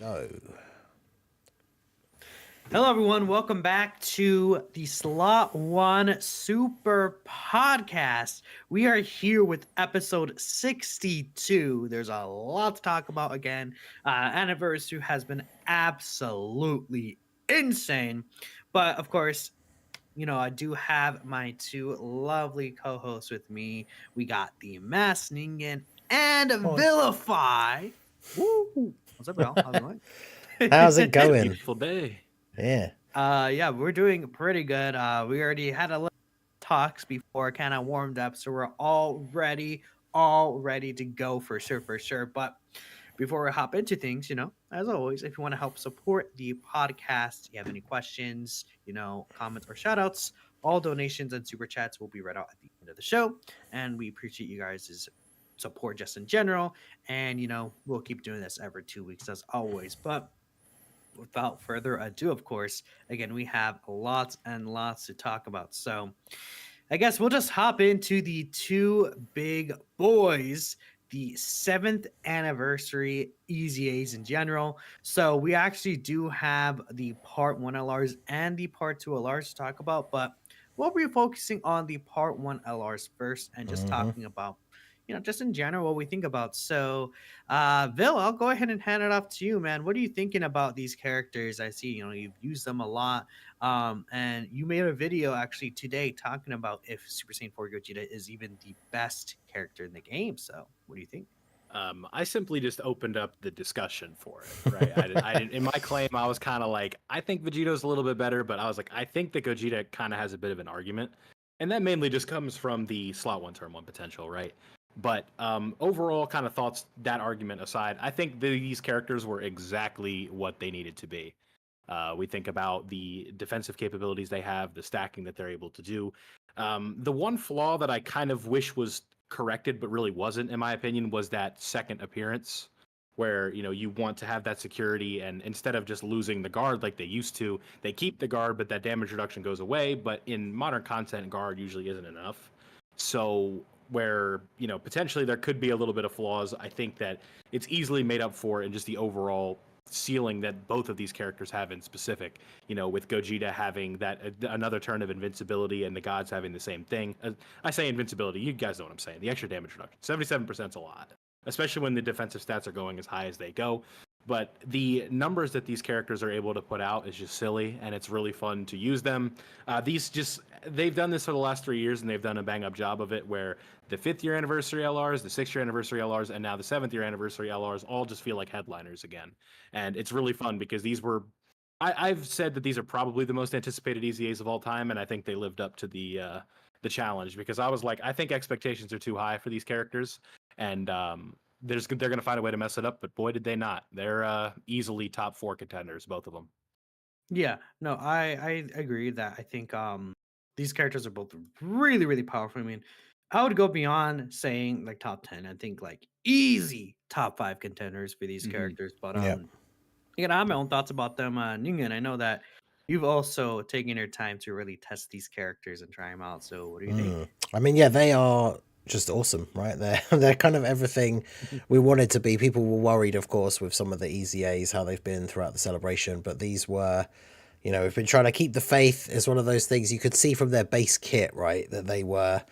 Go. Hello, everyone. Welcome back to the Slot One Super Podcast. We are here with episode 62. There's a lot to talk about again. Anniversary has been absolutely insane. But of course, I do have my two lovely co hosts with me. We got the Mass Ningen and Hi. Vilify. Woo! What's up, y'all? How's it going? How's it It's a going? beautiful day. Yeah. Yeah, we're doing pretty good. We already had a little talks before, kind of warmed up, so we're all ready to go for sure. But before we hop into things, as always, if you want to help support the podcast, you have any questions, comments or shout outs, all donations and super chats will be read out at the end of the show. And we appreciate you guys' support just in general. And we'll keep doing this every 2 weeks as always. But without further ado, of course, again, we have lots and lots to talk about. So I guess we'll just hop into the two big boys, the 7th anniversary EZAs in general. So we actually do have the part 1 LRs and the part 2 LRs to talk about, but we'll be focusing on the part 1 LRs first and just talking about just in general what we think about. So Vil, I'll go ahead and hand it off to you, man. What are you thinking about these characters? I see you've used them a lot, and you made a video actually today talking about if Super Saiyan 4 Gogeta is even the best character in the game. So what do you think? I simply just opened up the discussion for it, right? I didn't, in my claim, I was kind of like, I think Vegeto's a little bit better, but I was like, I think that Gogeta kind of has a bit of an argument. And that mainly just comes from the slot 1 turn 1 potential, right? But overall, kind of thoughts, that argument aside, I think these characters were exactly what they needed to be. We think about the defensive capabilities they have, the stacking that they're able to do. The one flaw that I kind of wish was corrected, but really wasn't, in my opinion, was that second appearance, where you want to have that security, and instead of just losing the guard like they used to, they keep the guard, but that damage reduction goes away. But in modern content, guard usually isn't enough. So where potentially there could be a little bit of flaws, I think that it's easily made up for in just the overall ceiling that both of these characters have in specific. With Gogeta having that another turn of invincibility, and the gods having the same thing. I say invincibility, you guys know what I'm saying. The extra damage reduction, 77% is a lot, especially when the defensive stats are going as high as they go. But the numbers that these characters are able to put out is just silly, and it's really fun to use them. They've done this for the last 3 years, and they've done a bang-up job of it, where the 5th year anniversary LRs, the 6th year anniversary LRs, and now the 7th year anniversary LRs all just feel like headliners again. And it's really fun because these were, I've said that these are probably the most anticipated EZAs of all time, and I think they lived up to the challenge, because I was like, I think expectations are too high for these characters, and they're going to find a way to mess it up, but boy, did they not. They're easily top 4 contenders, both of them. Yeah, no, I agree that I think these characters are both really, really powerful. I mean, I would go beyond saying like top 10. I think like easy top 5 contenders for these characters. But Yeah. I have my own thoughts about them. Ningen, I know that you've also taken your time to really test these characters and try them out. So what do you think? I mean, yeah, they are just awesome, right? They're kind of everything we wanted to be. People were worried, of course, with some of the EZAs, how they've been throughout the celebration, but these were, we've been trying to keep the faith. Is one of those things you could see from their base kit, right? That they were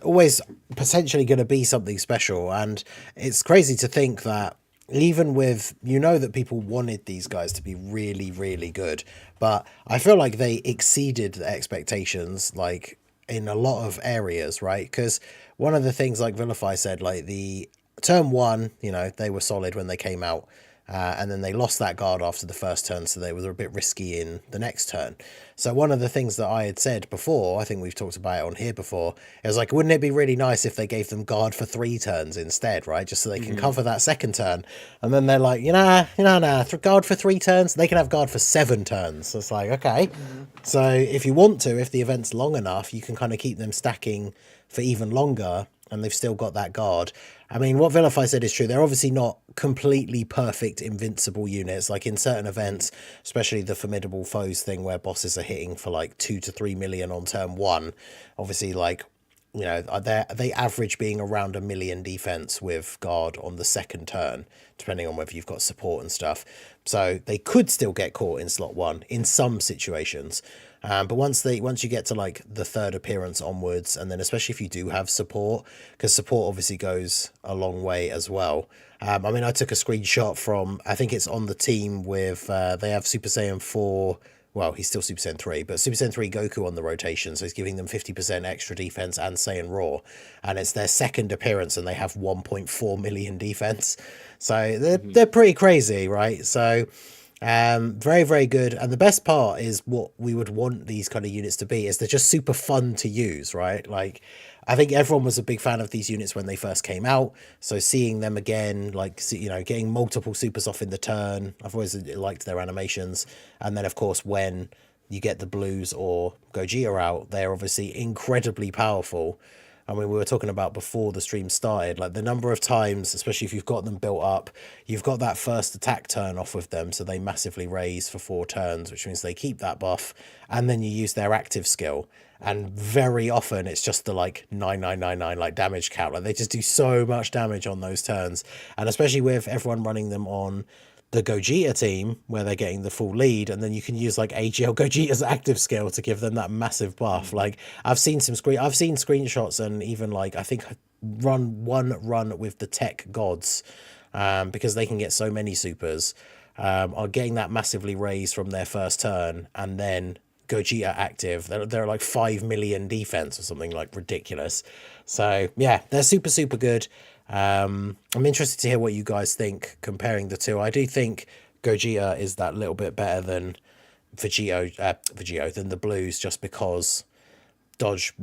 always potentially going to be something special. And it's crazy to think that even with, that people wanted these guys to be really, really good, but I feel like they exceeded the expectations, like in a lot of areas, right? Because one of the things, like Vilify said, like the turn 1, they were solid when they came out. And then they lost that guard after the first turn, so they were a bit risky in the next turn. So one of the things that I had said before, I think we've talked about it on here before, it was like, wouldn't it be really nice if they gave them guard for 3 turns instead, right? Just so they can cover that second turn. And then they're like, guard for 3 turns? They can have guard for 7 turns. So it's like, okay. So if you want to, if the event's long enough, you can kind of keep them stacking for even longer, and they've still got that guard. I mean, what Vilify said is true. They're obviously not completely perfect invincible units. Like in certain events, especially the formidable foes thing, where bosses are hitting for like 2 to 3 million on turn 1. Obviously, like you know, they average being around 1 million defense with guard on the second turn, depending on whether you've got support and stuff. So they could still get caught in slot 1 in some situations. But once you get to like the third appearance onwards, and then especially if you do have support, because support obviously goes a long way as well. I mean, I took a screenshot from, I think it's on the team with, they have Super Saiyan 4. Well, he's still Super Saiyan 3, but Super Saiyan 3 Goku on the rotation, so he's giving them 50% extra defense and Saiyan Raw. And it's their second appearance, and they have 1.4 million defense. So they're pretty crazy, right? So very, very good. And the best part is what we would want these kind of units to be is they're just super fun to use, right? Like, I think everyone was a big fan of these units when they first came out. So seeing them again, like, you know, getting multiple supers off in the turn, I've always liked their animations. And then, of course, when you get the blues or Gogeta out, they're obviously incredibly powerful. I mean, we were talking about before the stream started, like the number of times, especially if you've got them built up, you've got that first attack turn off with them, so they massively raise for 4 turns, which means they keep that buff, and then you use their active skill. And very often it's just the like 9999 like damage count. Like they just do so much damage on those turns. And especially with everyone running them on the Gogeta team where they're getting the full lead, and then you can use like AGL Gogeta's active skill to give them that massive buff. Like I've seen screenshots, and even like I think run with the tech gods, because they can get so many supers, are getting that massively raised from their first turn, and then Gogeta active, they're like 5 million defense or something like ridiculous. So yeah, they're super good. I'm interested to hear what you guys think comparing the two. I do think Gogeta is that little bit better than Vegito than the blues, just because dodge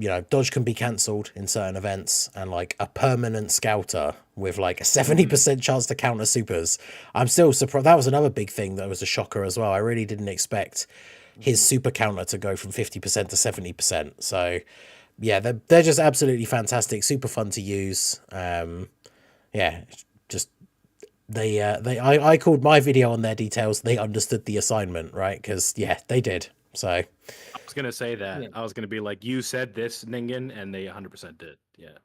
can be cancelled in certain events, and like a permanent scouter with like a 70% chance to counter supers. I'm still surprised. That was another big thing that was a shocker as well. I really didn't expect his super counter to go from 50% to 70%. So yeah, they're just absolutely fantastic, super fun to use. Yeah, just I called my video on their details. They understood the assignment, right? Because yeah, they did. So I was gonna say that. Yeah. I was gonna be like, you said this, Ningen, and they 100% did. Yeah.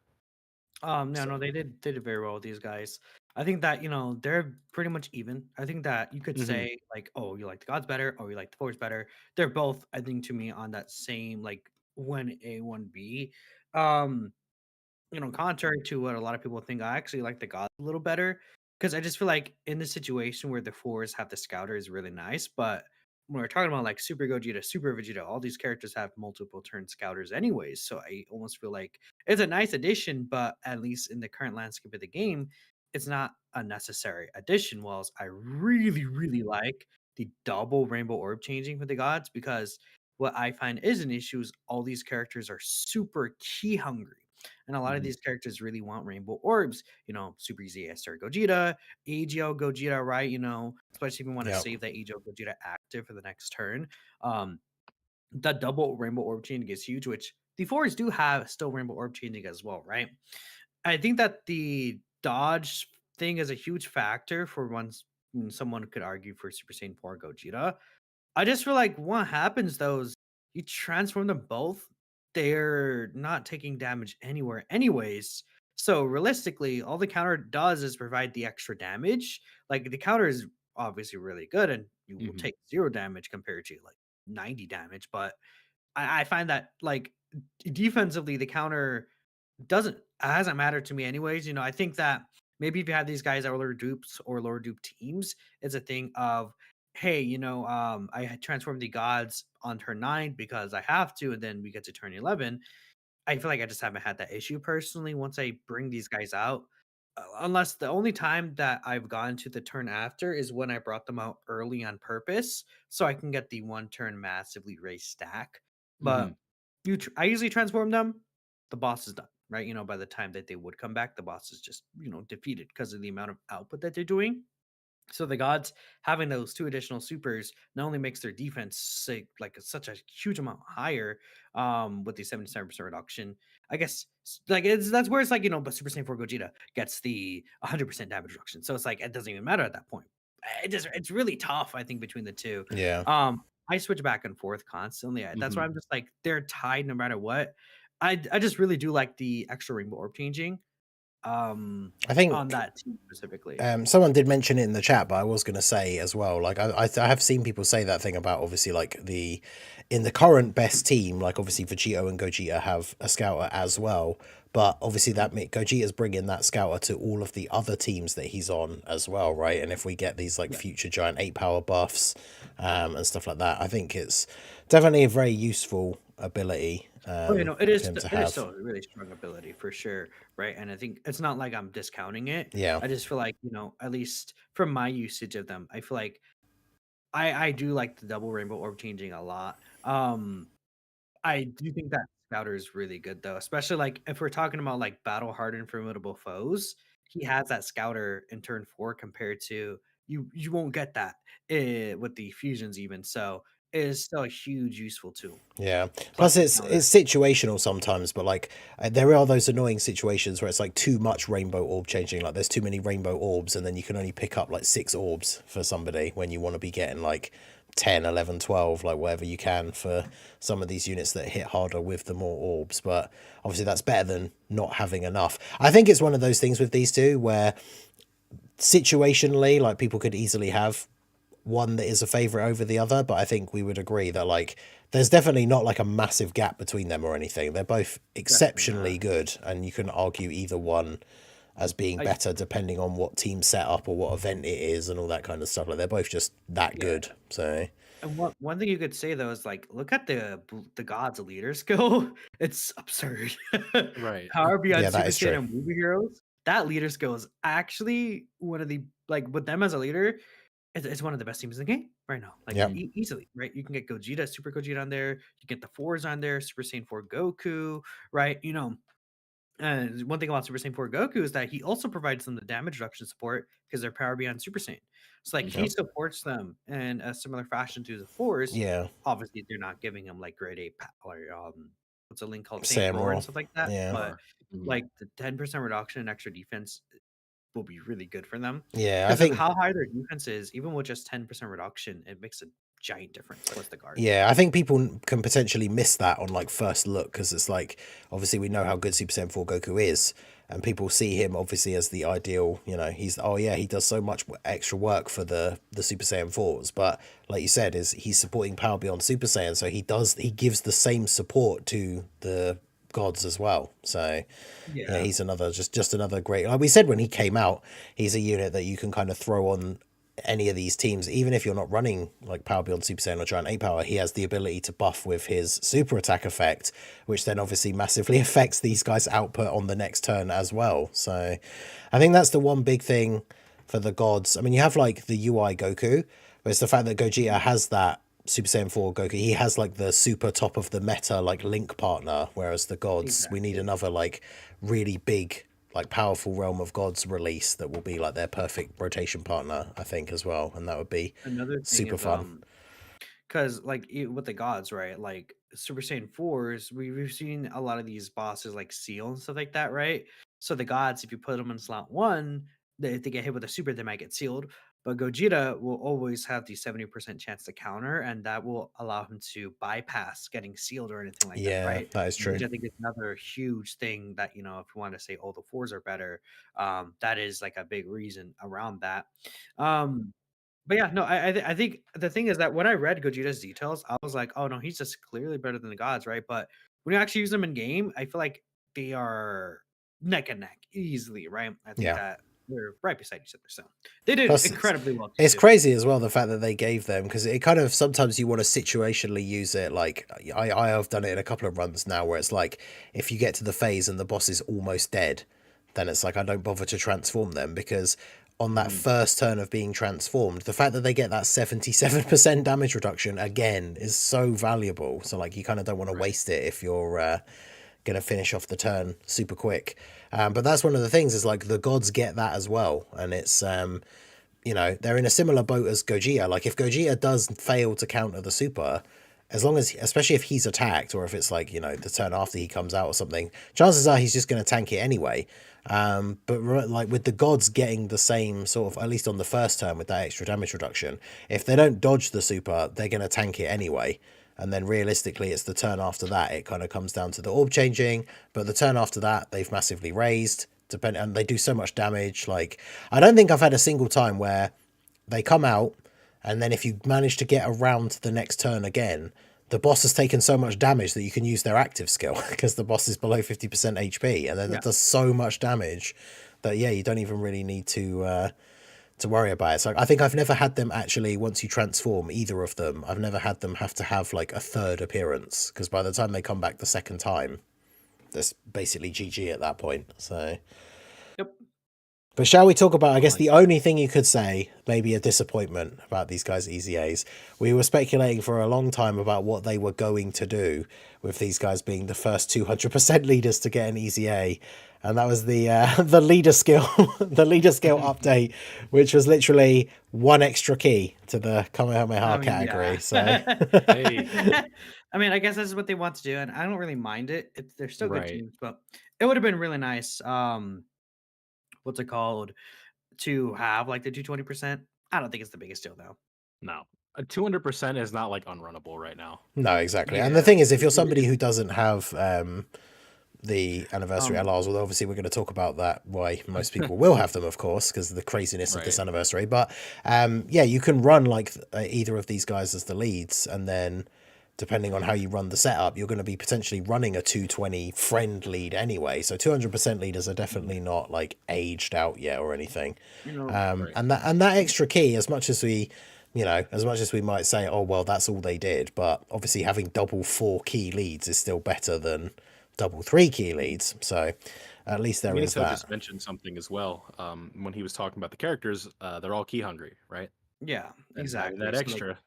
No, they did very well with these guys. I think that, they're pretty much even. I think that you could say like, oh, you like the gods better, or you like the force better. They're both, I think, to me on that same like 1A, 1B. Um, contrary to what a lot of people think, I actually like the gods a little better, because I just feel like in the situation where the fours have the scouter is really nice, but when we're talking about like Super Gogeta, Super Vegeta, all these characters have multiple turn scouters anyways. So I almost feel like it's a nice addition, but at least in the current landscape of the game, it's not a necessary addition. Whilst I really, really like the double rainbow orb changing for the gods, because what I find is an issue is all these characters are super key hungry. And a lot of these characters really want rainbow orbs, Super Easy Star Gogeta, AGL Gogeta, right? Especially if you want to yeah, save that AGL Gogeta active for the next turn. That double rainbow orb changing is huge, which the fours do have still rainbow orb changing as well, right? I think that the dodge thing is a huge factor for once someone could argue for Super Saiyan 4 Gogeta. I just feel like what happens though is you transform them both, they're not taking damage anywhere, anyways. So realistically, all the counter does is provide the extra damage. Like the counter is obviously really good, and you will take 0 damage compared to like 90 damage. But I find that like defensively, the counter hasn't mattered to me anyways. I think that maybe if you have these guys that are lower dupes or lower dupe teams, it's a thing of, hey, I had transformed the gods on turn 9 because I have to, and then we get to turn 11. I feel like I just haven't had that issue personally once I bring these guys out. Unless the only time that I've gone to the turn after is when I brought them out early on purpose, so I can get the 1 turn massively raised stack. But I usually transform them. The boss is done, right? By the time that they would come back, the boss is just defeated because of the amount of output that they're doing. So the gods having those 2 additional supers not only makes their defense like such a huge amount higher, with the 77% reduction. I guess like that's where it's like, but Super Saiyan 4 Gogeta gets the 100% damage reduction. So it's like it doesn't even matter at that point. It's really tough, I think, between the two. yeah. I switch back and forth constantly. That's why I'm just like they're tied no matter what. I just really do like the extra rainbow orb changing. I think On that team specifically. someone did mention it in the chat, but I was going to say as well, like I have seen people say that thing about obviously like in the current best team, like obviously Vegito and Gogeta have a scouter as well, but obviously that Gogeta's bringing that scouter to all of the other teams that he's on as well, right? And if we get these like future giant 8 power buffs and stuff like that, I think it's definitely a very useful ability. Well, you know, it for is him to it is have. still a really strong ability for sure, right? And I think it's not like I'm discounting it. Yeah. I just feel like, you know, at least from my usage of them, I feel like I do like the double rainbow orb changing a lot. I do think that Scouter is really good though, especially like if we're talking about like battle hardened formidable foes. He has that Scouter in turn 4 compared to you won't get that with the fusions even. So it is still a huge useful tool. Yeah. Plus Plus, the it's counter. situational sometimes, but like there are those annoying situations where it's like too much rainbow orb changing. Like there's too many rainbow orbs, and then you can only pick up like 6 orbs for somebody when you want to be getting like 10, 11, 12, like whatever you can for some of these units that hit harder with the more orbs. But obviously, that's better than not having enough. I think it's one of those things with these two where situationally, like people could easily have one that is a favorite over the other, but I think we would agree that like there's definitely not like a massive gap between them or anything. They're both exceptionally good, and you can argue either one as being better depending on what team setup or what event it is and all that kind of stuff. Like they're both just that good. So And one thing you could say though is like look at the gods leader skill. It's absurd. Right. Power Beyond Yeah, that Super is Saiyan true. and movie heroes. That leader skill is actually one of the like with them as a leader. It's one of the best teams in the game right now. Like Yep. easily, right? You can get Gogeta, Super Gogeta on there. You get the fours on there, Super Saiyan 4 Goku, right? You know, and one thing about Super Saiyan 4 Goku is that he also provides them the damage reduction support because they're Power Beyond Super Saiyan. So like he supports them in a similar fashion to the fours. Yeah. Obviously, they're not giving him like grade 8 or what's a link called Say Saint Roar more. and stuff like that. Yeah. But like the 10% reduction in extra defense will be really good for them. Yeah, I Because of think how high their defense is, even with just 10% reduction, it makes a giant difference with the guard. Yeah, I think people can potentially miss that on like first look because it's like obviously we know how good Super Saiyan 4 Goku is, and people see him obviously as the ideal. You know, he's he does so much extra work for the Super Saiyan 4s, but like you said, is he's supporting Power Beyond Super Saiyan, so he gives the same support to the gods as well. So yeah, he's another just another great. Like we said when he came out, he's a unit that you can kind of throw on any of these teams, even if you're not running like Power Beyond Super Saiyan or Giant 8 Power. He has the ability to buff with his super attack effect, which then obviously massively affects these guys' output on the next turn as well. So I think that's the one big thing for the gods. I mean, you have like the UI Goku, but it's the fact that Gogeta has that Super Saiyan 4 Goku. He has like the super top of the meta like link partner, whereas the gods, we need another like really big like powerful Realm of Gods release that will be like their perfect rotation partner, I think, as well, and that would be Another thing super is fun. because like with the gods, right? Like Super Saiyan 4s, we've seen a lot of these bosses like seal and stuff like that, right? So the gods, if you put them in slot 1, if they get hit with a super, they might get sealed. But Gogeta will always have the 70% chance to counter, and that will allow him to bypass getting sealed or anything like that, Yeah, right? that is true. Which I think is another huge thing that, you know, if you want to say, oh, the 4s are better, that is like a big reason around that. But yeah, no, I think the thing is that when I read Gogeta's details, I was like, oh no, he's just clearly better than the gods, right? But when you actually use them in game, I feel like they are neck and neck easily, right? I think that they're right beside each other. So they did Plus, incredibly well. it's Too. crazy as well the fact that they gave them, because it kind of sometimes you want to situationally use it. Like I have done it in a couple of runs now where it's like if you get to the phase and the boss is almost dead, then it's like I don't bother to transform them, because on that first turn of being transformed, the fact that they get that 77% damage reduction again is so valuable. So like you kind of don't want to waste it if you're going to finish off the turn super quick. But that's one of the things is like the gods get that as well. And it's, you know, they're in a similar boat as Gogeta. Like if Gogeta does fail to counter the super, as long as, especially if he's attacked or if it's like, you know, the turn after he comes out or something, chances are he's just going to tank it anyway. But like with the gods getting the same sort of, at least on the first turn with that extra damage reduction, if they don't dodge the super, they're going to tank it anyway. and then realistically it's the turn after that it kind of comes down to the orb changing, but the turn after that they've massively raised, and they do so much damage. Like, I don't think I've had a single time where they come out, and then if you manage to get around the next turn again, the boss has taken so much damage that you can use their active skill because the boss is below 50% HP, and then it does so much damage that you don't even really need to worry about it. So I think I've never had them actually, once you transform either of them, I've never had them have to have like a third appearance, because by the time they come back the second time, that's basically GG at that point. So Yep. but shall we talk about, I guess, the only thing you could say, maybe a disappointment about these guys' EZAs? We were speculating for a long time about what they were going to do with these guys being the first 200% leaders to get an EZA. And that was the leader skill, the leader skill update, which was literally one extra key to the Kamehameha category. So, Hey. I mean, I guess that's what they want to do, and I don't really mind it. They're still good Right. teams, but it would have been really nice. What's it called? To have like the 220%. I don't think it's the biggest deal though. No, 200% is not like unrunnable right now. no, exactly. And the thing is, if you're somebody who doesn't have the anniversary LRs, well, obviously we're going to talk about that, why most people will have them, of course, because of the craziness of this anniversary. But you can run like either of these guys as the leads, and then depending on how you run the setup, you're going to be potentially running a 220 friend lead anyway. So 200% leaders are definitely not like aged out yet or anything. And that extra key, as much as we might say, oh well, that's all they did, but obviously having double 4 key leads is still better than double 3 key leads. So at least there is that. just mentioned something as well. When he was talking about the characters, they're all key hungry, right? Yeah, exactly. That So, extra.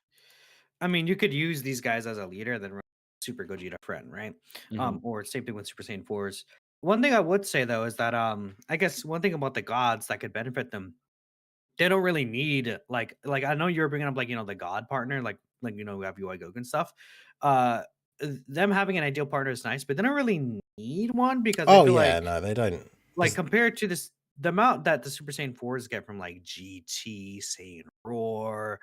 I mean, you could use these guys as a leader, then run Super Gogeta friend, right? Or same thing with Super Saiyan 4s. One thing I would say though is that I guess one thing about the gods that could benefit them, they don't really need like I know you were bringing up like the god partner, like we have UI Goku and stuff. Them having an ideal partner is nice, but they don't really need one because I feel like no, they don't. like compared to the amount that the Super Saiyan 4s get from like GT, Saiyan Roar,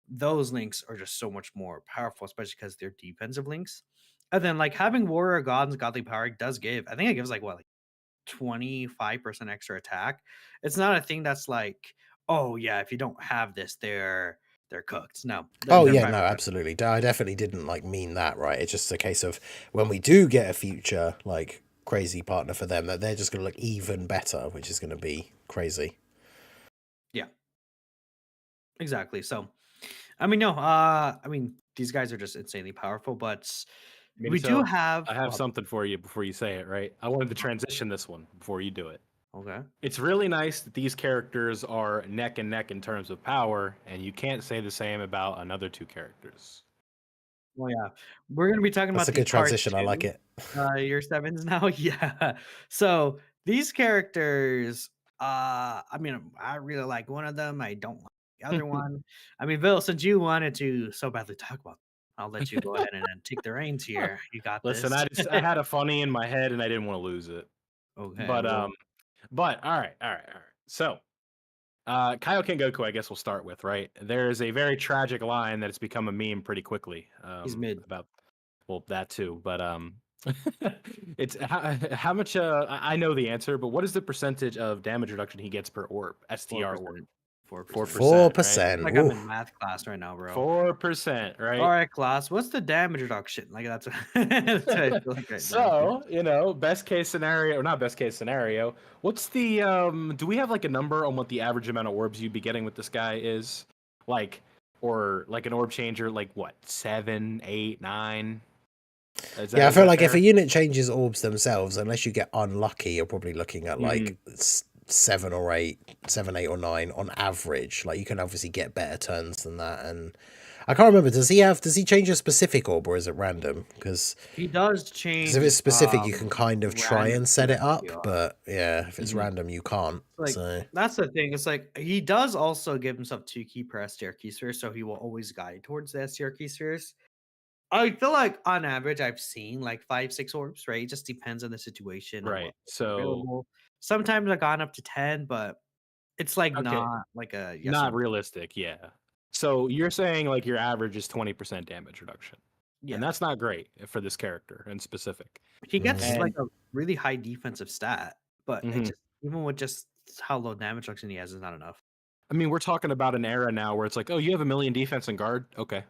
those links are just so much more powerful, especially because they're defensive links. And then like having Warrior God's godly power does give, I think it gives like 25% extra attack. It's not a thing that's like, oh yeah, if you don't have this, they're cooked. No. Oh yeah, no, absolutely. I definitely didn't like mean that, right? It's just a case of when we do get a future like crazy partner for them, that they're just going to look even better, which is going to be crazy. Yeah, exactly. So, I mean, no, these guys are just insanely powerful, but we do have. I have something for you before you say it, right? I wanted to transition this one before you do it. Okay. It's really nice that these characters are neck and neck in terms of power, and you can't say the same about another 2 characters. Well, yeah, we're gonna be talking That's about a good transition. I like it. Year 7s now. Yeah. So these characters, I mean, I really like one of them. I don't like the other one. I mean, Bill, since you wanted to so badly talk about them, I'll let you go ahead and take the reins here. You got Listen, this. I had a funny in my head and I didn't want to lose it. Okay. But all right. So Kaioken Goku, I guess we'll start with, right? There's a very tragic line that it's become a meme pretty quickly. He's mid. About, well, that too, but it's how much. I know the answer, but what is the percentage of damage reduction he gets per orb? STR 4%. orb. 4%. Like I'm in math class right now, bro. 4%, right? All right, class. What's the damage reduction? Like that's what, that's what I feel like right So, best case scenario, or not best case scenario. What's the do we have like a number on what the average amount of orbs you'd be getting with this guy is? Like, or like an orb changer, like what, 7, 8, 9? I feel like if a unit changes orbs themselves, unless you get unlucky, you're probably looking at like 7 or 8, 7, 8 or 9 on average. Like you can obviously get better turns than that, and I can't remember. Does he change a specific orb, or is it random? Because he does change. Because if it's specific, you can kind of try and set it up, yeah. but yeah, if it's random, you can't. Like so that's the thing. It's like he does also give himself 2 key per STR key sphere, so he will always guide towards the STR key spheres. I feel like on average, I've seen like 5, 6 orbs, right? It just depends on the situation. Right. So available. Sometimes I've gone up to 10, but it's like not like a not realistic. Yeah. So you're saying like your average is 20% damage reduction. Yeah. And that's not great for this character in specific. He gets like And a really high defensive stat, but it mhm. just even with just how low damage reduction he has is not enough. I mean, we're talking about an era now where it's like, oh, you have a million defense and guard, okay,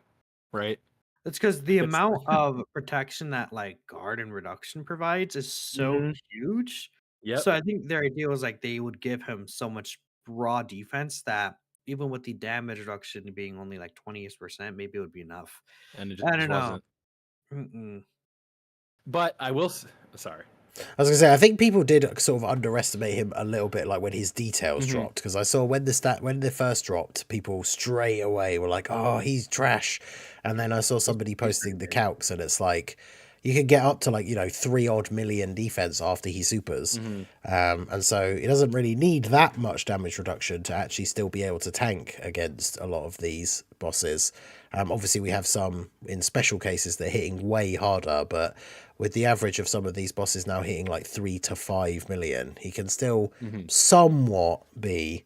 right? It's because the It's amount of protection that like guard and reduction provides is so Mhm. huge. Yep. So I think their idea was like they would give him so much raw defense that even with the damage reduction being only like 20%, maybe it would be enough. And it I just don't know. wasn't. Mm-mm. But I will. Sorry. I was gonna say, I think people did sort of underestimate him a little bit, like when his details Mhm. dropped, because I saw when they first dropped, people straight away were like, "Oh, he's trash," and then I saw somebody posting the calcs, and it's like you can get up to like 3 odd million defense after he supers, Mhm. and so he doesn't really need that much damage reduction to actually still be able to tank against a lot of these bosses. Obviously, we have some in special cases that are hitting way harder, but with the average of some of these bosses now hitting like 3 to 5 million, he can still Mhm. somewhat be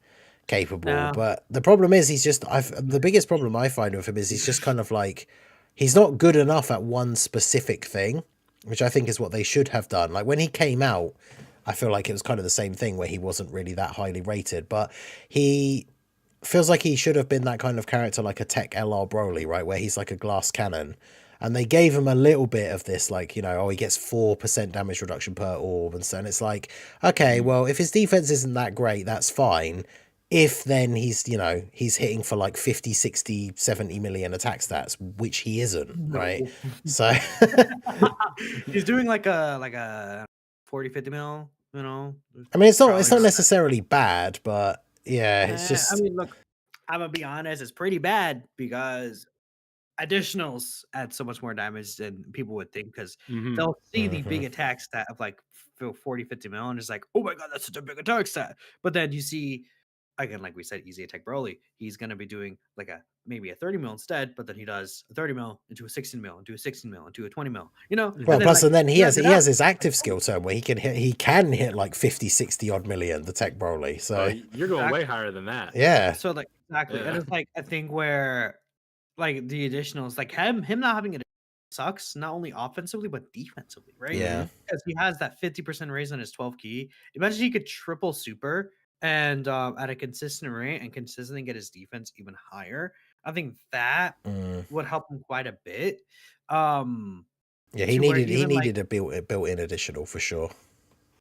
capable. No. But the problem is, the biggest problem I find with him is he's just kind of like, he's not good enough at one specific thing, which I think is what they should have done. Like when he came out, I feel like it was kind of the same thing where he wasn't really that highly rated, but he feels like he should have been that kind of character, like a tech LR Broly, right, where he's like a glass cannon. And they gave him a little bit of this, like, he gets 4% damage reduction per orb. And so and it's like, okay, well, if his defense isn't that great, that's fine. If then he's hitting for like 50, 60, 70 million attack stats, which he isn't, right? No. So, He's doing like a 40, 50 mil, I mean, it's not probably not that. necessarily bad, but yeah, it's I just, mean, look, I'm gonna be honest, it's pretty bad because additionals add so much more damage than people would think because Mhm. they'll see the big Mhm. attack stat of like 40, 50 mil and it's like, oh my god, that's such a big attack stat. But then you see, again, like we said, easy attack Broly, he's gonna be doing like maybe a 30 mil instead, but then he does a 30 mil into a 16 mil, into a 16 mil, into a 20 mil, and well, then plus, like and then he you has add it he up, has his active like, skill turn where he can hit like 50, 60 odd million, the tech Broly. Oh, So you're going way exactly. higher than that. yeah, So like exactly, and Yeah. it's like a thing where like the additionals, like him not having it sucks not only offensively but defensively, right? yeah. Mhm. Because he has that 50% raise on his 12 key. Imagine he could triple super and at a consistent rate and consistently get his defense even higher. I think that Mm. would help him quite a bit. Um, Yeah, he to where needed even like a built-in additional for sure.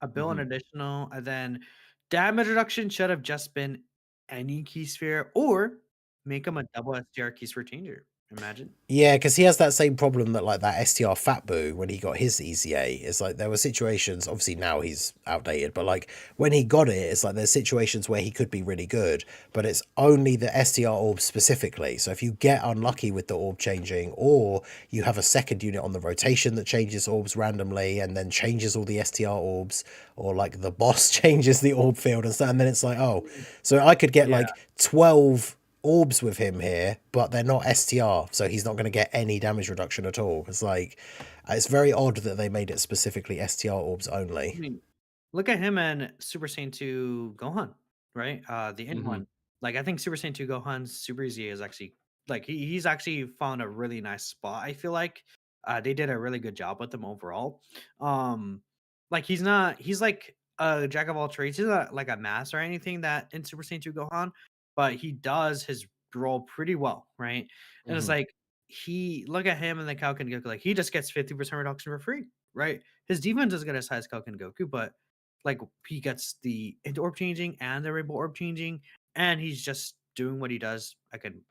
a bill and Mhm. additional, and then damage reduction should have just been any key sphere or make him a double SDR key sphere changer. Imagine. Yeah, because he has that same problem that like that STR Fat Boo when he got his EZA. It's like there were situations, obviously now he's outdated, but like when he got it, it's like there's situations where he could be really good, but it's only the STR orb specifically. So if you get unlucky with the orb changing, or you have a second unit on the rotation that changes orbs randomly and then changes all the STR orbs, or like the boss changes the orb field and stuff, and then it's like, oh, so I could get Yeah. like 12 orbs with him here, but they're not STR, so he's not going to get any damage reduction at all. It's like, it's very odd that they made it specifically STR orbs I only. mean, look at him and Super Saiyan 2 Gohan, right? The end Mhm. one. Like I think Super Saiyan 2 Gohan's Super Easy is actually like he's actually found a really nice spot. I feel like they did a really good job with him overall. Um, like he's like a jack of all trades. He's not like a master or anything that in Super Saiyan 2 Gohan, but he does his role pretty well, right? And it's Mhm. like he look at him and the Kalkin Goku, like he just gets 50% reduction for free, right? His defense is gonna size Kalkin Goku, but like he gets the into orb changing and the rainbow orb changing, and he's just doing what he does.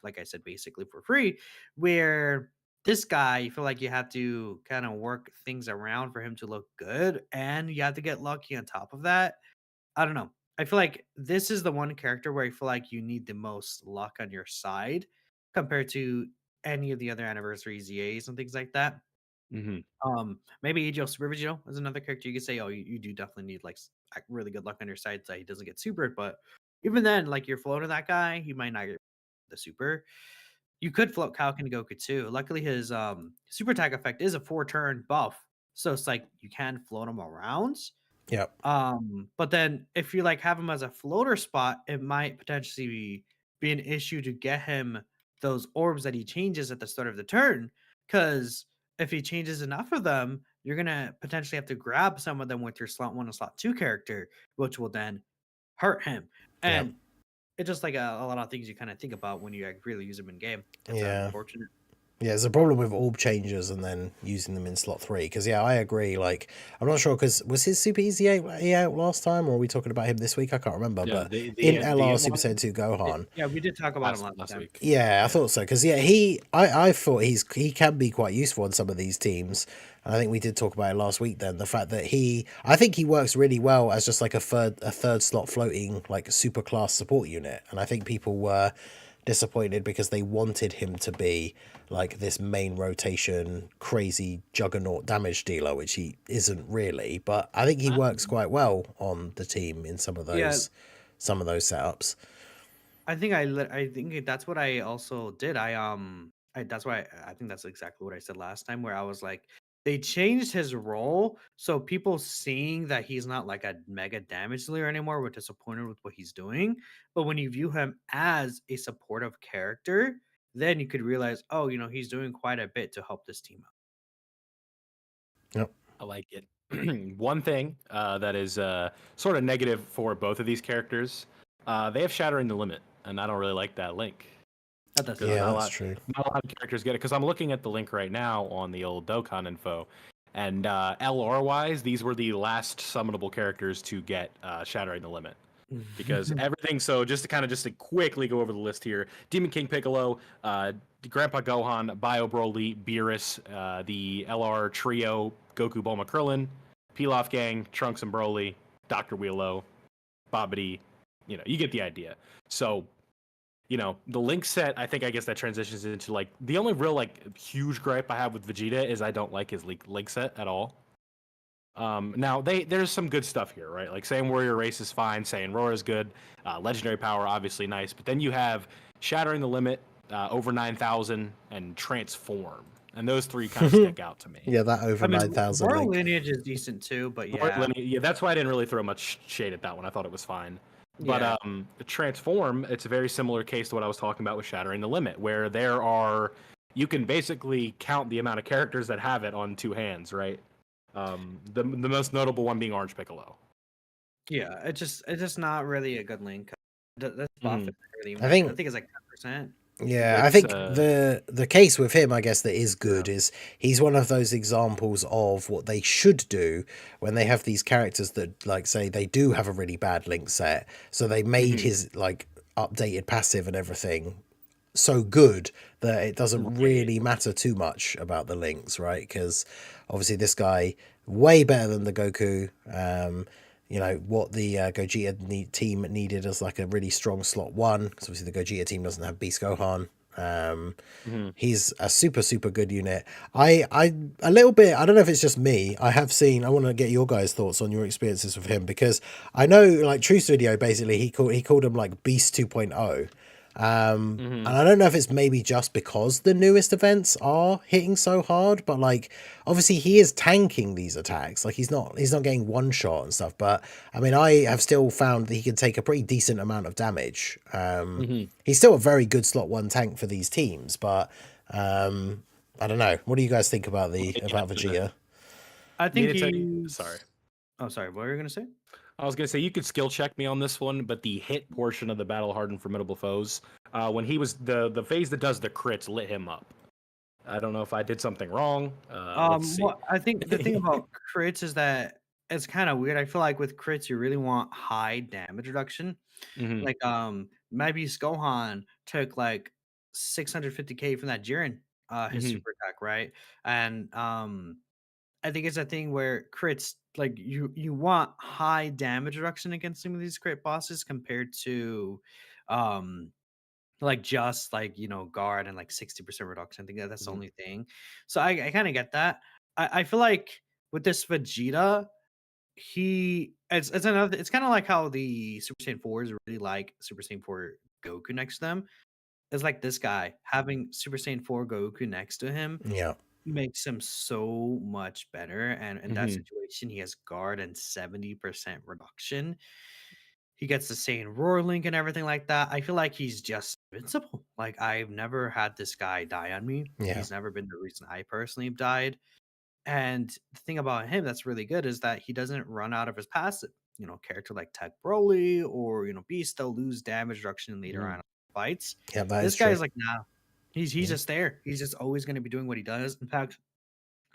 Like I said, basically for free. Where this guy, you feel like you have to kind of work things around for him to look good, and you have to get lucky on top of that. I don't know. I feel like this is the one character where I feel like you need the most luck on your side compared to any of the other anniversary ZAs and things like that. Mhm. Maybe AGL Super Vegito is another character you could say, oh, you do definitely need like really good luck on your side so he doesn't get supered. But even then, like you're floating that guy, he might not get the super. You could float Kalkin Goku too. Luckily, his super attack effect is a 4-turn buff, so it's like you can float him around. Yep. But then if you like have him as a floater spot, it might potentially be an issue to get him those orbs that he changes at the start of the turn. Because if he changes enough of them, you're gonna potentially have to grab some of them with your slot 1 and slot 2 character, which will then hurt him. Yeah. And it's just like a lot of things you kind of think about when you like, really use them in game. It's Yeah. unfortunate. Yeah, there's a problem with orb changes and then using them in slot 3. Because, yeah, I agree. Like, I'm not sure, because was his Super Easy out last time, or are we talking about him this week? I can't remember. Yeah, but the in the LR Super one Saiyan 2 Gohan, Yeah, we did talk about him last time. week. yeah, I thought so. Because, yeah, I thought he can be quite useful in some of these teams. And I think we did talk about it last week then. The fact that I think he works really well as just like a third slot floating, like, super class support unit. And I think people were disappointed because they wanted him to be like this main rotation crazy juggernaut damage dealer, which he isn't really, but I think he works quite well on the team in some of those setups. I think I think that's what I also did. That's why I think that's exactly what I said last time, where I was like, they changed his role, so people seeing that he's not like a mega damage dealer anymore were disappointed with what he's doing. But when you view him as a supportive character, then you could realize, oh, he's doing quite a bit to help this team out. Yep. I like it. One thing that is sort of negative for both of these characters, they have Shattering the Limit, and I don't really like that link. That does Yeah, suck. that's true. Not a lot of characters get it, because I'm looking at the link right now on the old Dokkan info, and LR-wise, these were the last summonable characters to get Shattering the Limit. Because everything, so just to quickly go over the list here: Demon King Piccolo, Grandpa Gohan, Bio Broly, Beerus, the LR trio, Goku, Bulma, Krillin, Pilaf Gang, Trunks and Broly, Dr. Wheelo, Babidi. You get the idea. So, the link set, I guess that transitions into like the only real like huge gripe I have with Vegeta is I don't like his link set at all. Now there's some good stuff here, right? Like Saiyan Warrior Race is fine, Saiyan Roar is good, Legendary Power obviously nice, but then you have Shattering the Limit, over 9,000, and Transform, and those three kind of stick out to me. Yeah, that over 9,000 Royal link. Lineage is decent too, but Yeah, that's why I didn't really throw much shade at that one. I thought it was fine. But Yeah. Transform, it's a very similar case to what I was talking about with Shattering the Limit, where you can basically count the amount of characters that have it on two hands, right? The most notable one being Orange Piccolo. Yeah, it's just not really a good link. That's buff Mhm. is really I think- I think it's like 10%. Yeah, I It's, think the case with him, I guess, that is good is he's one of those examples of what they should do when they have these characters that, like, say they do have a really bad link set, so they made his like updated passive and everything so good that it doesn't really matter too much about the links, right? Because obviously this guy way better than the Goku. What the Gogeta team needed as like a really strong slot 1, because obviously the Gogeta team doesn't have Beast Gohan. He's a super good unit. I a little bit, I don't know if it's just me, I want to get your guys' thoughts on your experiences with him, because I know like Truth's video, basically he called him like Beast 2.0. And I don't know if it's maybe just because the newest events are hitting so hard, but like obviously he is tanking these attacks. Like he's not getting one shot and stuff, but I mean I have still found that he can take a pretty decent amount of damage. He's still a very good slot 1 tank for these teams, but I don't know. What do you guys think about Vegeta? I think Sorry. Oh, sorry. What were you gonna say? I was gonna say you could skill check me on this one, but the hit portion of the Battle Hardened Formidable Foes, when he was the phase that does the crits lit him up. I don't know if I did something wrong. Let's see. Well, I think the thing about crits is that it's kind of weird. I feel like with crits, you really want high damage reduction. Mhm. Like, maybe Gohan took like 650k from that Jiren, his Mhm. super attack, right? And I think it's a thing where crits, like you want high damage reduction against some of these crit bosses compared to um like just like guard and like 60% reduction. I think that's the Mhm. only thing. So I kind of get that. I feel like with this Vegeta, it's another, it's kind of like how the Super Saiyan 4s really like Super Saiyan 4 Goku next to them. It's like this guy having Super Saiyan 4 Goku next to him Yeah. makes him so much better. And in that Mhm. situation, he has guard and 70% reduction. he gets the Saiyan Roar link and everything like that. I feel like he's just invincible. Like I've never had this guy die on me. Yeah. He's never been the reason I personally have died. And the thing about him that's really good is that he doesn't run out of his passive. Character like Tech Broly or Beast, they'll lose damage reduction later on in fights. Yeah, that This is guy true. is like, nah. He's just there. He's just always going to be doing what he does. In fact,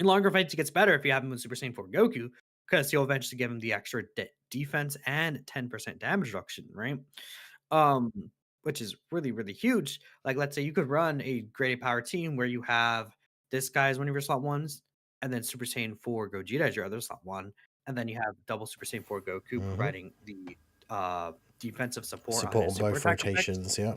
in longer fights, he gets better if you have him with Super Saiyan 4 Goku, because he'll eventually give him the extra defense and 10% damage reduction, right? Um, which is really, really huge. Like, let's say you could run a grade A power team where you have this guy as one of your slot ones, and then Super Saiyan 4 Gogeta as your other slot one, and then you have double Super Saiyan 4 Goku providing the defensive support on Support his on super both attack effects. rotations, yeah.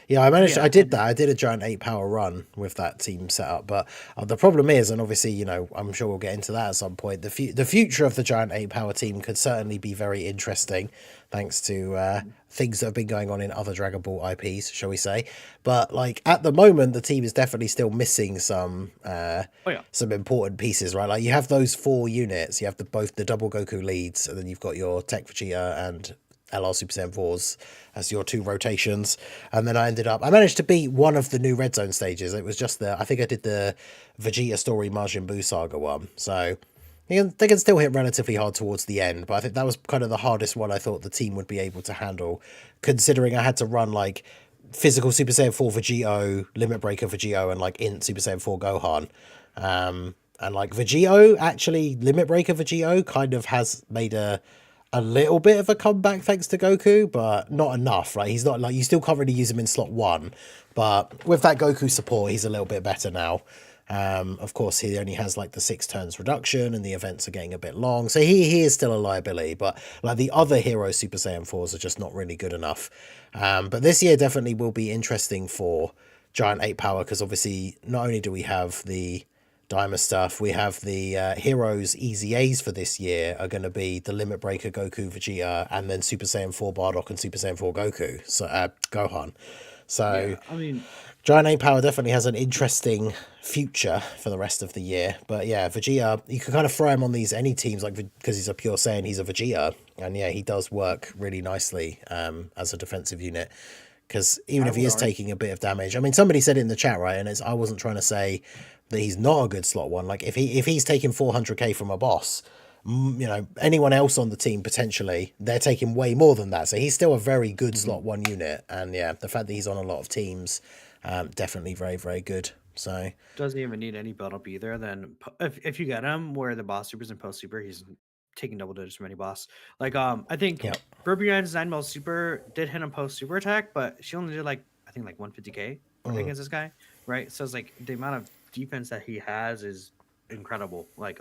Yeah, I managed. Yeah, I did and that. I did a giant 8-power run with that team setup, but the problem is, and obviously, I'm sure we'll get into that at some point. The future of the giant 8-power team could certainly be very interesting, thanks to things that have been going on in other Dragon Ball IPs, shall we say? But like at the moment, the team is definitely still missing some some important pieces, right? Like you have those 4 units. You have both the double Goku leads, and then you've got your Tech Vegeta and LR Super Saiyan 4s as your 2 rotations. And then I managed to beat one of the new Red Zone stages. It was just I think I did the Vegeta Story Majin Buu Saga one. So they can still hit relatively hard towards the end, but I think that was kind of the hardest one I thought the team would be able to handle, considering I had to run like physical Super Saiyan 4 Vegito, Limit Breaker Vegito, and like Int Super Saiyan 4 Gohan. And like Vegito, actually, Limit Breaker Vegito kind of has made a little bit of a comeback thanks to Goku, but not enough, right? He's not like, you still can't really use him in slot 1, but with that Goku support, he's a little bit better now. Of course, he only has like the 6 turns reduction, and the events are getting a bit long, so he is still a liability, but like the other hero Super Saiyan 4s are just not really good enough. But this year definitely will be interesting for Giant 8 Power, because obviously not only do we have the Diamond stuff, we have the Heroes EZAs for this year are going to be the Limit Breaker Goku Vegeta, and then Super Saiyan 4 Bardock and Super Saiyan 4 Goku, so Gohan. So I mean, Giant 8 Power definitely has an interesting future for the rest of the year. But yeah, Vegeta, you can kind of throw him on any teams, like, because he's a pure Saiyan, he's a Vegeta, and yeah, he does work really nicely as a defensive unit. Because even if he is taking a bit of damage, I mean, somebody said it in the chat, right? And I wasn't trying to say that he's not a good slot 1. Like if he's taking 400k from a boss, anyone else on the team potentially, they're taking way more than that. So he's still a very good slot 1 unit. And yeah, the fact that he's on a lot of teams, definitely very, very good. So doesn't even need any build up either. Then if you get him where the boss supers and post super, he's taking double digits from any boss. Like I think Burbian's 9 super did hit him post super attack, but she only did like I think like 150k against this guy, right? So it's like the amount of defense that he has is incredible. Like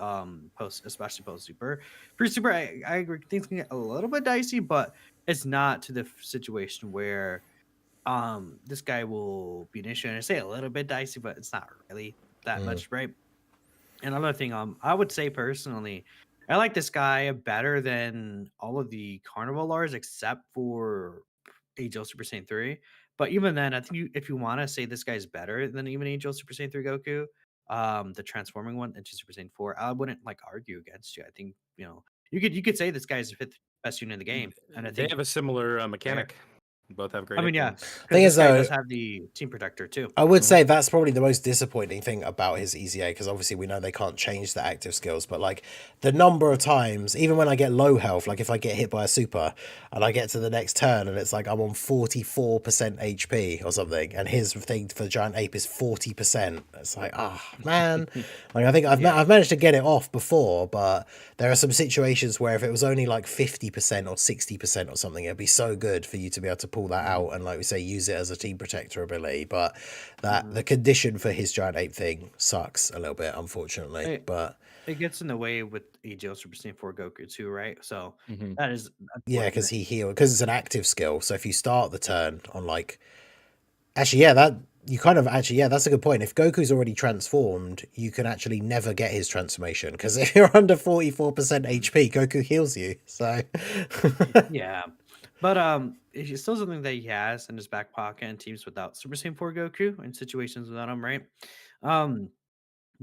especially post super. Pre super, I agree, things can get a little bit dicey, but it's not to the situation where this guy will be an issue. And I say a little bit dicey, but it's not really that much, right? And another thing, I would say personally, I like this guy better than all of the Carnival LRs except for Angel Super Saiyan 3. But even then, I think if you want to say this guy's better than even Angel Super Saiyan 3 Goku, the transforming one into Super Saiyan 4, I wouldn't like argue against you. I think you could say this guy's the 5th best unit in the game, and I They think have a similar mechanic. Both have great. I mean, yeah, points. because Thing this is, guy though, does have the team protector too. I would say that's probably the most disappointing thing about his EZA, because obviously we know they can't change the active skills, but like the number of times, even when I get low health, like if I get hit by a super and I get to the next turn and it's like I'm on 44% HP or something, and his thing for Giant Ape is 40%, it's like, man. Like I think I've managed to get it off before, but there are some situations where if it was only like 50% or 60% or something, it'd be so good for you to be able to pull that out and, like we say, use it as a team protector ability. But that the condition for his Giant Ape thing sucks a little bit, unfortunately. But it gets in the way with AGL Super Saiyan 4 Goku too, right? So that is because he heals, because it's an active skill. So if you start the turn on like, actually, yeah, that you kind of actually, yeah, that's a good point. If Goku's already transformed, you can actually never get his transformation, because if you're under 44% HP, Goku heals you. So yeah, but it's still something that he has in his back pocket in teams without Super Saiyan 4 Goku, in situations without him, right? But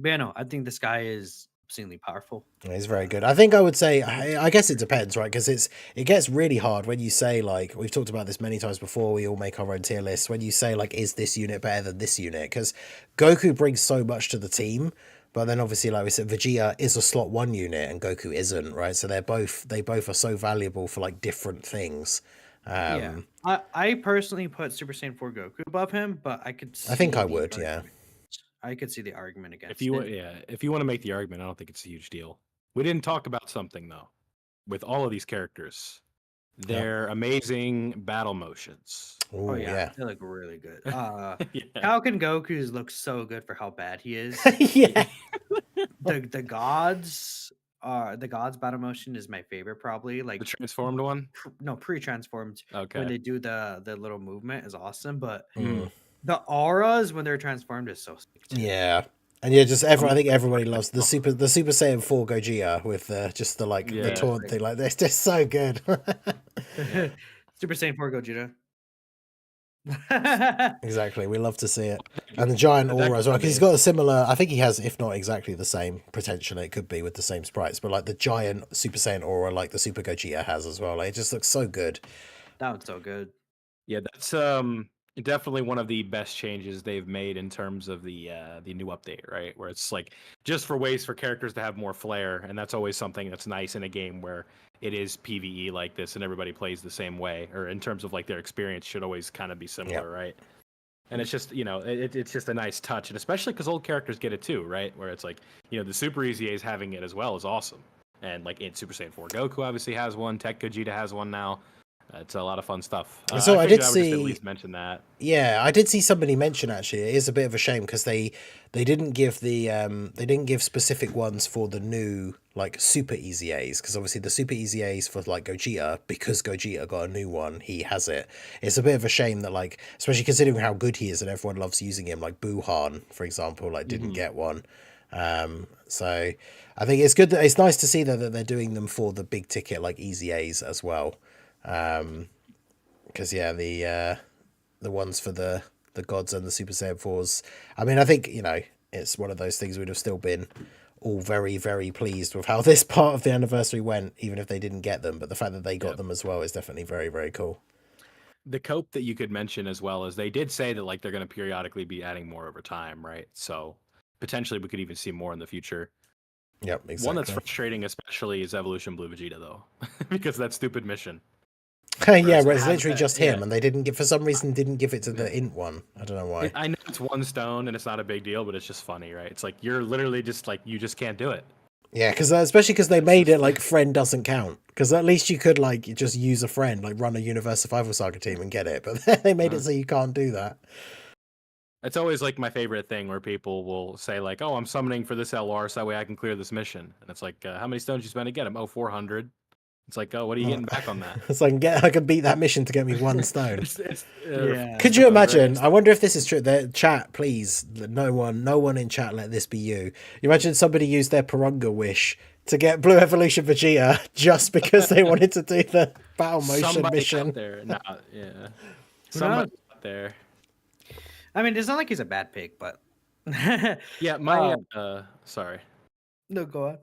yeah, no, I think this guy is obscenely powerful. It's very good. I think I would say, I guess it depends, right? Because it gets really hard when you say, like, we've talked about this many times before, we all make our own tier lists, when you say, like, is this unit better than this unit? Because Goku brings so much to the team, but then obviously, like we said, Vegeta is a slot 1 unit and Goku isn't, right? So they both are so valuable for, like, different things. I personally put Super Saiyan 4 Goku above him, but I could see I think I the would, argument. yeah. I could see the argument against If you it. if you want to make the argument, I don't think it's a huge deal. We didn't talk about something though. With all of these characters, their amazing battle motions. Oh Ooh, yeah, they look really good. Yeah. Falcon Goku's looks so good for how bad he is. yeah. The gods battle motion is my favorite, probably. Like The transformed one? no, pre-transformed. Okay. When they do the little movement is awesome, but Mm. the auras when they're transformed is so sick too. Yeah. And yeah, just I think everybody loves the Super Saiyan 4 Gogeta with just the like the taunt thing. Like, it's just so good. Super Saiyan 4 Gogeta. Exactly, we love to see it. And the giant aura as well, because he's got a similar, I think he has, if not exactly the same, potentially it could be with the same sprites, but like the giant Super Saiyan aura like the Super Gogeta has as well. Like, it just looks so good. That one's so good. Yeah, that's definitely one of the best changes they've made in terms of the new update, right? Where it's like just for ways for characters to have more flair, and that's always something that's nice in a game where it is PvE like this and everybody plays the same way, or in terms of like their experience should always kind of be similar, right? And it's just, it's just a nice touch, and especially because old characters get it too, right? Where it's like, the Super EZAs having it as well is awesome. And like in Super Saiyan 4 Goku obviously has one, Tech Gogeta has one now. It's a lot of fun stuff. So I did just see, at least mention that. Yeah, I did see somebody mention, actually, it is a bit of a shame because they didn't give specific ones for the new like Super EZAs, because obviously the Super EZAs for like Gogeta, because Gogeta got a new one, he has it. It's a bit of a shame that, like, especially considering how good he is and everyone loves using him, like Buhan, for example, like didn't get one. So I think it's good, that it's nice to see that they're doing them for the big ticket like EZAs as well. Because the ones for the gods and the Super Saiyan 4s, I mean, I think it's one of those things we'd have still been all very, very pleased with how this part of the anniversary went, even if they didn't get them, but the fact that they got them as well is definitely very, very cool. The cope that you could mention as well is they did say that like they're going to periodically be adding more over time, right? So potentially we could even see more in the future. Yep, exactly. One that's frustrating especially is Evolution Blue Vegeta though, because that stupid mission. Yeah, where it's literally just him, and they for some reason didn't give it to the int one. I don't know why. I know it's 1 stone and it's not a big deal, but it's just funny, right? It's like you're literally just like, you just can't do it. Yeah, because especially because they made it like friend doesn't count. Because at least you could like just use a friend, like run a Universe Survival Saga team and get it, but they made it so you can't do that. It's always like my favorite thing where people will say like, "Oh, I'm summoning for this LR so that way I can clear this mission," and it's like, "How many stones you spend to get him?" "Oh, 400." It's like, "Oh, what are you getting back on that?" So I can beat that mission to get me 1 stone. Yeah. Could you imagine? I wonder if this is true. The chat, please, no one in chat, let this be you. You imagine somebody used their Porunga wish to get Blue Evolution Vegeta just because they wanted to do the battle motion Somebody mission. out there, somebody out there. I mean, it's not like he's a bad pick, but Yeah, sorry. no, go on.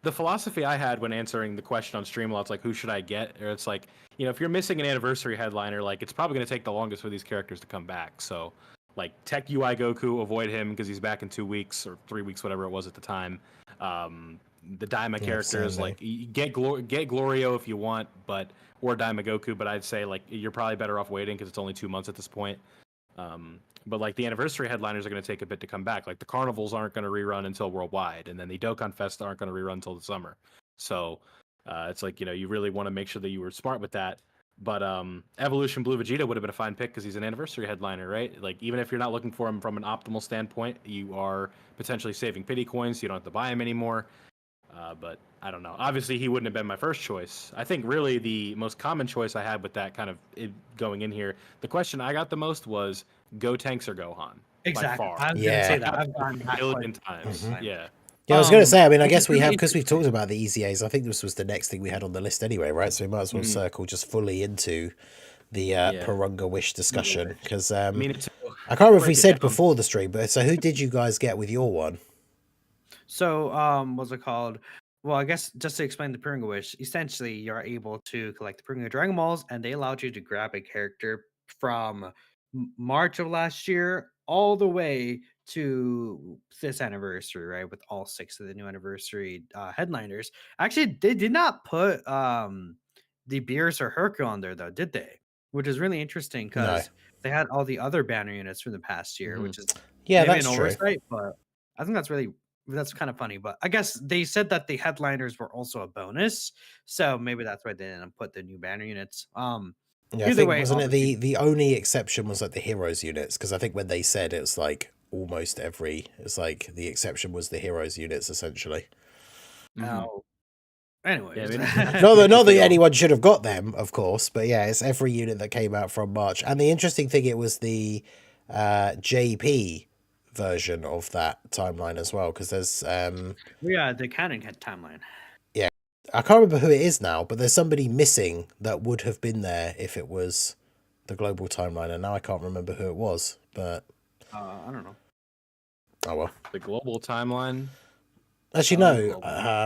The philosophy I had when answering the question on Streamlabs, like, who should I get? Or it's like, if you're missing an anniversary headliner, like, it's probably going to take the longest for these characters to come back. So, like, Tech UI Goku, avoid him because he's back in 2 weeks or 3 weeks, whatever it was at the time. The Daima characters, like, get Glorio if you want, or Daima Goku, but I'd say, like, you're probably better off waiting because it's only 2 months at this point. But like the anniversary headliners are going to take a bit to come back. Like the carnivals aren't going to rerun until worldwide, and then the Dokkan Fest aren't going to rerun until the summer. So it's like, you really want to make sure that you were smart with that. But Evolution Blue Vegeta would have been a fine pick because he's an anniversary headliner, right? Like even if you're not looking for him from an optimal standpoint, you are potentially saving pity coins. So you don't have to buy him anymore. But I don't know. Obviously, he wouldn't have been my first choice. I think really the most common choice I had with that kind of going in here, the question I got the most was Go Tanks or Gohan. Exactly. By far. I was gonna say that. I've gotten that a million times. Mhm. Yeah. Yeah, I was going to say, I mean, I guess we have, because we've talked about the EZAs, I think this was the next thing we had on the list anyway, right? So we might as well circle just fully into the Porunga wish discussion, because I can't remember if we said before the stream, but so who did you guys get with your one? So, what's it called? Well, I guess just to explain the Porunga Wish, essentially you're able to collect the Porunga Dragon Balls, and they allowed you to grab a character from March of last year all the way to this anniversary, right? With all 6 of the new anniversary headliners. Actually, they did not put the Beers or Hercule on there though, did they? Which is really interesting No. because they had all the other banner units from the past year, which is Yeah, maybe that's an true. oversight, but I think that's kind of funny. But I guess they said that the headliners were also a bonus, so maybe that's why they didn't put the new banner units. Yeah, I Either think way, wasn't it obviously, the only exception was like the heroes units, because I think when they said it was like almost every, it's like the exception was the heroes units essentially. oh, Yeah, anyways, they Not that all- anyone should have got them, of course, but yeah, it's every unit that came out from March. And the interesting thing, it was the JP version of that timeline as well, because there's yeah, the canon had timeline. I can't remember who it is now, but there's somebody missing that would have been there if it was the global timeline, and now I can't remember who it was. But I don't know. oh well. the global timeline. Actually, no.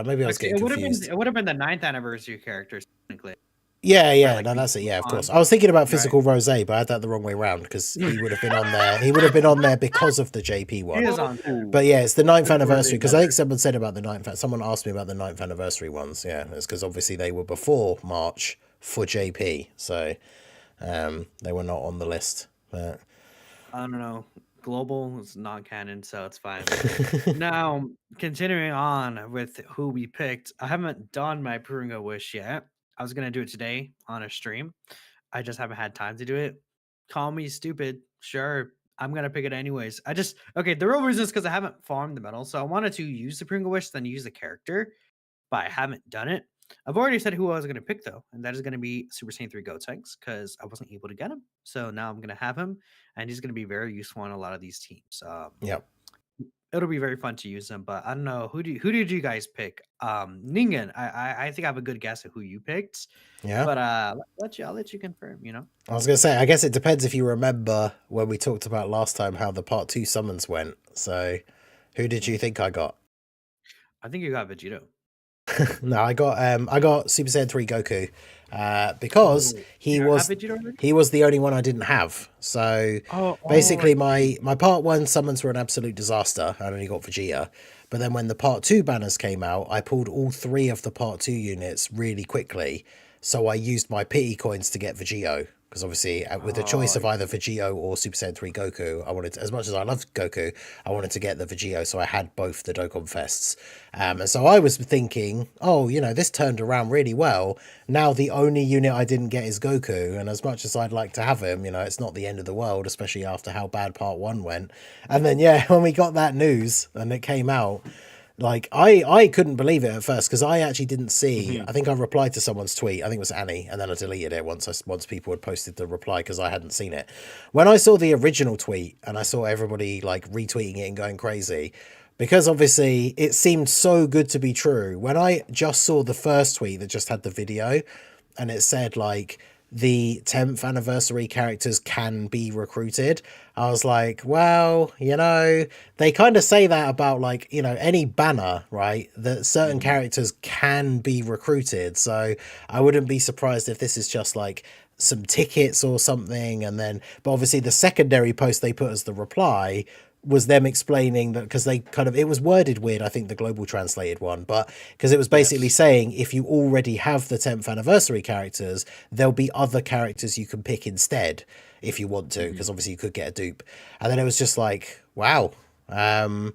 Maybe I was Actually, getting confused. it would have been the 9th anniversary characters technically. Yeah, like, no, that's it. Yeah, of on- course. I was thinking about right. physical Rose, but I had that the wrong way around because he would have been on there. He would have been on there because of the JP one. He is on there. But yeah, it's the 9th anniversary, because I better. think someone said about the 9th. Someone asked me about the 9th anniversary ones. Yeah, it's because obviously they were before March for JP, so they were not on the list. But I don't know. Global is non-canon, so it's fine. Now, continuing on with who we picked, I haven't done my Porunga Wish yet. I was gonna do it today on a stream. I just haven't had time to do it. Call me stupid. Sure, I'm gonna pick it anyways. Okay. The real reason is because I haven't farmed the medal, so I wanted to use the Porunga Wish, then use the character, but I haven't done it. I've already said who I was going to pick though, and that is going to be Super Saiyan 3 Gotenks because I wasn't able to get him. So now I'm going to have him, and he's going to be very useful on a lot of these teams. yeah, It'll be very fun to use him. But I don't know who did you guys pick? Ningen, I think I have a good guess of who you picked. yeah. But I'll let you confirm. I was gonna say, I guess it depends if you remember when we talked about last time how the part 2 summons went. So, who did you think I got? I think you got Vegito. No, I got Super Saiyan 3 Goku, because he You was have Vegito already? he was the only one I didn't have. So basically, my part 1 summons were an absolute disaster. I only got Vegeta, but then when the part 2 banners came out, I pulled all 3 of the part 2 units really quickly. So I used my pity coins to get Vegito. Because obviously, with the choice of either Vegito or Super Saiyan 3 Goku, I wanted to, as much as I loved Goku, I wanted to get the Vegito, so I had both the Dokkan Fests. And so I was thinking, oh, this turned around really well. Now the only unit I didn't get is Goku, and as much as I'd like to have him, it's not the end of the world, especially after how bad Part 1 went. And then, yeah, when we got that news and it came out, like, I couldn't believe it at first because I actually didn't see. I think I replied to someone's tweet. I think it was Annie, and then I deleted it once people had posted the reply because I hadn't seen it. When I saw the original tweet and I saw everybody like retweeting it and going crazy, because obviously it seemed so good to be true. When I just saw the first tweet that just had the video, and it said like the 10th anniversary characters can be recruited, I was like, well, they kind of say that about like, any banner, right? That certain characters can be recruited. So I wouldn't be surprised if this is just like some tickets or something. And then, but obviously the secondary post they put as the reply was them explaining that, because they kind of, it was worded weird, I think the global translated one, but because it was basically saying if you already have the 10th anniversary characters, there'll be other characters you can pick instead if you want to, because obviously you could get a dupe. And then it was just like, wow. I mean,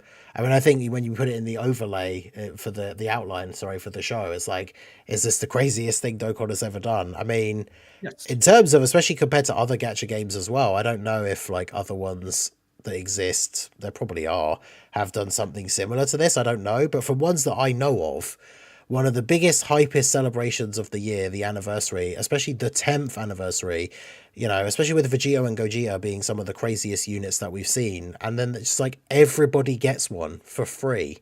I think when you put it in the overlay for the outline, for the show, it's like, is this the craziest thing Dokkan has ever done? I mean, Yes. in terms of, especially compared to other gacha games as well, I don't know if like other ones that exist, there probably are, have done something similar to this. I don't know, but from ones that I know of, one of the biggest, hypest celebrations of the year, the anniversary, especially the 10th anniversary, especially with Vegito and Gogeta being some of the craziest units that we've seen, and then it's like everybody gets one for free.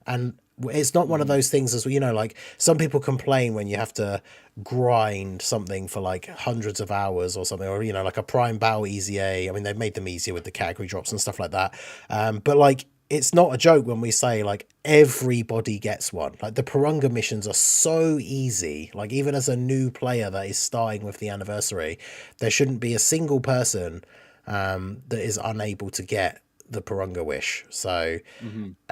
And it's not one of those things as like some people complain when you have to grind something for like hundreds of hours or something, or like a Prime Battle EZA. I mean, they've made them easier with the category drops and stuff like that, but like it's not a joke when we say like everybody gets one. Like the Porunga missions are so easy. Like even as a new player that is starting with the anniversary, there shouldn't be a single person that is unable to get the Porunga wish. So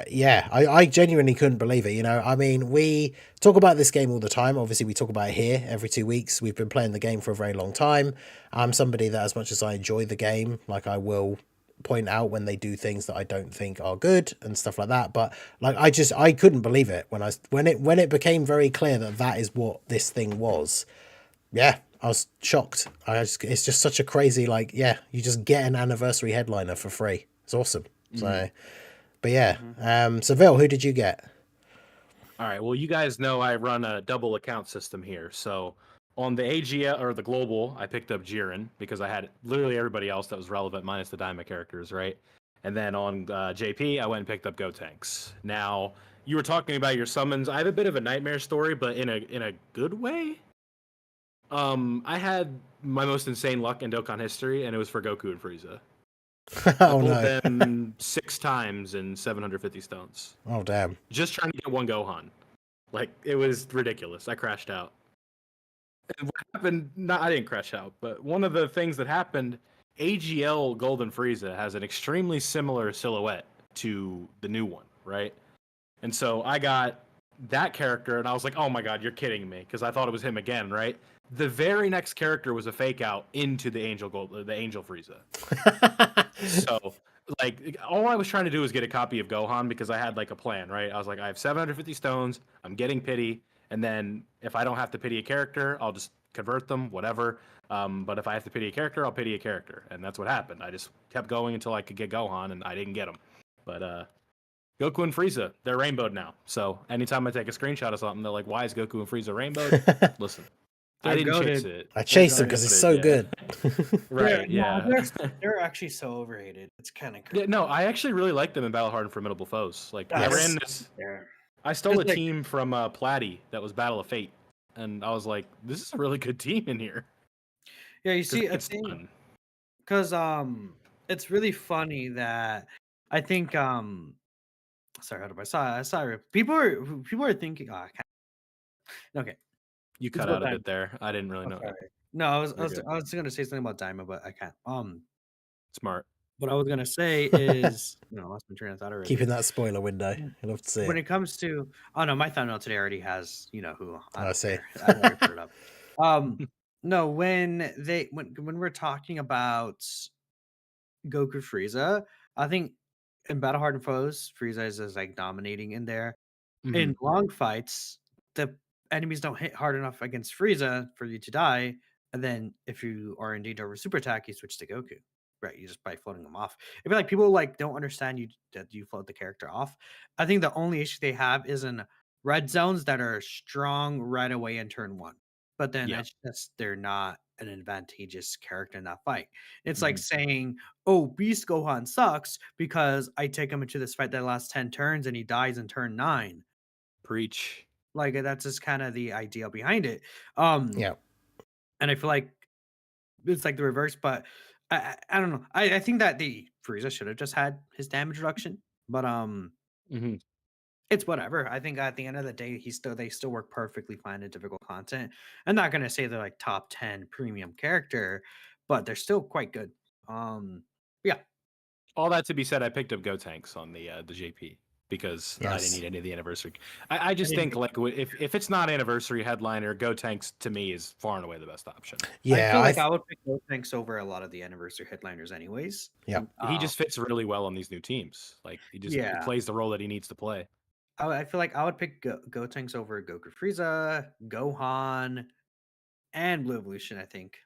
yeah, I genuinely couldn't believe it. You know, I mean, we talk about this game all the time. Obviously, we talk about it here every 2 weeks. We've been playing the game for a very long time. I'm somebody that, as much as I enjoy the game, like I will point out when they do things that I don't think are good and stuff like that. But like, I couldn't believe it when it became very clear that that is what this thing was. Yeah, I was shocked. It's just such a crazy, like, yeah, you just get an anniversary headliner for free. It's awesome. So, but yeah, so Vil, who did you get? All right. Well, you guys know I run a double account system here. So on the AGL or the global, I picked up Jiren because I had literally everybody else that was relevant minus the Daima characters, right? And then on JP, I went and picked up Gotenks. Now, you were talking about your summons. I have a bit of a nightmare story, but in a good way. I had my most insane luck in Dokkan history, and it was for Goku and Frieza. I pulled them 6 times in 750 stones. Oh, damn. Just trying to get one Gohan. Like, it was ridiculous. I crashed out. And what happened, I didn't crash out, but one of the things that happened, AGL Golden Frieza has an extremely similar silhouette to the new one, right? And so I got that character, and I was like, oh my god, you're kidding me, because I thought it was him again, right? The very next character was a fake out into the Angel Frieza. So, like, all I was trying to do was get a copy of Gohan because I had like a plan, right? I was like, I have 750 stones. I'm getting pity, and then if I don't have to pity a character, I'll just convert them, whatever. But if I have to pity a character, I'll pity a character, and that's what happened. I just kept going until I could get Gohan, and I didn't get him. But Goku and Frieza, they're rainbowed now. So anytime I take a screenshot of something, they're like, "Why is Goku and Frieza rainbowed?" Listen. I didn't chase it. I chased him because he's so good. Right, yeah. They're actually so overrated. It's kind of crazy. Yeah, no, I actually really like them in Battle Hard and Formidable Foes. Like, I ran this. Yeah. I stole a team from Platy that was Battle of Fate, and I was like, this is a really good team in here. Yeah, you see, because it's really funny that I think sorry, how do I sorry, people are thinking, okay. You cut out a bit there. I didn't really know. Okay. No, I was gonna say something about Daima, but I can't. Smart. What I was gonna say is, I lost my train of thought already. Keeping that spoiler window. I love to see when it comes to, my thumbnail today already has, who I see. I already put it up. No, when we're talking about Goku Frieza, I think in Battle Hard and Foes, Frieza is like dominating in there. In long fights, the enemies don't hit hard enough against Frieza for you to die, and then if you are indeed over super attack, you switch to Goku. Right, you just by floating them off. I feel like people don't understand that you float the character off. I think the only issue they have is in red zones that are strong right away in turn 1. But then it's just they're not an advantageous character in that fight. It's like saying, "Oh, Beast Gohan sucks because I take him into this fight that lasts 10 turns and he dies in turn 9." Preach. Like, that's just kind of the idea behind it. Yeah. And I feel like it's like the reverse, but I don't know. I think that the Frieza should have just had his damage reduction, but it's whatever. I think at the end of the day, they still work perfectly fine in difficult content. I'm not gonna say they're like top 10 premium character, but they're still quite good. Yeah. All that to be said, I picked up Gotenks on the JP because I didn't need any of the anniversary. I just think like if it's not anniversary headliner, Gotenks to me is far and away the best option. Yeah, I feel like I would pick Gotenks over a lot of the anniversary headliners, anyways. Yeah, he just fits really well on these new teams. Like he plays the role that he needs to play. I feel like I would pick Gotenks over Goku Frieza, Gohan, and Blue Evolution, I think.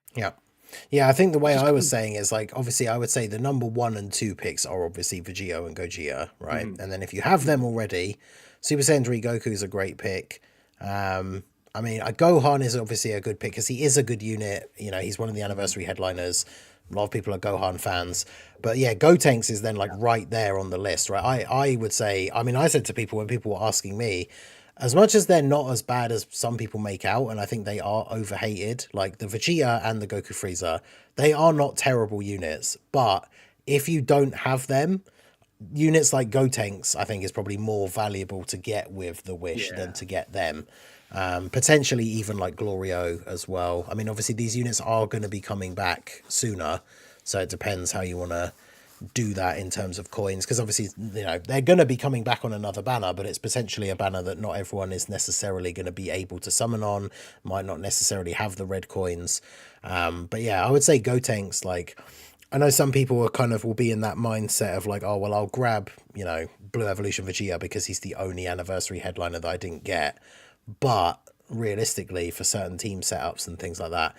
Yeah, I think the way I was saying is like, obviously I would say the number 1 and 2 picks are obviously Vegito and Gogeta, right? And then if you have them already, Super Saiyan 3 Goku is a great pick. I mean, Gohan is obviously a good pick because he is a good unit. He's one of the anniversary headliners. A lot of people are Gohan fans. But yeah, Gotenks is then like right there on the list, right? I would say, I mean, I said to people when people were asking me, as much as they're not as bad as some people make out, and I think they are overhated, like the Vegeta and the Goku Frieza, they are not terrible units. But if you don't have them, units like Gotenks, I think, is probably more valuable to get with the Wish than to get them. Potentially even like Glorio as well. I mean, obviously these units are going to be coming back sooner, so it depends how you want to do that in terms of coins, because obviously, you know, they're going to be coming back on another banner, but it's potentially a banner that not everyone is necessarily going to be able to summon on, might not necessarily have the red coins. But yeah, I would say Gotenks, like, I know some people are kind of will be in that mindset of like, oh, well, I'll grab, you know, Blue Evolution Vegeta because he's the only anniversary headliner that I didn't get. But realistically, for certain team setups and things like that,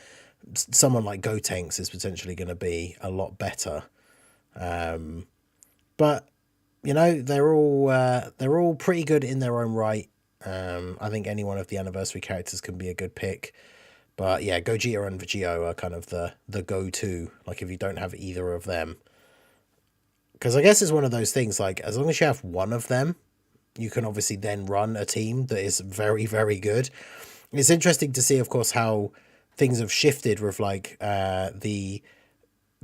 someone like Gotenks is potentially going to be a lot better. But you know, they're all pretty good in their own right. I think any one of the anniversary characters can be a good pick. But yeah, Gogeta and Vegito are kind of the go-to, like if you don't have either of them. Because I guess it's one of those things, like as long as you have one of them, you can obviously then run a team that is very, very good. It's interesting to see, of course, how things have shifted with like the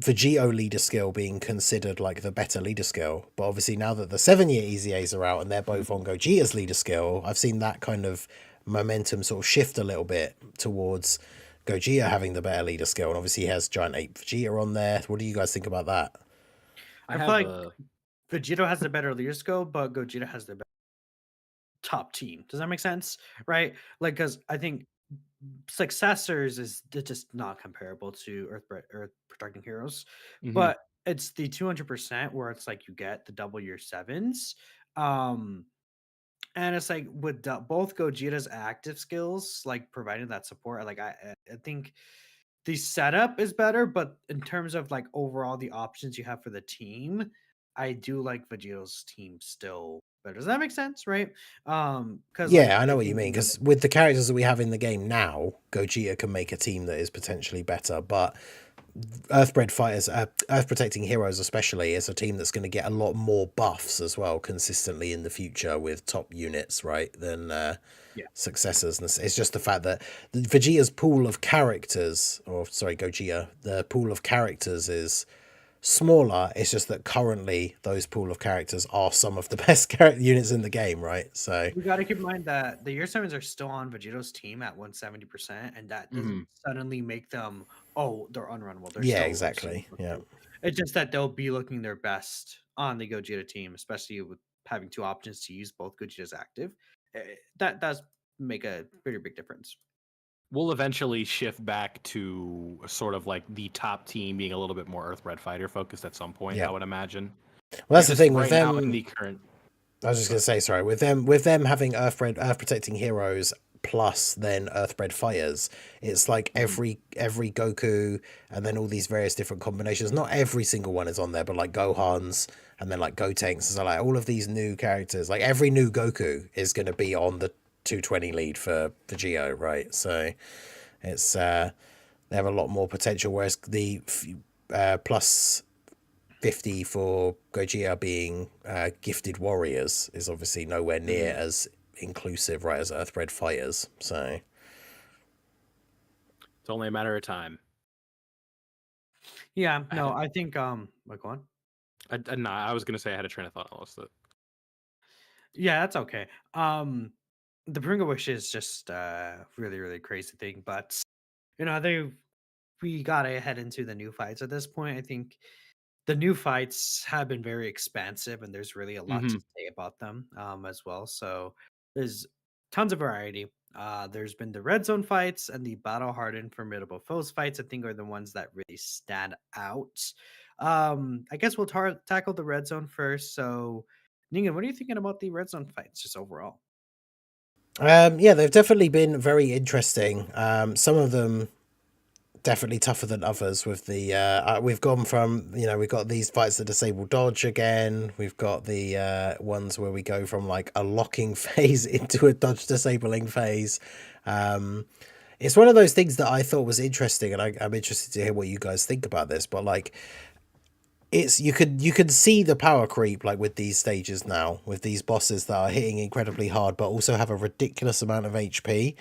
Vegito leader skill being considered like the better leader skill. But obviously now that the 7-year EZAs are out and they're both on Gogeta's leader skill, I've seen that kind of momentum sort of shift a little bit towards Gogeta having the better leader skill. And obviously he has Giant Ape Vegeta on there. What do you guys think about that? I feel like Vegito has the better leader skill, but Gogeta has the better top team. Does that make sense? Right? Like, because I think successors is just not comparable to Earth protecting heroes, but it's the 200% where it's like you get the double your sevens. And it's like with both Gogeta's active skills, like providing that support, like I think the setup is better, but in terms of like overall the options you have for the team, I do like Vegito's team still better. Does that make sense? Right? Because Yeah, like I know I what you think mean. Because with the characters that we have in the game now, Gogeta can make a team that is potentially better. But Earthbred Fighters, Earth Protecting Heroes especially, is a team that's going to get a lot more buffs as well consistently in the future with top units, right, than successors. And it's just the fact that Vegeta's pool of characters, or sorry, Gogeta, the pool of characters is smaller. It's just that currently those pool of characters are some of the best character units in the game, right? So we got to keep in mind that the year sevens are still on Vegito's team at 170%, and that doesn't suddenly make them they're unrunnable. They're yeah, still exactly. Yeah. It's just that they'll be looking their best on the Gogeta team, especially with having two options to use both Gogeta's active. That does make a pretty big difference. We'll eventually shift back to sort of like the top team being a little bit more Earthbred Fighter focused at some point, I would imagine. Well, that's the thing with right them. Now in the current, I was just going to say, sorry, with them having Earth Protecting Heroes plus then Earthbred Fighters, it's like every Goku and then all these various different combinations. Not every single one is on there, but like Gohan's and then like Gotenks. So like all of these new characters, like every new Goku is going to be on the 220 lead for Vegito, right? So it's they have a lot more potential, whereas the plus 50 for Gogeta being gifted warriors is obviously nowhere near as inclusive, right, as Earthbred Fighters. So it's only a matter of time. Yeah, no, I think like one. No, I was gonna say I had a train of thought. I lost it. Yeah, that's okay. The Porunga Wish is just really, really crazy thing, but you know, we gotta head into the new fights at this point. I think the new fights have been very expansive and there's really a lot to say about them as well. So there's tons of variety. There's been the red zone fights and the battle hardened formidable foes fights, I think, are the ones that really stand out. I guess we'll tackle the red zone first. So Ningen, what are you thinking about the red zone fights just overall? Yeah, they've definitely been very interesting. Some of them definitely tougher than others. With the we've gone from, you know, we've got these fights that disable dodge again. We've got the ones where we go from like a locking phase into a dodge disabling phase. It's one of those things that I thought was interesting, and I'm interested to hear what you guys think about this. But like, it's you could see the power creep like with these stages now, with these bosses that are hitting incredibly hard but also have a ridiculous amount of HP.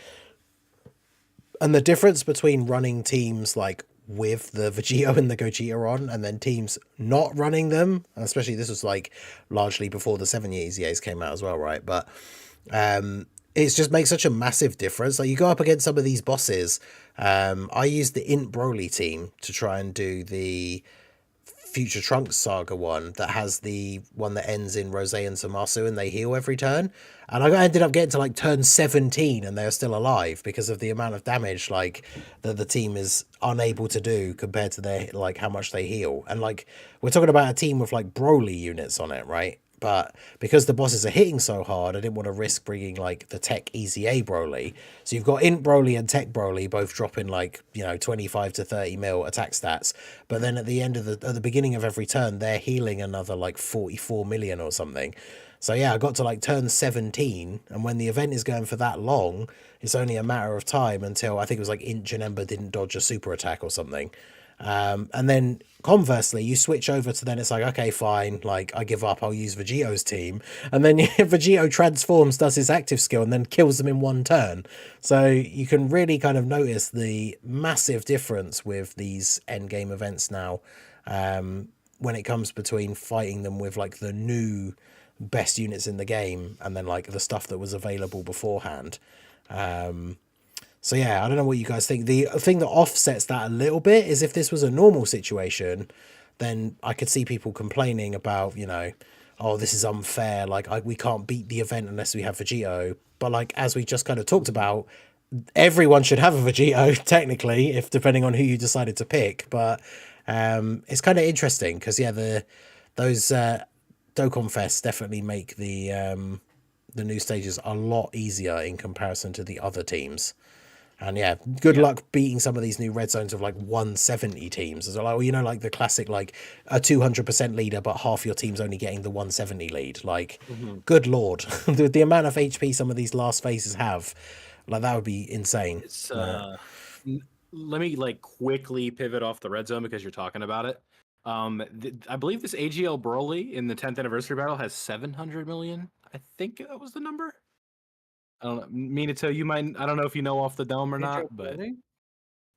And the difference between running teams like with the Vegito and the Gogeta on, and then teams not running them. Especially this was like largely before the 7-year EZAs came out as well, right? But it just makes such a massive difference. Like you go up against some of these bosses. I used the Int Broly team to try and do the Future Trunks saga one that has the one that ends in Rose and Zamasu and they heal every turn. And I ended up getting to like turn 17 and they're still alive because of the amount of damage like that the team is unable to do compared to their like how much they heal. And like we're talking about a team with like Broly units on it, right? But because the bosses are hitting so hard, I didn't want to risk bringing like the Tech EZA Broly. So you've got Int Broly and Tech Broly both dropping like 25 to 30 mil attack stats. But then at the beginning of every turn, they're healing another like 44 million or something. So yeah, I got to like turn 17, and when the event is going for that long, it's only a matter of time until I think it was like Int Janemba didn't dodge a super attack or something. And then conversely, you switch over to then it's like, okay, fine, like I give up, I'll use Vegito's team. And then Vegito transforms, does his active skill, and then kills them in one turn. So you can really kind of notice the massive difference with these endgame events now when it comes between fighting them with like the new best units in the game and then like the stuff that was available beforehand. So yeah, I don't know what you guys think. The thing that offsets that a little bit is if this was a normal situation, then I could see people complaining about, oh, this is unfair. Like we can't beat the event unless we have Vegito. But like as we just kind of talked about, everyone should have a Vegito technically, if depending on who you decided to pick. But it's kind of interesting because those Dokkan Fests definitely make the new stages a lot easier in comparison to the other teams. And yeah, good luck beating some of these new red zones of like 170 teams. As well, like the classic, like a 200% leader, but half your team's only getting the 170 lead. Like, good lord, the amount of HP some of these last phases have, like that would be insane. It's let me like quickly pivot off the red zone because you're talking about it. I believe this AGL Broly in the 10th anniversary battle has 700 million. I think that was the number. I don't know. Minato, you might. I don't know if you know off the dome or not, but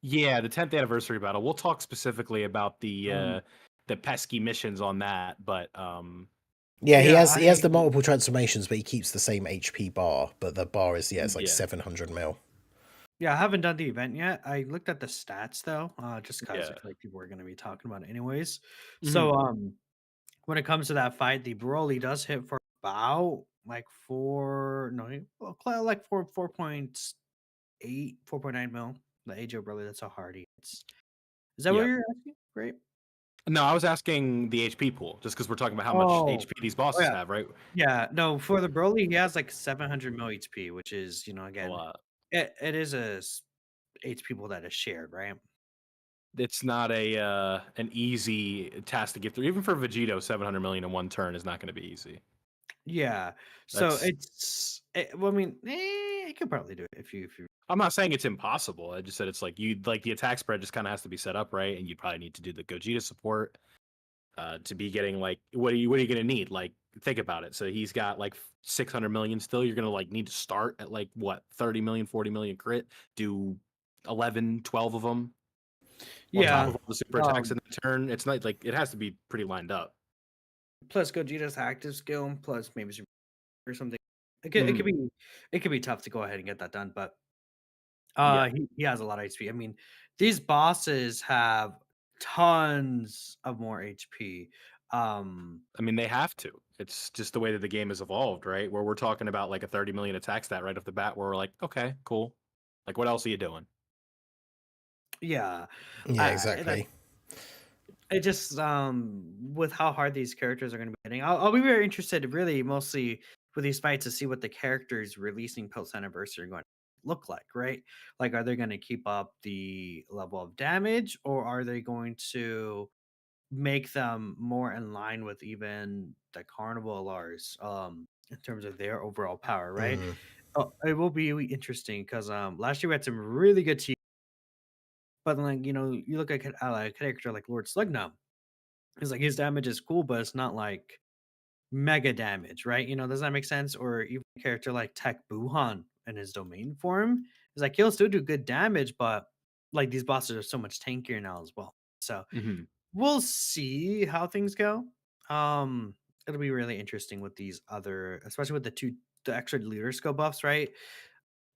yeah, the 10th anniversary battle. We'll talk specifically about the pesky missions on that, but yeah, he has the multiple transformations, but he keeps the same HP bar. But the bar is it's like 700 mil. Yeah, I haven't done the event yet. I looked at the stats though, just because like people are going to be talking about it anyways. So when it comes to that fight, the Broly does hit for about like 4.8, 4.9 mil. The AJ Broly, that's how hard he hits. Is that what you're asking? Great. No, I was asking the HP pool, just because we're talking about how much HP these bosses have, right? Yeah, no, for the Broly, he has like 700 mil HP, which is, again, A lot. it is a HP pool that is shared, right? It's not an easy task to get through. Even for Vegito, 700 million in one turn is not going to be easy. Yeah. So well, I mean, you could probably do it if you. I'm not saying it's impossible. I just said it's like the attack spread just kind of has to be set up right, and you probably need to do the Gogeta support to be getting like what are you going to need? Like think about it. So he's got like 600 million still. You're going to like need to start at like what 30 million, 40 million crit, do 11, 12 of them. On top of all the super attacks in the turn. It's not like it has to be pretty lined up. Plus Gogeta's active skill, plus maybe or something. It could be tough to go ahead and get that done, but he has a lot of HP. I mean, these bosses have tons of more HP. I mean, they have to. It's just the way that the game has evolved, right? Where we're talking about like a 30 million attack stat right off the bat, where we're like, okay, cool. Like, what else are you doing? Yeah. Yeah, exactly. It just with how hard these characters are going to be hitting, I'll be very interested, really, mostly with these fights to see what the characters releasing post anniversary are going to look like, right? Like, are they going to keep up the level of damage, or are they going to make them more in line with even the Carnival LRs in terms of their overall power, right? It will be really interesting because last year we had some really good teams. But like, you look at a character like Lord Slugnum. It's like his damage is cool, but it's not like mega damage, right? Does that make sense? Or even a character like Tech Buhan in his domain form. It's like he'll still do good damage, but like these bosses are so much tankier now as well. So Mhm. we'll see how things go. Um, it'll be really interesting with these other, especially with the extra leader skill buffs, right?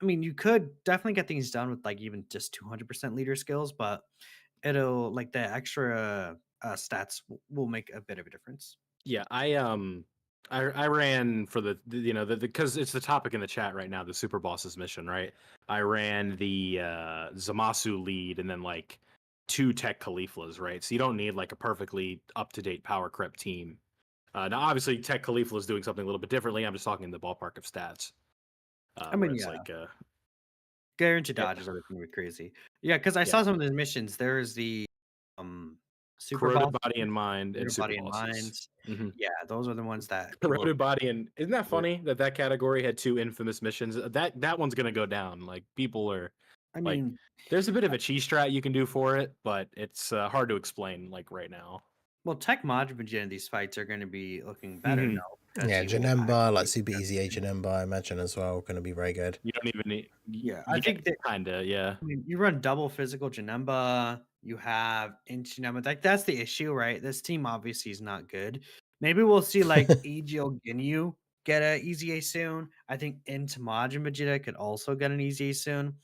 I mean, you could definitely get things done with like even just 200% leader skills, but it'll like the extra stats will make a bit of a difference. Yeah, I ran for the because it's the topic in the chat right now, the super bosses mission, right? I ran the Zamasu lead and then like 2 tech Khaliflas, right? So you don't need like a perfectly up to date power creep team. Now obviously tech Khalifla is doing something a little bit differently. I'm just talking in the ballpark of stats, I where mean, it's yeah, like guaranteed yeah, dodges are going to be crazy. Yeah, because I yeah, saw some of the missions. There's the um super corroded boss, body and mind and Greater super body and bosses. minds. Mm-hmm. Yeah, those are the ones that people. Corroded body and isn't that funny that that category had 2 infamous missions? That one's gonna go down. Like people are I like, mean, there's a bit of a cheese strat you can do for it, but it's hard to explain like right now. well, tech mod in these fights are going to be looking better Hmm. now because Yeah, you will Janemba, like actually. Super Easy A Janemba, I imagine as well, going to be very good. You don't even need. Yeah, I Yeah, think that. kinda. Yeah. I mean, you run double physical Janemba, you have inch Janemba. Like that's the issue, right? This team obviously is not good. Maybe we'll see like EGL Ginyu get an EZA soon. I think Intimaj Vegeta could also get an EZA soon.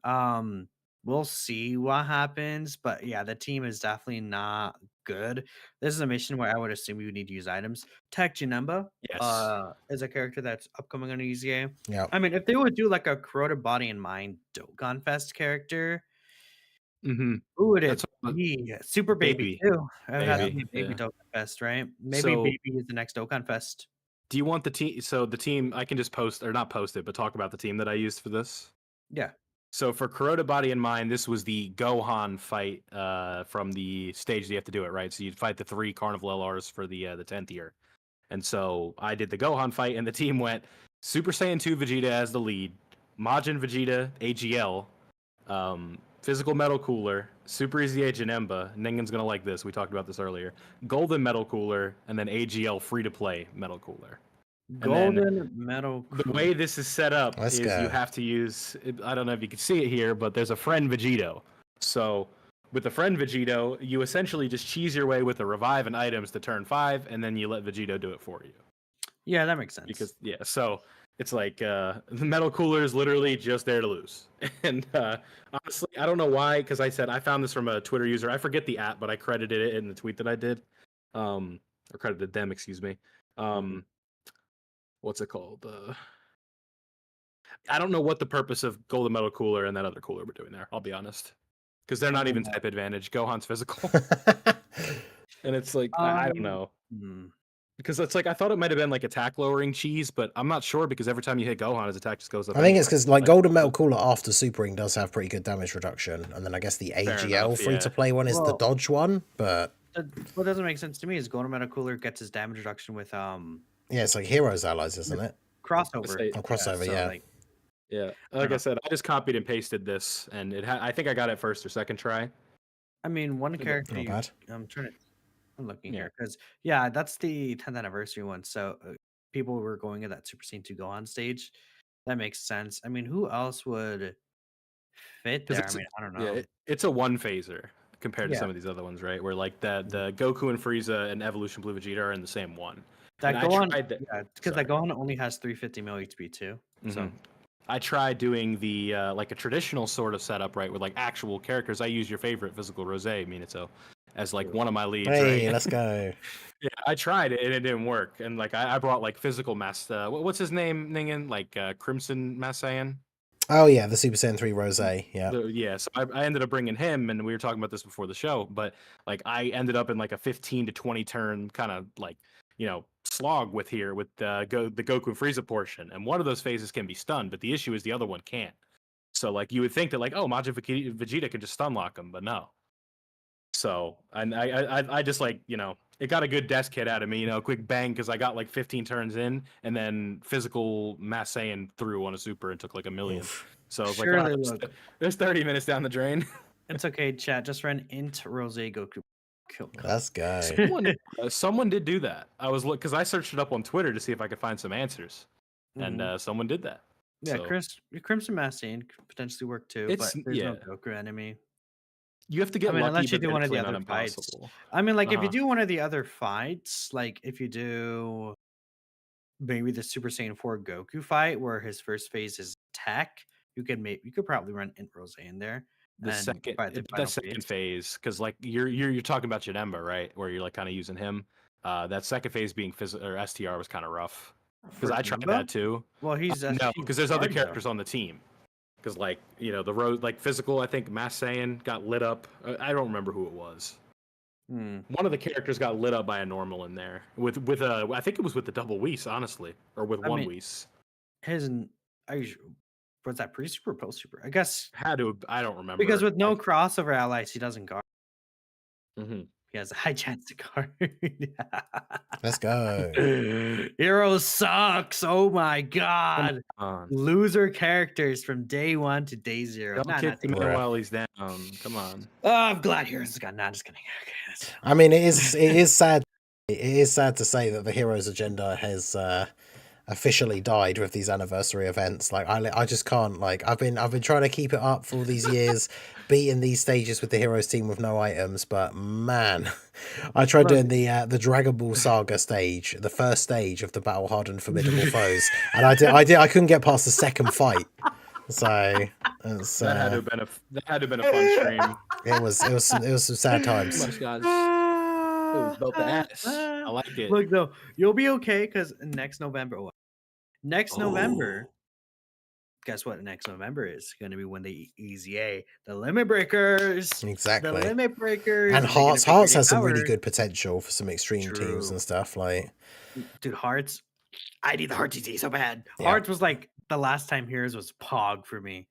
Um, we'll see what happens, but yeah, the team is definitely not good. This is a mission where I would assume we would need to use items. Tech Janemba Yes. is a character that's upcoming on EZA. Yeah. I mean, if they would do like a corroded body and mind Dokkan Fest character, Hmm. who would That's it what, be? Super Baby baby, too. It would have to Yeah. be baby. a Baby Yeah. Dokkan Fest, right? Maybe So, Baby is the next Dokkan Fest. do you want the team? So the team, I can just post or not post it, but talk about the team that I used for this. Yeah. So for Corroded Body and Mind, this was the Gohan fight from the stage that you have to do it, right? So you'd fight the 3 Carnival LRs for the 10th year. And so I did the Gohan fight, and the team went Super Saiyan 2 Vegeta as the lead, Majin Vegeta AGL, Physical Metal Cooler, Super Easy Age Janemba. Ningen's gonna like this. We talked about this earlier. Golden Metal Cooler, and then AGL Free to Play Metal Cooler. And then Golden Metal the Crew. way this is set up Let's is you go. have to use. I don't know if you can see it here, but there's a friend Vegito. So with the friend Vegito, you essentially just cheese your way with the revive and items to turn 5, and then you let Vegito do it for you. Yeah, that makes sense. Because so it's like the Metal Cooler is literally just there to lose. And honestly, I don't know why, because I said I found this from a Twitter user. I forget the app, but I credited it in the tweet that I did, or credited them, excuse me. What's it called? I don't know what the purpose of Golden Metal Cooler and that other cooler were doing there. I'll be honest, because they're not even type advantage. Gohan's physical, and it's like I don't know. Because it's like I thought it might have been like attack lowering cheese, but I'm not sure because every time you hit Gohan, his attack just goes up. I think it's anyway. because like Golden Metal Cooler after Supering does have pretty good damage reduction, and then I guess the Fair AGL enough, free yeah. to play one is the Well- dodge one, but What doesn't make sense to me is Golden Metal Cooler gets his damage reduction with yeah, it's like Heroes Allies, isn't it? crossover. Say- Oh, crossover, so, yeah. like, Yeah, like I said, I just copied and pasted this, and I think I got it first or second try. I mean, one character. Not bad. I'm looking Yeah. here because that's the 10th anniversary one. So people were going at that Super Saiyan 2 Gohan stage. That makes sense. I mean, who else would fit there? I mean, I don't know. Yeah, it's a one phaser compared to Yeah. some of these other ones, right? Where like the Goku and Frieza and Evolution Blue Vegeta are in the same one. That And I Gohan, tried that- because sorry. that Gohan only has 350 mil HP too. So Mhm. I tried doing the like a traditional sort of setup, right, with like actual characters. I use your favorite Physical Rose Minato as like one of my leads. Hey, right? let's go. Yeah, I tried it and it didn't work. And like I brought like physical what's his name, Ningen? Like Crimson Masayan. Oh yeah, the Super Saiyan 3 Rose, yeah. Yeah, so I ended up bringing him, and we were talking about this before the show. But like I ended up in like a 15 to 20 turn kind of like slog with the Goku and Frieza portion, and one of those phases can be stunned, but the issue is the other one can't. So like you would think that like Majin Vegeta could just stun lock him, but no. So and I just like it got a good desk hit out of me, quick bang because I got like 15 turns in, and then physical Mass Saiyan threw on a super and took like a million. Oof. So I was Surely, like, look. there's 30 minutes down the drain. It's okay, chat. Just run into Rose Goku. Kill. Let's go. Someone did do that. I was because I searched it up on Twitter to see if I could find some answers, and someone did that. Yeah, So, Crimson Mass Saiyan could potentially work too, It's- but there's no yeah. Goku enemy. You have to get I mean, lucky, unless you but do then one it's of the really not other fights. impossible. I mean, like if you Uh-huh. do one of the other fights, like if you do maybe the Super Saiyan 4 Goku fight where his first phase is tech, you could probably run Int Rose in there The and second, fight the that final second phase. phase, because like you're talking about Janemba, right? Where you're like kind of using him. That second phase being or STR was kind of rough because For I tried Janemba? that too. Well, he's No, he's because there's other hard, though. characters on the team. Because like the road, like physical, I think Mass Saiyan got lit up. I don't remember who it was. Hmm. One of the characters got lit up by a normal in there with I think it was with the double Whis, honestly, or with I one mean, Whis. his was that pre super or post super? I guess Had to, I don't remember. because with no crossover allies, he doesn't guard. Mhm. He has a high chance to guard. Let's go. Hero sucks. Oh my Come god. on, Loser characters from day 1 to day 0. don't Nah, kick not the taking man Bruh. while he's down. Come on. Oh, I'm glad Heroes is gone. Nah, just kidding. Okay, I mean, it is sad. It is sad to say that the heroes agenda has officially died with these anniversary events. Like I just can't. Like I've been trying to keep it up for all these years, beating these stages with the heroes team with no items. But man, I tried doing the Dragon Ball Saga stage, the first stage of the battle hardened formidable foes, and I couldn't get past the second fight. So it's, That had to have been a fun stream. it was some sad times. Much guys. It was about the ass. I like it. Look though, you'll be okay because next November. November, guess what? Next November is going to be when the EZA, the Limit Breakers, Exactly. the Limit Breakers, And they're gonna Hearts pick has really some really power. good potential for some extreme teams True. and stuff. Like, Dude, Hearts, I need the Hearts EZ so bad. Yeah. Hearts was like the last time Heroes was Pog for me.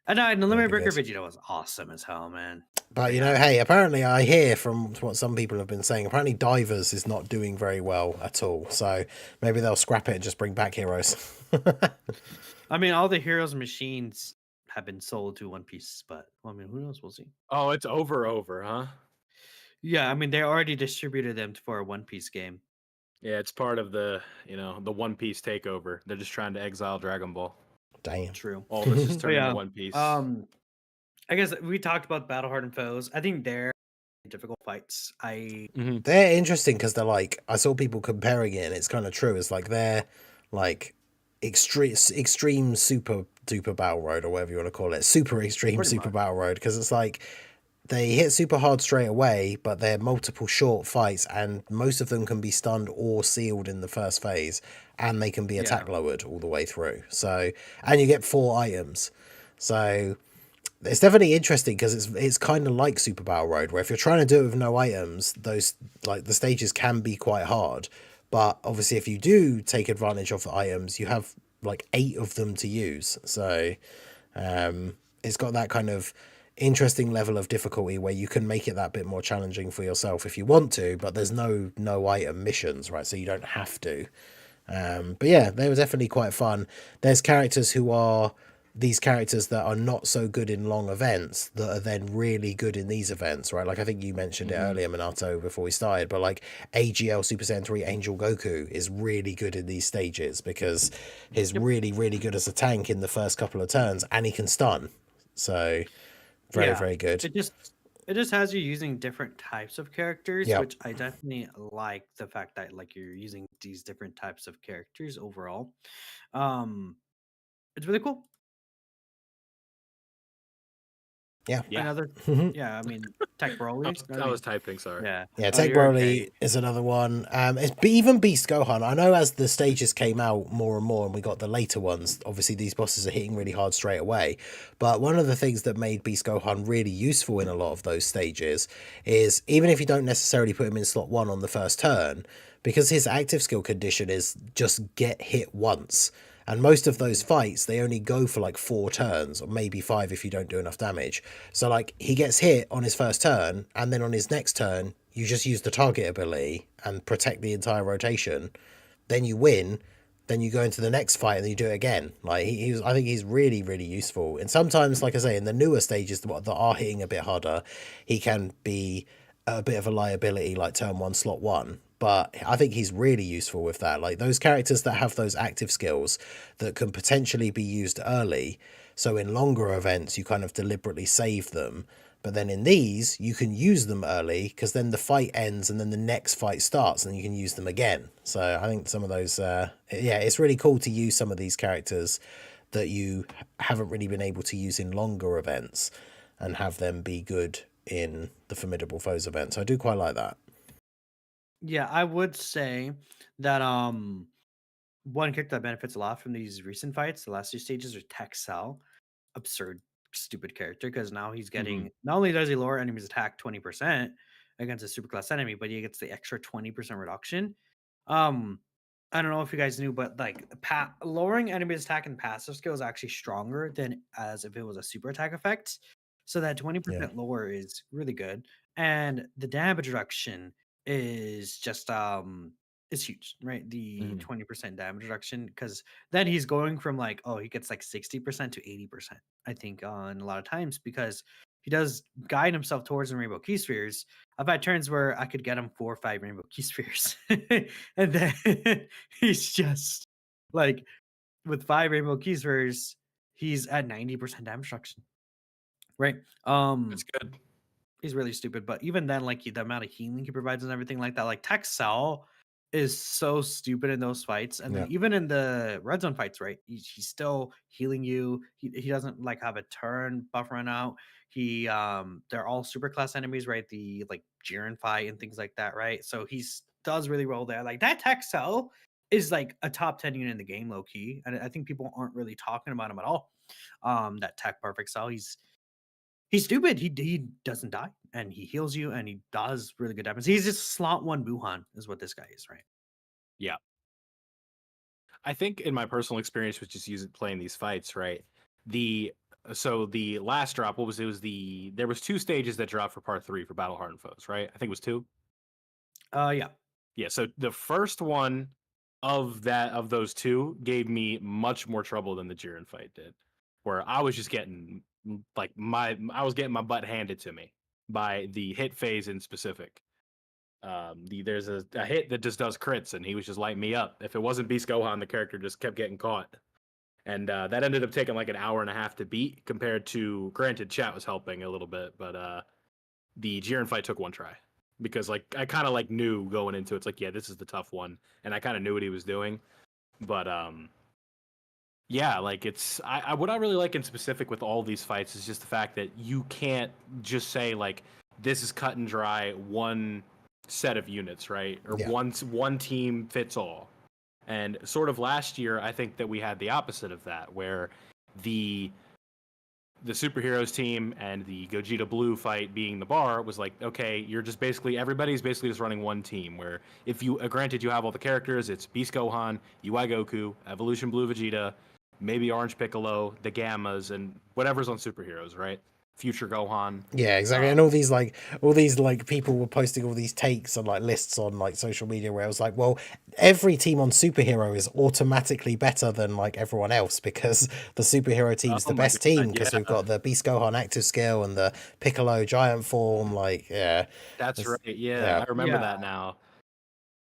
And the Limit Really Breaker good. Vegeta was awesome as hell, man. but you know, hey, apparently I hear from what some people have been saying, apparently Divers is not doing very well at all. So maybe they'll scrap it and just bring back Heroes. I mean, all the Heroes machines have been sold to One Piece, but I mean, who knows? We'll see. Oh, it's over, huh? Yeah, I mean, they already distributed them for a One Piece game. Yeah, it's part of the the One Piece takeover. They're just trying to exile Dragon Ball. Damn. True. All this is turning yeah, to One Piece. I guess we talked about Battle Hardened Foes. I think they're difficult fights. They're interesting because they're like, I saw people comparing it and it's kind of true. It's like they're like extreme super duper battle road or whatever you want to call it. Super extreme Pretty super much. battle road because it's like they hit super hard straight away, but they're multiple short fights and most of them can be stunned or sealed in the first phase and they can be attack lowered all the way through. So, and you get 4 items. So it's definitely interesting because it's kind of like Super Battle Road, where if you're trying to do it with no items, those like the stages can be quite hard. But obviously, if you do take advantage of the items, you have like 8 of them to use. So it's got that kind of interesting level of difficulty where you can make it that bit more challenging for yourself if you want to. But there's no item missions, right? So you don't have to. But yeah, they were definitely quite fun. There's characters who are these characters that are not so good in long events that are then really good in these events, right? Like I think you mentioned it earlier, Minato, before we started, but like AGL Super Saiyan 3 Angel Goku is really good in these stages because he's really, really good as a tank in the first couple of turns and he can stun. So very, very good. It just has you using different types of characters, Yep. which I definitely like the fact that like you're using these different types of characters overall. It's really cool. Yeah. Another, yeah, I mean, Tech Broly. I was typing, sorry. Yeah. Yeah, Oh, Tech you're Broly okay. is another one. Even Beast Gohan. I know as the stages came out more and more and we got the later ones, obviously these bosses are hitting really hard straight away. But one of the things that made Beast Gohan really useful in a lot of those stages is even if you don't necessarily put him in slot 1 on the first turn, because his active skill condition is just get hit once. And most of those fights, they only go for like 4 turns, or maybe 5 if you don't do enough damage. So like he gets hit on his first turn, and then on his next turn, you just use the target ability and protect the entire rotation. Then you win, then you go into the next fight and then you do it again. Like I think he's really, really useful. And sometimes, like I say, in the newer stages that are hitting a bit harder, he can be a bit of a liability, like turn 1, slot 1. But I think he's really useful with that. Like those characters that have those active skills that can potentially be used early. So in longer events, you kind of deliberately save them. But then in these, you can use them early because then the fight ends and then the next fight starts and you can use them again. So I think some of those, it's really cool to use some of these characters that you haven't really been able to use in longer events and have them be good in the Formidable Foes event. So I do quite like that. Yeah, I would say that one character that benefits a lot from these recent fights, the last two stages, are Texel. Absurd, stupid character because now he's getting not only does he lower enemies attack 20% against a superclass enemy, but he gets the extra 20% reduction. Um, I don't know if you guys knew, but like lowering enemies attack and passive skill is actually stronger than as if it was a super attack effect. So that 20% lower is really good. And the damage reduction is just is huge, right? The 20% damage reduction, because then he's going from like, oh, he gets like 60% to 80%, I think, on a lot of times, because he does guide himself towards the rainbow key spheres. I've had turns where I could get him 4 or 5 rainbow key spheres. And then he's just like, with 5 rainbow key spheres, he's at 90% damage reduction. Right. That's good. He's really stupid, but even then, like the amount of healing he provides and everything like that, like Texel is so stupid in those fights, and then even in the red zone fights, right? He's still healing you. He doesn't like have a turn buff run out. They're all super class enemies, right? The like Jiren fight and things like that, right? So he's does really well there. Like that Texel is like a top 10 unit in the game, low key, and I think people aren't really talking about him at all. That Tech Perfect Cell, he's stupid. He doesn't die, and he heals you, and he does really good damage. He's just slot one Buhan, is what this guy is, right? Yeah. I think in my personal experience with just playing these fights, right? The last drop, what was it? There was 2 stages that dropped for part 3 for Battle Hardened Foes, right? I think it was 2. Yeah. Yeah. So the first one of those 2 gave me much more trouble than the Jiren fight did, where I was just getting like I was getting my butt handed to me by the hit phase in specific. There's a hit that just does crits, and he was just lighting me up. If it wasn't Beast Gohan, the character just kept getting caught, and that ended up taking like an hour and a half to beat. Compared to, granted, chat was helping a little bit, but the Jiren fight took 1 try because like I kind of like knew going into it, it's like, yeah, this is the tough one, and I kind of knew what he was doing, but yeah, like what I really like in specific with all these fights is just the fact that you can't just say like this is cut and dry one set of units, right? Or one team fits all. And sort of last year, I think that we had the opposite of that, where the superheroes team and the Gogeta Blue fight being the bar was like, okay, you're just everybody's basically just running one team, where if you, granted, you have all the characters, it's Beast Gohan, UI Goku, Evolution Blue Vegeta, maybe Orange Piccolo, the Gammas, and whatever's on superheroes, right? Future Gohan. Yeah, exactly. And all these people were posting all these takes on like lists on like social media where I was like, well, every team on superhero is automatically better than like everyone else because the superhero team's the best team because we've got the Beast Gohan active skill and the Piccolo giant form. Like, yeah, that's right. Yeah, I remember that now.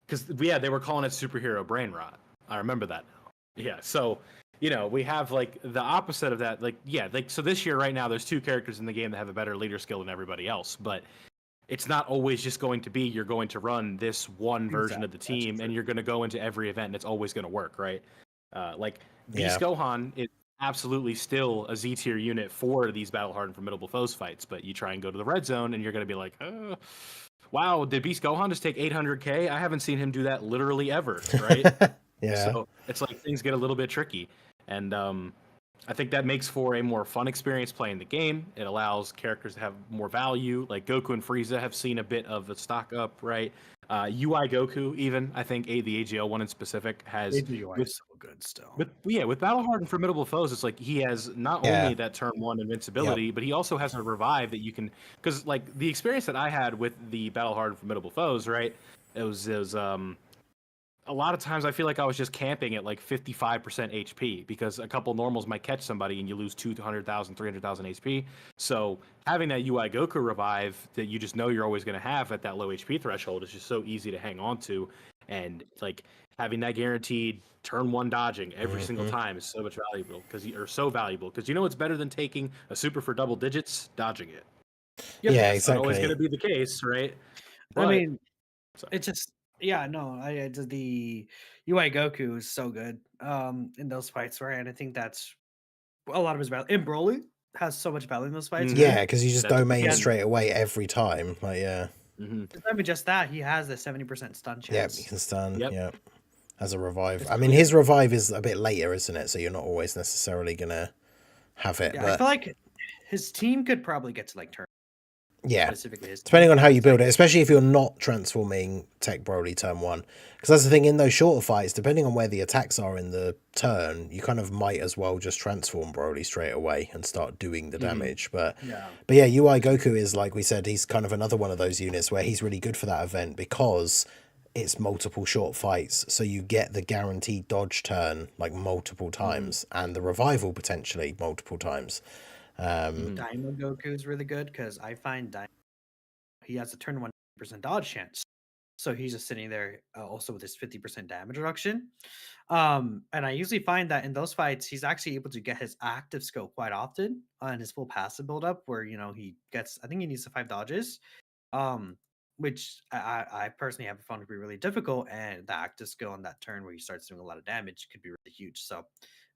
Because they were calling it superhero brain rot. I remember that now. Yeah, so we have like the opposite of that. Like, so this year right now, there's 2 characters in the game that have a better leader skill than everybody else. But it's not always just going to be you're going to run this one version of the team and you're going to go into every event and it's always going to work, right? Like Beast Gohan is absolutely still a Z tier unit for these Battle Hardened Formidable Foes fights. But you try and go to the red zone and you're going to be like, wow, did Beast Gohan just take 800k? I haven't seen him do that literally ever, right? So it's like things get a little bit tricky. And I think that makes for a more fun experience playing the game. It allows characters to have more value. Like Goku and Frieza have seen a bit of a stock up, right? UI Goku, even, I think the AGL one in specific has... UI is so good still. With Battle Hardened Formidable Foes, it's like he has not only that turn 1 invincibility, but he also has a revive that you can... Because like the experience that I had with the Battle Hardened Formidable Foes, right? It was a lot of times I feel like I was just camping at like 55% HP because a couple normals might catch somebody and you lose 200,000, 300,000 HP. So having that UI Goku revive that you just know you're always going to have at that low HP threshold is just so easy to hang on to. And like having that guaranteed turn 1 dodging every single time is so much valuable because it's better than taking a super for double digits, dodging it. Yep. Yeah, That's not always going to exactly. be the case, right? I But mean, sorry. it's just yeah, no, the UI Goku is so good in those fights, right? And I think that's a lot of his value. And Broly has so much value in those fights Mhm. because Yeah, because you just That's a he domain has big straight away every time. Like, yeah. thing. it's not even just that, he has the 70% stun Yeah, you chance. can stun. Yep. Yeah. As a revive. It's I mean, really his good. revive is a bit later, isn't it? So you're not always necessarily going to have it. Yeah, I But feel like his team could probably get to like turn yeah, specifically his team. depending on how you It's like build it, especially if you're not transforming Tech Broly turn one. Because that's the thing, in those shorter fights, depending on where the attacks are in the turn, you kind of might as well just transform Broly straight away and start doing the Mhm. damage. But yeah. yeah, UI Goku is, like we said, he's kind of another one of those units where he's really good for that event because it's multiple short fights. So you get the guaranteed dodge turn like multiple times and the revival potentially multiple times. Mhm. Daima Goku is really good because I find he has a turn 1% dodge chance. So he's just sitting there also with his 50% damage reduction. And I usually find that in those fights, he's actually able to get his active skill quite often and his full passive build up where, he gets, I think he needs the 5 dodges, um, which I personally have found to be really difficult. And the active skill on that turn where he starts doing a lot of damage could be really huge. So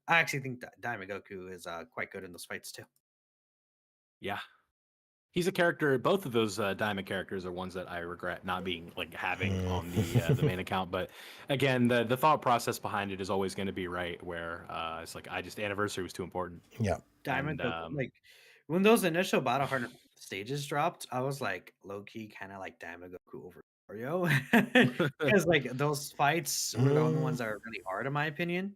I actually think that Daima Goku is quite good in those fights too. Yeah. He's a character. Both of those diamond characters are ones that I regret not being like having on the main account. But again, the thought process behind it is always going to be right. Where it's like anniversary was too important. Yeah. Diamond And Goku, like when those initial Battle Hardened stages dropped, I was like low key kind of like Diamond Goku over Mario because like those fights were the only ones that were really hard in my opinion.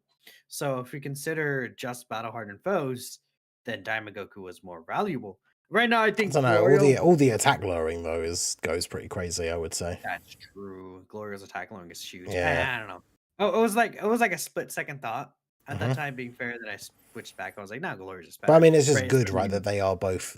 So if we consider just Battle Hardened foes, then Diamond Goku was more valuable. Right now, I I think don't know. All Glorio. the attack lowering though goes pretty crazy, I would say. That's true. Glorio's attack lowering is huge. Yeah. I don't know. Oh, it was like a split second thought at that hmm time. Being fair, that I switched back. I was like, "No, Glorio's just But I better." mean, it's just Right? good, Especially right, that they are both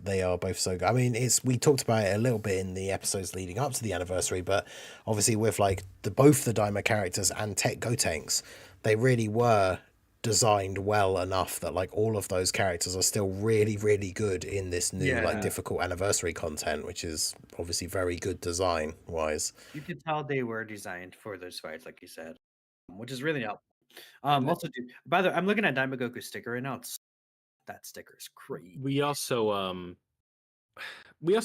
so good. I mean, it's we talked about it a little bit in the episodes leading up to the anniversary, but obviously with like both the Daima characters and Tech Gotenks, they really were designed well enough that like all of those characters are still really really good in this new like yeah. difficult anniversary content, which is obviously very good design wise. You could tell they were designed for those fights, like you said, which is really helpful. and Also, by the way, I'm looking at Daimogoku's sticker right now. That sticker is crazy. we also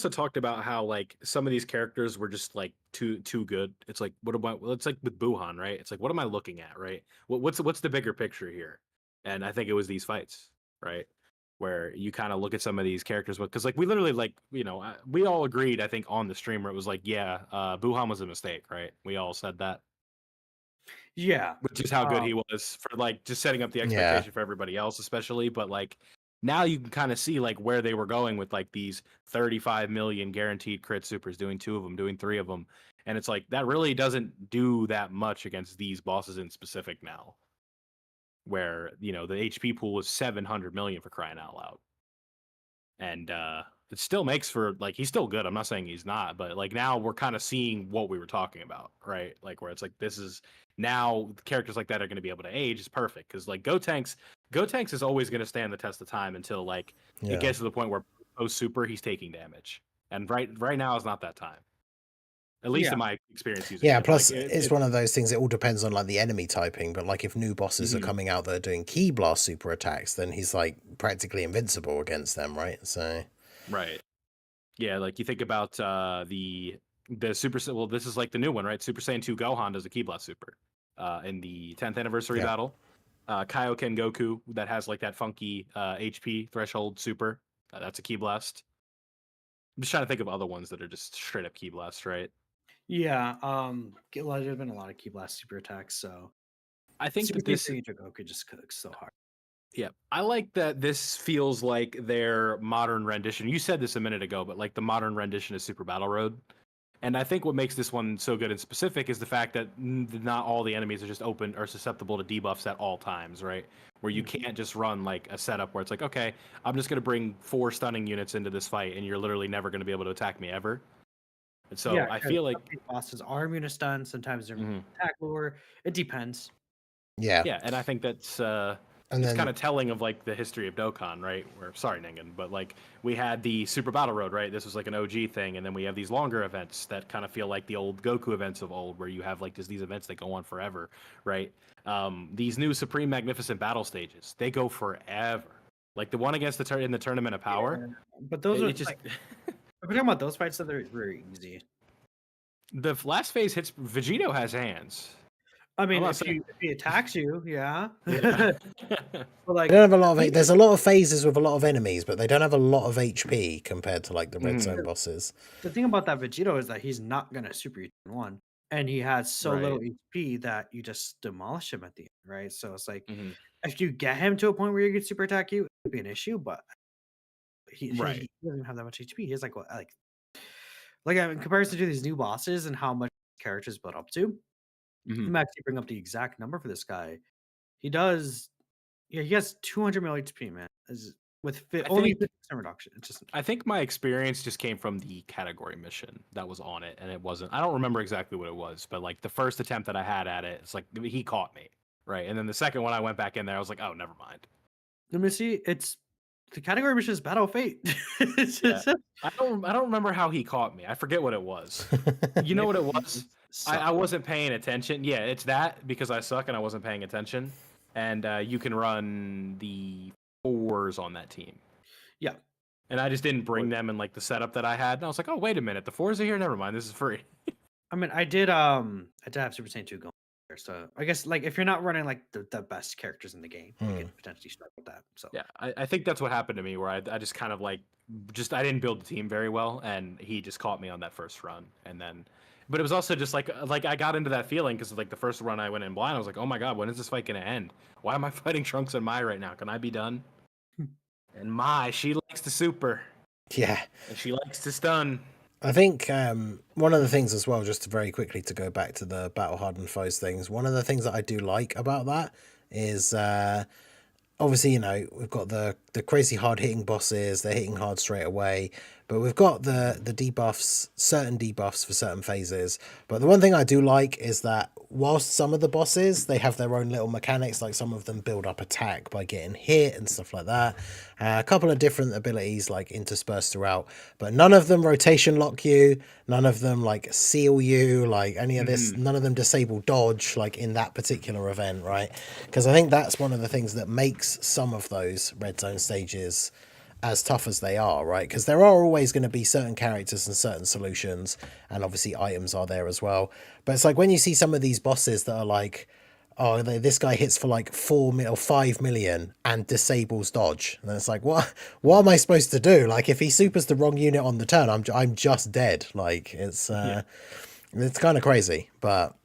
talked about how like some of these characters were just like too good. It's like what about well, it's like with Buhan, right? It's like what am I looking at, right? What's the bigger picture here? And I think it was these fights, right? Where you kind of look at some of these characters because like we literally like we all agreed I think on the stream where it was like Buhan was a mistake, right? We all said that, Yeah. which is how good he was for like just setting up the Yeah. expectation for everybody else, especially. But like now you can kind of see like where they were going with like these 35 million guaranteed crit supers, doing 2 of them, doing 3 of them, and it's like that really doesn't do that much against these bosses in specific now, where the HP pool is 700 million for crying out loud, and it still makes for like he's still good. I'm not saying he's not, but like now we're kind of seeing what we were talking about, right? Like where it's like this is now characters like that are going to be able to age is perfect because like Gotenks is always going to stand the test of time until like Yeah. it gets to the point where post super he's taking damage, and right now is not that time. At least Yeah. in my experience using Yeah, it. plus Like it's one of those things, it all depends on like the enemy typing, but like if new bosses are Mhm. coming out that are doing Key Blast super attacks, then he's like practically invincible against them, right? So Right. Yeah, like you think about the Super. Well, this is like the new one, right? Super Saiyan 2 Gohan does a Ki Blast Super in the 10th anniversary yeah. battle. Kaioken Goku that has like that funky HP threshold super. That's a Ki Blast. I'm just trying to think of other ones that are just straight up Ki Blast, right? Yeah. There's been a lot of Key Blast super attacks, so I think Super that this Saiyan Goku just cooks so hard. Yeah, I like that this feels like their modern rendition. You said this a minute ago, but like the modern rendition of Super Battle Road. And I think what makes this one so good and specific is the fact that not all the enemies are just open or susceptible to debuffs at all times, right? Where you can't just run like a setup where it's like, okay, I'm just going to bring 4 stunning units into this fight and you're literally never going to be able to attack me ever. And so Yeah, I 'cause feel like, some of these bosses are immune to stun. Sometimes they're Mhm. attack lure. It depends. Yeah. Yeah, and I think that's And it's then kind of telling of like the history of Dokkan, right? Where sorry, Ningen, but like we had the Super Battle Road, right? This was like an OG thing, and then we have these longer events that kind of feel like the old Goku events of old, where you have like just these events that go on forever, right? These new Supreme Magnificent Battle stages, they go forever. Like the one against in the Tournament of Power, But those it, are it just like, if we're talking about those fights, they're very easy. the last phase hits. Vegito has hands. I mean, not if saying- he attacks you, yeah. Yeah. But like, they don't have a lot of. There's a lot of phases with a lot of enemies, but they don't have a lot of HP compared to like the red zone bosses. the thing about that Vegito is that he's not gonna super you in one, and he has so little Right. HP that you just demolish him at the end, right? So it's like Mhm. if you get him to a point where you can super attack you, it would be an issue. But Right. he doesn't have that much HP. He has like what like in comparison to these new bosses and how much characters built up to. Mhm. I'm actually bring up the exact number for this guy. He does, yeah, he has 200 mil HP, man. With only think- 50% reduction. It's just I think my experience just came from the category mission that was on it, and it wasn't. I don't remember exactly what it was, but like the first attempt that I had at it, it's like he caught me, right? And then the second one I went back in there, I was like, oh, never mind. let me see. It's the category mission is Battle of Fate. It's Yeah. just- I don't remember how he caught me. I forget what it was. You know what it was? I wasn't paying attention. Yeah, it's that because I suck and I wasn't paying attention. And you can run the 4s on that team. Yeah. And I just didn't bring them in like the setup that I had. And I was like, oh, wait a minute. The 4s are here. Never mind. This is free. I mean, I did have Super Saiyan 2 going there. So I guess like if you're not running like the best characters in the game, you can potentially start with that. So Yeah, I think that's what happened to me where I just kind of like, I didn't build the team very well. And he just caught me on that first run. And then, but it was also just like I got into that feeling because like the first run I went in blind. I was like, oh my God, when is this fight going to end? Why am I fighting Trunks and Mai right now? Can I be done? And Mai, she likes to super. Yeah. And she likes to stun. I think one of the things as well, just to very quickly to go back to the battle hardened foes things, one of the things that I do like about that is obviously, you know, we've got the crazy hard hitting bosses, they're hitting hard straight away, but we've got the debuffs, certain debuffs for certain phases. But the one thing I do like is that whilst some of the bosses, they have their own little mechanics, like some of them build up attack by getting hit and stuff like that. A couple of different abilities like interspersed throughout, but none of them rotation lock you, none of them like seal you, like any of this, none of them disable dodge like in that particular event, right? Because I think that's one of the things that makes some of those red zone stages as tough as they are, right? Because there are always going to be certain characters and certain solutions, and obviously items are there as well. But it's like when you see some of these bosses that are like, oh, this guy hits for like 5 million and disables dodge, and it's like, what am I supposed to do? Like if he supers the wrong unit on the turn, I'm just dead. Like it's kind of crazy. But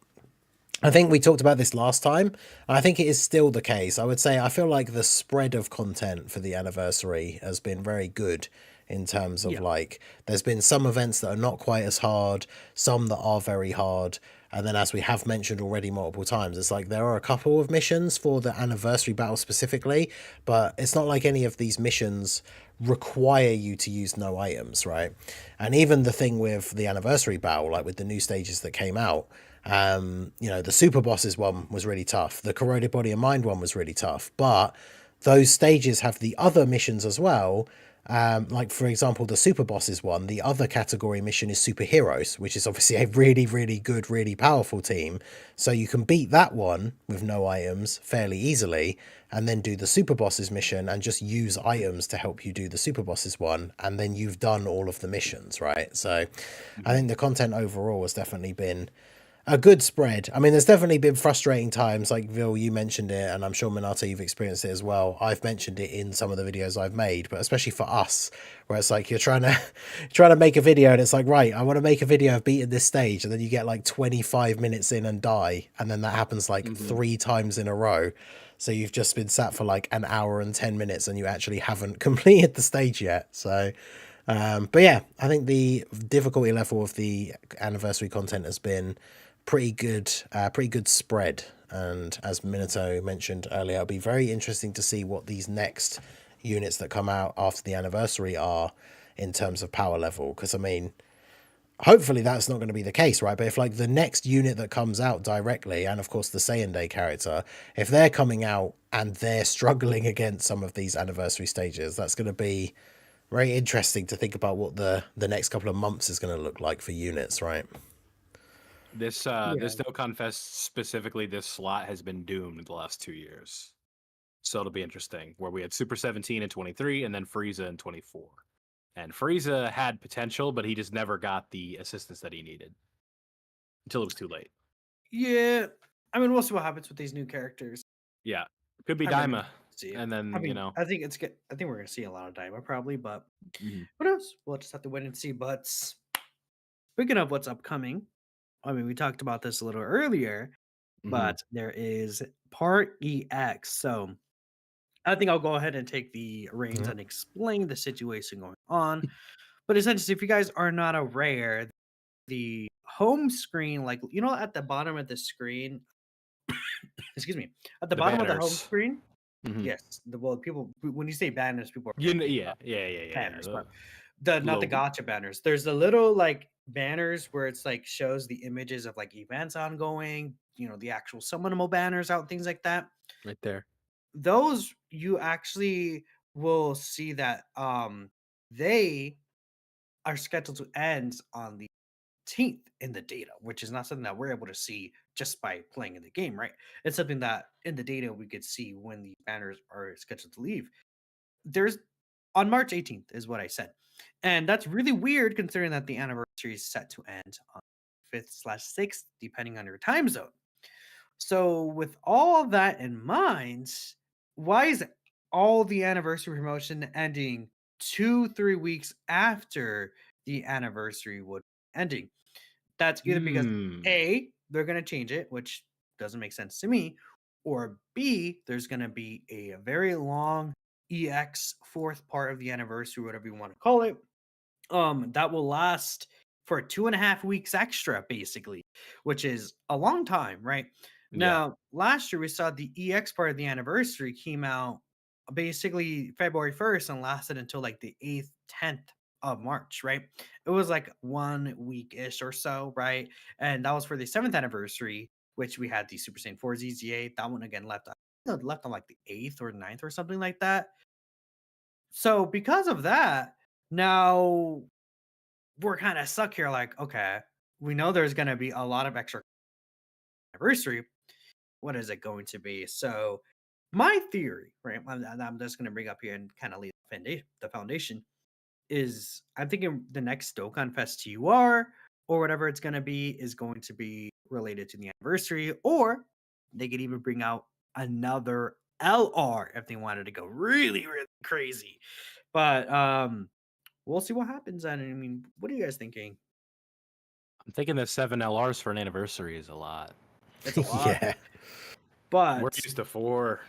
I think we talked about this last time. I think it is still the case. I would say I feel like the spread of content for the anniversary has been very good in terms of like there's been some events that are not quite as hard, some that are very hard. And then as we have mentioned already multiple times, it's like there are a couple of missions for the anniversary battle specifically, but it's not like any of these missions require you to use no items, right? And even the thing with the anniversary battle, like with the new stages that came out, you know, the super bosses one was really tough, the corroded body and mind one was really tough, but those stages have the other missions as well. Like for example, the super bosses one, the other category mission is superheroes, which is obviously a really, really good, really powerful team. So you can beat that one with no items fairly easily, and then do the super bosses mission and just use items to help you do the super bosses one, and then you've done all of the missions, right? So I think the content overall has definitely been a good spread. I mean, there's definitely been frustrating times, like Vil, you mentioned it, and I'm sure Minato, you've experienced it as well. I've mentioned it in some of the videos I've made, but especially for us, where it's like you're trying to make a video, and it's like, right, I want to make a video of beating this stage, and then you get like 25 minutes in and die, and then that happens like 3 times in a row. So you've just been sat for like an hour and 10 minutes, and you actually haven't completed the stage yet. So. But yeah, I think the difficulty level of the anniversary content has been pretty good spread. And as Minato mentioned earlier, it'll be very interesting to see what these next units that come out after the anniversary are in terms of power level. Because I mean, hopefully that's not going to be the case, right? But if like the next unit that comes out directly, and of course the Saiyan Day character, if they're coming out and they're struggling against some of these anniversary stages, that's going to be very interesting to think about what the next couple of months is going to look like for units, right? This this Dokkan Fest specifically, this slot has been doomed the last 2 years. So it'll be interesting. Where we had Super 17 in 23 and then Frieza in 24. And Frieza had potential, but he just never got the assistance that he needed until it was too late. Yeah, I mean, we'll see what happens with these new characters. Yeah, could be I'm ready Daima, to see it. and then I mean, I think it's good. I think we're gonna see a lot of Daima probably, but who knows? We'll just have to wait and see. But speaking of what's upcoming, I mean, we talked about this a little earlier, but there is Part EX. So I think I'll go ahead and take the reins and explain the situation going on. But essentially, if you guys are not aware, the home screen, like at the bottom of the screen, excuse me, at the bottom of the home banners. screen, yes, people when you say banners, people are yeah. banners, but not the gotcha banners. There's the little like banners where it's like shows the images of like events ongoing, the actual summonable banners out, things like that. Right there. Those you actually will see that they are scheduled to end on the 18th in the data, which is not something that we're able to see just by playing in the game, right? It's something that in the data we could see when the banners are scheduled to leave. There's on March 18th is what I said. And that's really weird considering that the anniversary is set to end on 5th/6th, depending on your time zone. So, with all that in mind, why is all the anniversary promotion ending 2-3 weeks after the anniversary would be ending? That's either because A, they're going to change it, which doesn't make sense to me, or B, there's going to be a very long EX fourth part of the anniversary, whatever you want to call it, that will last for 2.5 weeks extra, basically, which is a long time, right? Now, last year we saw the EX part of the anniversary came out basically February 1st and lasted until like the 8th, 10th of March, right? It was like 1 week-ish or so, right? And that was for the 7th anniversary, which we had the Super Saiyan 4 ZZA. That one again left on like the 8th or 9th or something like that. So because of that, now we're kind of stuck here like, okay, we know there's going to be a lot of extra anniversary. What is it going to be? So my theory, right, I'm just going to bring up here and kind of leave the foundation is I'm thinking the next Dokkan Fest TUR or whatever it's going to be is going to be related to the anniversary, or they could even bring out another LR if they wanted to go really, really crazy. But we'll see what happens. And I mean, what are you guys thinking? I'm thinking that 7 LRs for an anniversary is a lot. It's a lot. Yeah. But we're used to 4.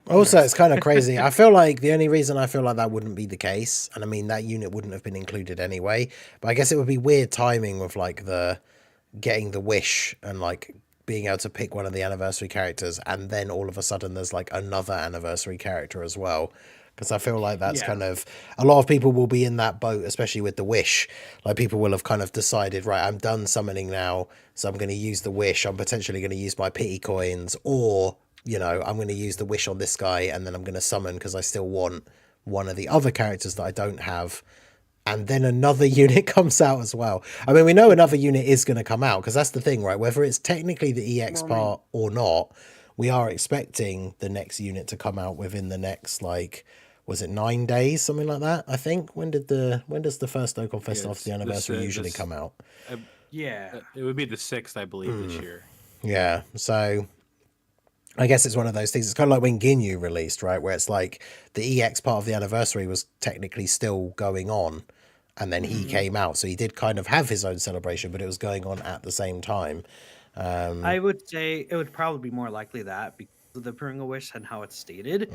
Also, it's kind of crazy. I feel like the only reason I feel like that wouldn't be the case, and I mean that unit wouldn't have been included anyway, but I guess it would be weird timing with like the getting the wish and like being able to pick one of the anniversary characters, and then all of a sudden there's like another anniversary character as well. Because I feel like that's kind of a lot of people will be in that boat, especially with the wish. Like people will have kind of decided, right, I'm done summoning now, so I'm going to use the wish. I'm potentially going to use my pity coins, or I'm going to use the wish on this guy, and then I'm going to summon because I still want one of the other characters that I don't have. And then another unit comes out as well. I mean, we know another unit is going to come out because that's the thing, right? Whether it's technically the EX part or not, we are expecting the next unit to come out within the next, like, was it 9 days, something like that? I think. When does the first Dokkan Fest after the anniversary usually come out? It would be the 6th, I believe, this year. Yeah, so I guess it's one of those things. It's kind of like when Ginyu released, right? Where it's like the EX part of the anniversary was technically still going on, and then he came out. So he did kind of have his own celebration, but it was going on at the same time. I would say it would probably be more likely that because of the Porunga wish and how it's stated.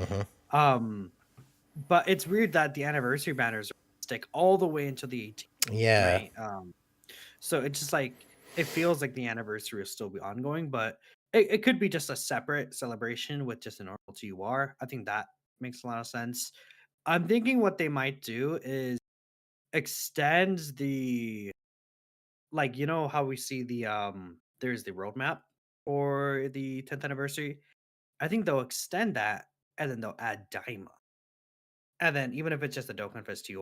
But it's weird that the anniversary banners stick all the way into the 18th. Yeah. Right? So it's just like it feels like the anniversary will still be ongoing, but it could be just a separate celebration with just a normal TUR. I think that makes a lot of sense. I'm thinking what they might do is extend the like, how we see there's the roadmap for the 10th anniversary. I think they'll extend that and then they'll add Daima. And then even if it's just a Dokkan Fest TUR,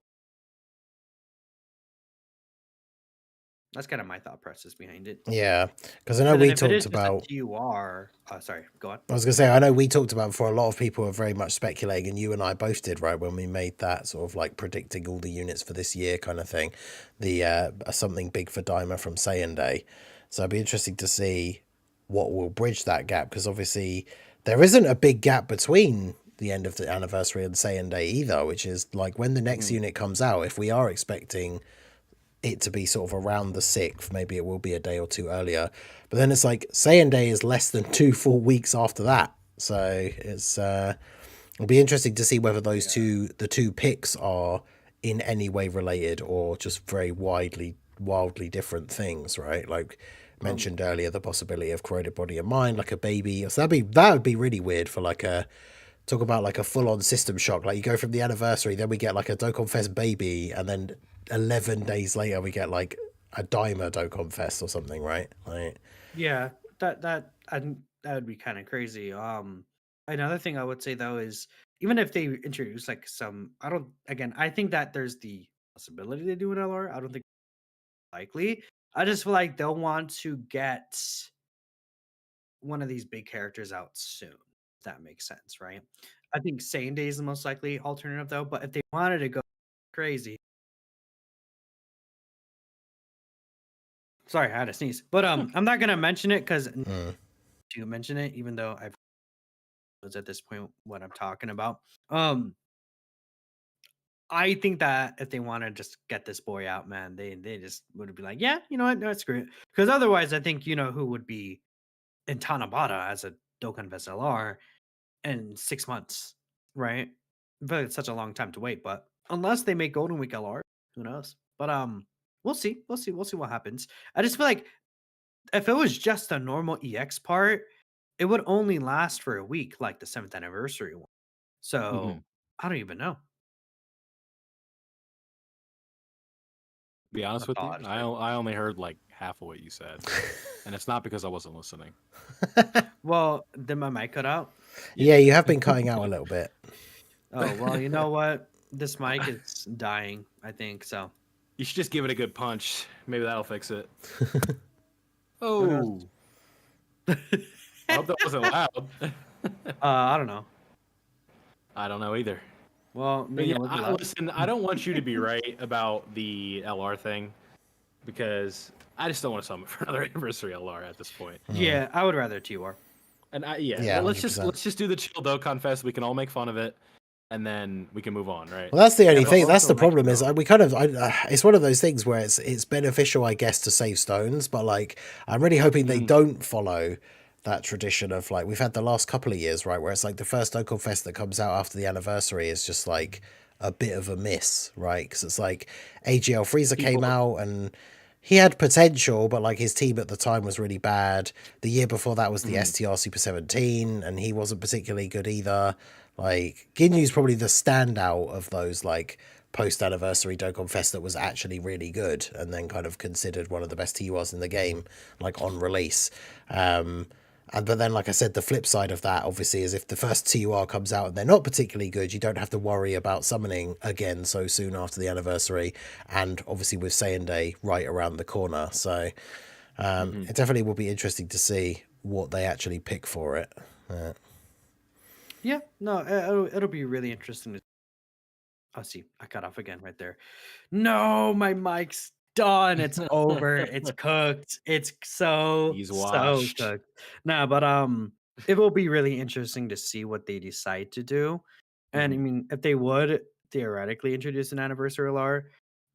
that's kind of my thought process behind it. Yeah, because I know And then we if it is talked just a about. TUR, sorry, go on. I was gonna say, I know we talked about before. A lot of people are very much speculating, and you and I both did, right, when we made that sort of like predicting all the units for this year kind of thing. The something big for Daima from Saiyan Day. So it'd be interesting to see what will bridge that gap, because obviously there isn't a big gap between the end of the anniversary and Saiyan Day either, which is like when the next unit comes out. If we are expecting it to be sort of around the 6th, maybe it will be a day or two earlier, but then it's like Saiyan Day is less than 2 full weeks after that, so it's it'll be interesting to see whether those the two picks are in any way related or just very wildly different things, right? Like mentioned earlier, the possibility of corroded body and mind, like a baby. So that would be really weird for like a talk about like a full-on system shock. Like you go from the anniversary, then we get like a Dokkan Fest baby, and then 11 days later we get like a Daima Dokkan Fest or something, right? Like, Yeah, that would be kind of crazy. Another thing I would say though is even if they introduce like some, I think that there's the possibility to do an LR. I don't think it's likely. I just feel like they'll want to get one of these big characters out soon. If that makes sense, right? I think same day is the most likely alternative though. But if they wanted to go crazy, sorry, I had to sneeze. But I'm not gonna mention it because do mention it, even though I've at this point what I'm talking about. I think that if they want to just get this boy out, man, they just would be like, yeah, you know what, no, screw it. Because otherwise, I think who would be in Tanabata as a Dokkan Fest LR in 6 months, right? I feel like it's such a long time to wait, but unless they make Golden Week LR, who knows? But we'll see what happens. I just feel like if it was just a normal EX part, it would only last for a week, like the 7th anniversary one. So I don't even know. Be honest That's with all you, I just I only heard like half of what you said, and it's not because I wasn't listening. Well, did my mic cut out? yeah, you have been cutting out a little bit. Oh, well, you know what? This mic is dying, I think. So You should just give it a good punch. Maybe that'll fix it. who knows? Oh, I hope that wasn't loud. I don't know. I don't know either. Well, But maybe yeah, it wasn't loud. listen, I don't want you to be right about the LR thing because I just don't want to summon for another anniversary LR at this point. Yeah, I would rather TUR. And Yeah, let's 100%. just do the chill Dokkan Fest. We can all make fun of it, and then we can move on, right? Well, that's the only but thing. That's also the problem. Is Mexico. we kind of. It's one of those things where it's beneficial, I guess, to save stones. But like, I'm really hoping they don't follow that tradition of like we've had the last couple of years, right? Where it's like the first Dokkan Fest that comes out after the anniversary is just like a bit of a miss, right? Because it's like AGL Frieza came out and he had potential, but like his team at the time was really bad. The year before that was the STR Super 17, and he wasn't particularly good either. Like Ginyu's probably the standout of those like post anniversary Dokkan Fest that was actually really good, and then kind of considered one of the best TURs in the game, like on release. But then, like I said, the flip side of that obviously is if the first TUR comes out and they're not particularly good, you don't have to worry about summoning again so soon after the anniversary. And obviously with Saiyan Day right around the corner, so it definitely will be interesting to see what they actually pick for it. Yeah, no, it'll be really interesting to. Oh, see, I cut off again right there. No, my mic's done. It's over. It's cooked. It's He's so washed. cooked. No, but it will be really interesting to see what they decide to do. And I mean, if they would theoretically introduce an anniversary LR,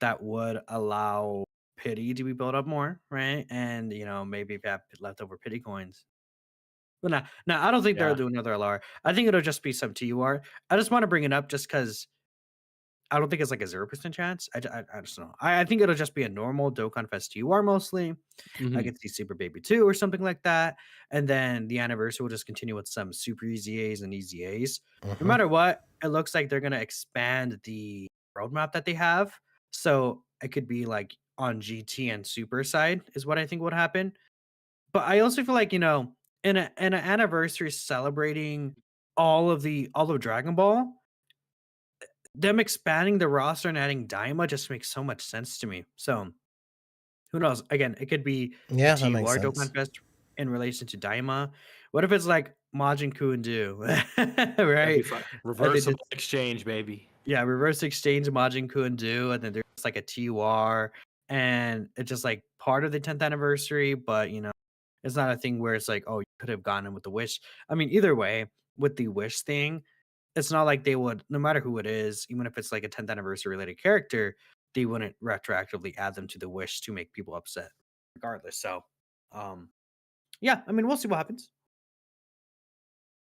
that would allow pity to be built up more, right? And maybe if you have leftover pity coins. But no, I don't think they'll Yeah. do another LR. I think it'll just be some TUR. I just want to bring it up just because I don't think it's like a 0% chance. I just don't know. I think it'll just be a normal Dokkan Fest UR mostly. I could see Super Baby 2 or something like that. And then the anniversary will just continue with some Super EZAs and EZAs. No matter what, it looks like they're going to expand the roadmap that they have. So it could be like on GT and Super side is what I think would happen. But I also feel like, in an anniversary celebrating all of Dragon Ball, them expanding the roster and adding Daima just makes so much sense to me. So who knows? Again, it could be the Yeah, that makes TUR sense. Dokkan Fest in relation to Daima. What if it's like Majin Kundu, That'd be right? fun. And they Reversible did, exchange, baby. yeah, reverse exchange Majin Kundu, and then there's like a TUR, and it's just like part of the 10th anniversary, but it's not a thing where it's like, oh, you could have gone in with the wish. I mean, either way, with the wish thing, it's not like they would, no matter who it is, even if it's like a 10th anniversary related character, they wouldn't retroactively add them to the wish to make people upset, regardless. So, um, yeah, I mean, we'll see what happens.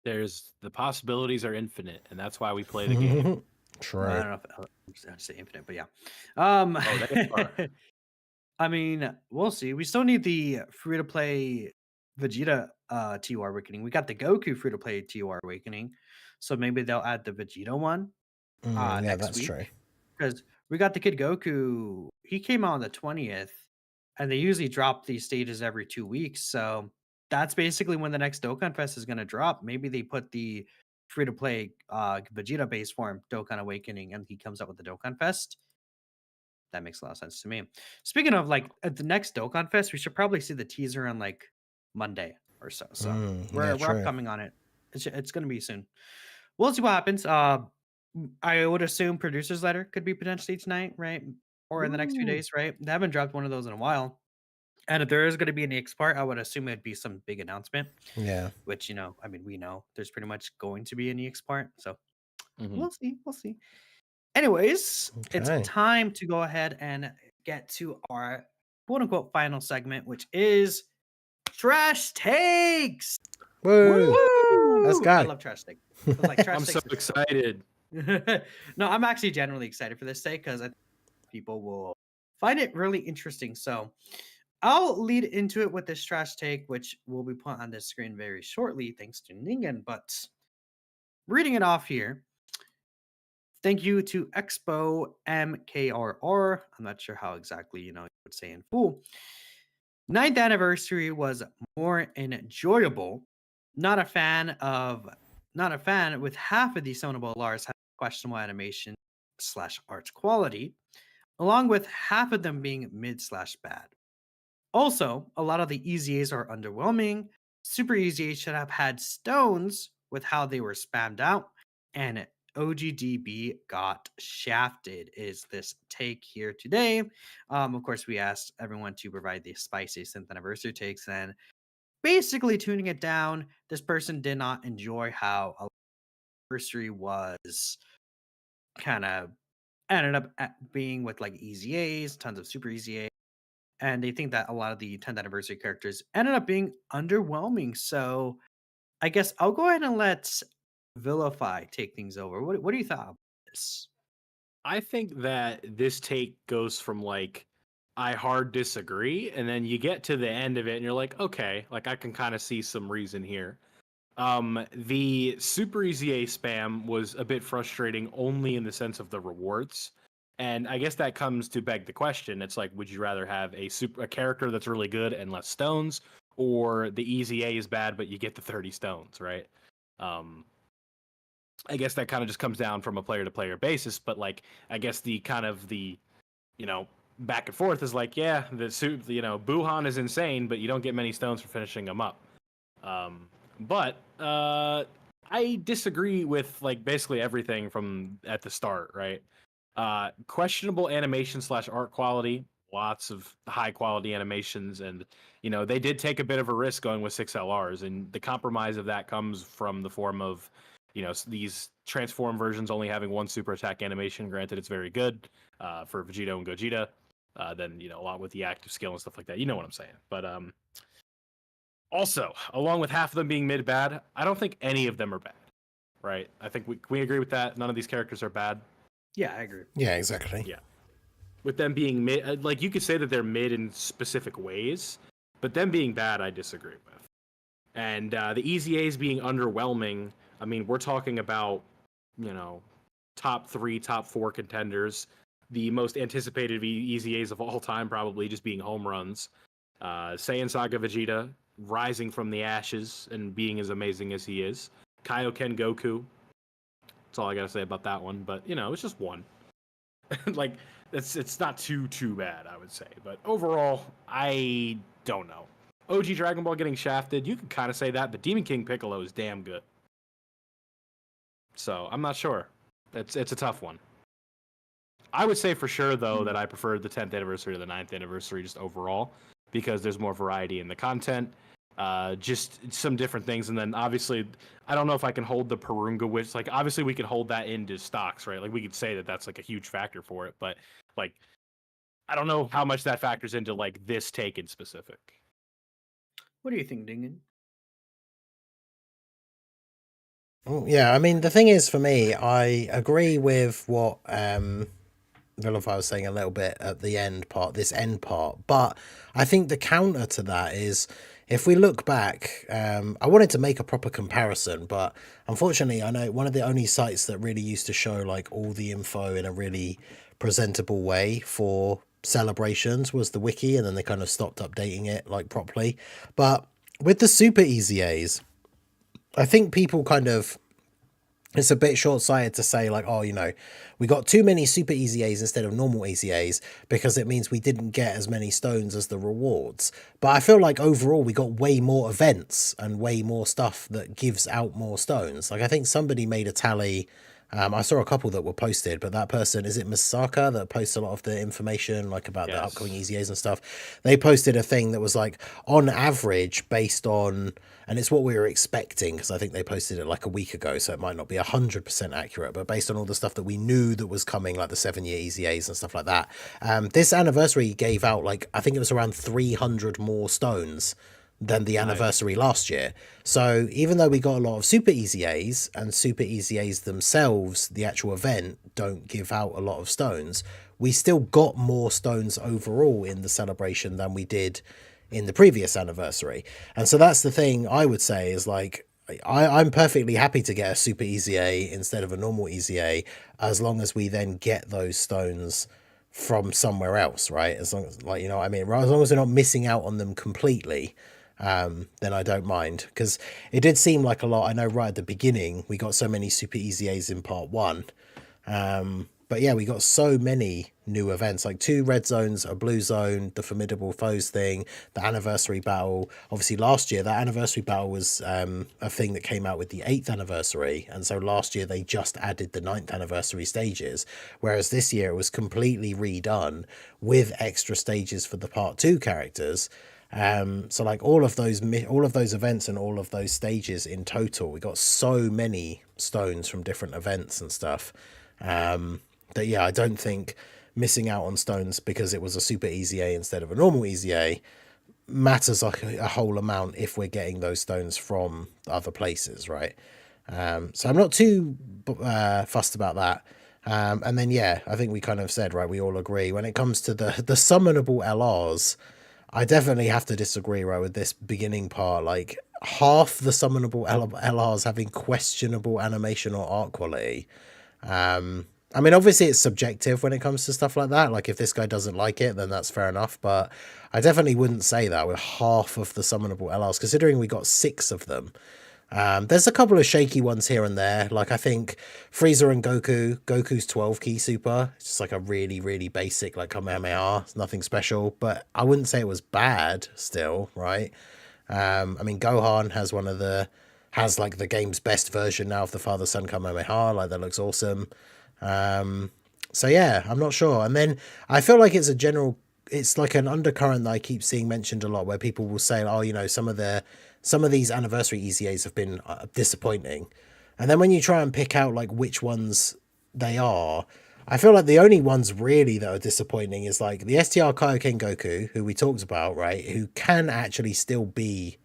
There's the possibilities are infinite, and that's why we play the game. I True. don't know if I'd say infinite, but yeah. Oh, they are. I mean, we'll see. We still need the free to play Vegeta TUR Awakening. We got the Goku free to play TUR Awakening, so maybe they'll add the Vegeta one Yeah, next that's week. true. Because we got the Kid Goku. He came out on the 20th, and they usually drop these stages every 2 weeks. So that's basically when the next Dokkan Fest is going to drop. Maybe they put the free to play Vegeta base form Dokkan Awakening, and he comes out with the Dokkan Fest. That makes a lot of sense to me. Speaking of like at the next Dokkan Fest, we should probably see the teaser on like Monday or so. So Yeah, we're true. upcoming on it. It's going to be soon. We'll see what happens. I would assume producer's letter could be potentially tonight, right? Or in the next few Ooh. days, right? They haven't dropped one of those in a while. And if there is going to be an X part, I would assume it'd be some big announcement, Yeah. which, I mean, we know there's pretty much going to be an EX part. So Mhm. we'll see. We'll see. Anyways, it's Okay. time to go ahead and get to our quote unquote final segment, which is trash takes. Woo! Let's Woo! I go. love trash takes. But like trash I'm so takes. excited. No, I'm actually generally excited for this take because I think people will find it really interesting. So I'll lead into it with this trash take, which will be put on the screen very shortly, thanks to Ningen. But reading it off here. Thank you to Expo MKRR. I'm not sure how exactly you would say in full. Ninth anniversary was more enjoyable. Not a fan with half of the Sonable LRs having questionable animation / art quality, along with half of them being mid / bad. Also, a lot of the EZAs are underwhelming. Super EZAs should have had stones with how they were spammed out, and OGDB got shafted. Is this take here today? Of course, we asked everyone to provide the spicy 10th anniversary takes, and basically tuning it down. This person did not enjoy how anniversary was kind of ended up being with like EZAs, tons of super EZAs. And they think that a lot of the 10th anniversary characters ended up being underwhelming. So I guess I'll go ahead and let Vilify take things over. What do you thought of this? I think that this take goes from like I hard disagree, and then you get to the end of it, and you're like, okay, like I can kind of see some reason here. The Super Easy A spam was a bit frustrating, only in the sense of the rewards, and I guess that comes to beg the question. It's like, would you rather have a character that's really good and less stones, or the Easy A is bad but you get the 30 stones, right? Um, I guess that kind of just comes down from a player to player basis, but like I guess the kind of the you know back and forth is like, yeah, Buhan is insane, but you don't get many stones for finishing him up. But I disagree with like basically everything from at the start, right? Questionable animation / art quality, lots of high quality animations, and they did take a bit of a risk going with 6 LRs, and the compromise of that comes from the form of these transform versions only having one super attack animation. Granted, it's very good for Vegito and Gogeta. Then along with the active skill and stuff like that, you know what I'm saying. But also, along with half of them being mid bad, I don't think any of them are bad. Right? I think we agree with that. None of these characters are bad. Yeah, I agree. Yeah, exactly. Yeah. With them being mid, like you could say that they're mid in specific ways, but them being bad, I disagree with. And the EZAs being underwhelming. I mean, we're talking about top 3, top 4 contenders. the most anticipated EZAs of all time, probably just being home runs. Saiyan Saga Vegeta rising from the ashes and being as amazing as he is. Kaioken Goku. That's all I gotta say about that one. But it's just one. Like it's not too bad, I would say. But overall, I don't know. OG Dragon Ball getting shafted, you could kind of say that, but Demon King Piccolo is damn good. So I'm not sure. It's a tough one. I would say for sure though that I prefer the 10th anniversary to the 9th anniversary just overall because there's more variety in the content. Just some different things, and then obviously I don't know if I can hold the Porunga, which like obviously we can hold that into stocks, right? Like we could say that that's like a huge factor for it, but like I don't know how much that factors into like this take in specific. What do you think, Dingen? Yeah, I mean, the thing is, for me, I agree with what Vilify was saying a little bit at the this end part, but I think the counter to that is, if we look back, I wanted to make a proper comparison, but unfortunately, I know one of the only sites that really used to show like all the info in a really presentable way for celebrations was the wiki, and then they kind of stopped updating it like properly. But with the Super EZAs, I think people kind of, it's a bit short-sighted to say like, oh, we got too many Super EZAs instead of normal EZAs because it means we didn't get as many stones as the rewards. But I feel like overall we got way more events and way more stuff that gives out more stones. Like I think somebody made a tally. I saw a couple that were posted, but that person, is it Masaka that posts a lot of the information like about the upcoming EZAs and stuff? They posted a thing that was like on average based on, and it's what we were expecting because I think they posted it like a week ago, so it might not be 100% accurate, but based on all the stuff that we knew that was coming, like the 7-year EZAs and stuff like that, this anniversary gave out like, I think it was around 300 more stones than the anniversary last year. So even though we got a lot of Super EZAs, and Super EZAs themselves, the actual event, don't give out a lot of stones, we still got more stones overall in the celebration than we did in the previous anniversary. And so that's the thing I would say is like, I'm perfectly happy to get a Super EZA instead of a normal EZA, as long as we then get those stones from somewhere else, right? As long as, like, what I mean? As long as we're not missing out on them completely, then I don't mind, because it did seem like a lot. I know right at the beginning we got so many Super EZAs in part 1, but yeah, we got so many new events, like 2 red zones, a blue zone, the formidable foes thing, the anniversary battle. Obviously last year that anniversary battle was a thing that came out with the 8th anniversary, and so last year they just added the 9th anniversary stages, whereas this year it was completely redone with extra stages for the part 2 characters. So like all of those events and all of those stages in total, we got so many stones from different events and stuff, that yeah, I don't think missing out on stones because it was a Super EZA instead of a normal EZA matters a whole amount if we're getting those stones from other places, right? So I'm not too fussed about that. And then yeah, I think we kind of said, right, we all agree when it comes to the summonable LRs, I definitely have to disagree, right, with this beginning part. Like half the summonable LRs having questionable animation or art quality. I mean, obviously it's subjective when it comes to stuff like that. Like if this guy doesn't like it, then that's fair enough. But I definitely wouldn't say that with half of the summonable LRs, considering we got 6 of them. There's a couple of shaky ones here and there. Like I think Frieza and Goku's 12 key super, it's just like a really, really basic like Kamehameha. It's nothing special, but I wouldn't say it was bad still, right? I mean, Gohan has like the game's best version now of the father-son Kamehameha. Like that looks awesome. So yeah, I'm not sure. And then I feel like it's like an undercurrent that I keep seeing mentioned a lot, where people will say, oh, some of these anniversary EZAs have been disappointing. And then when you try and pick out like which ones they are, I feel like the only ones really that are disappointing is like the STR Kaioken Goku, who we talked about, right? Who can actually still be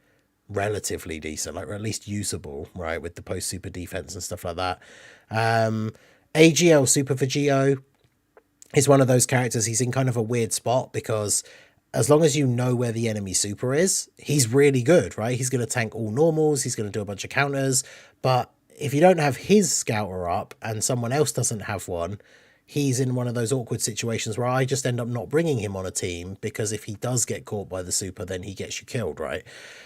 relatively decent, like, or at least usable, right? With the post super defense and stuff like that. AGL Super Vegito is one of those characters. He's in kind of a weird spot because as long as you know where the enemy super is, he's really good, right? He's going to tank all normals. He's going to do a bunch of counters. But if you don't have his scouter up and someone else doesn't have one, he's in one of those awkward situations where I just end up not bringing him on a team, because if he does get caught by the super, then he gets you killed, right?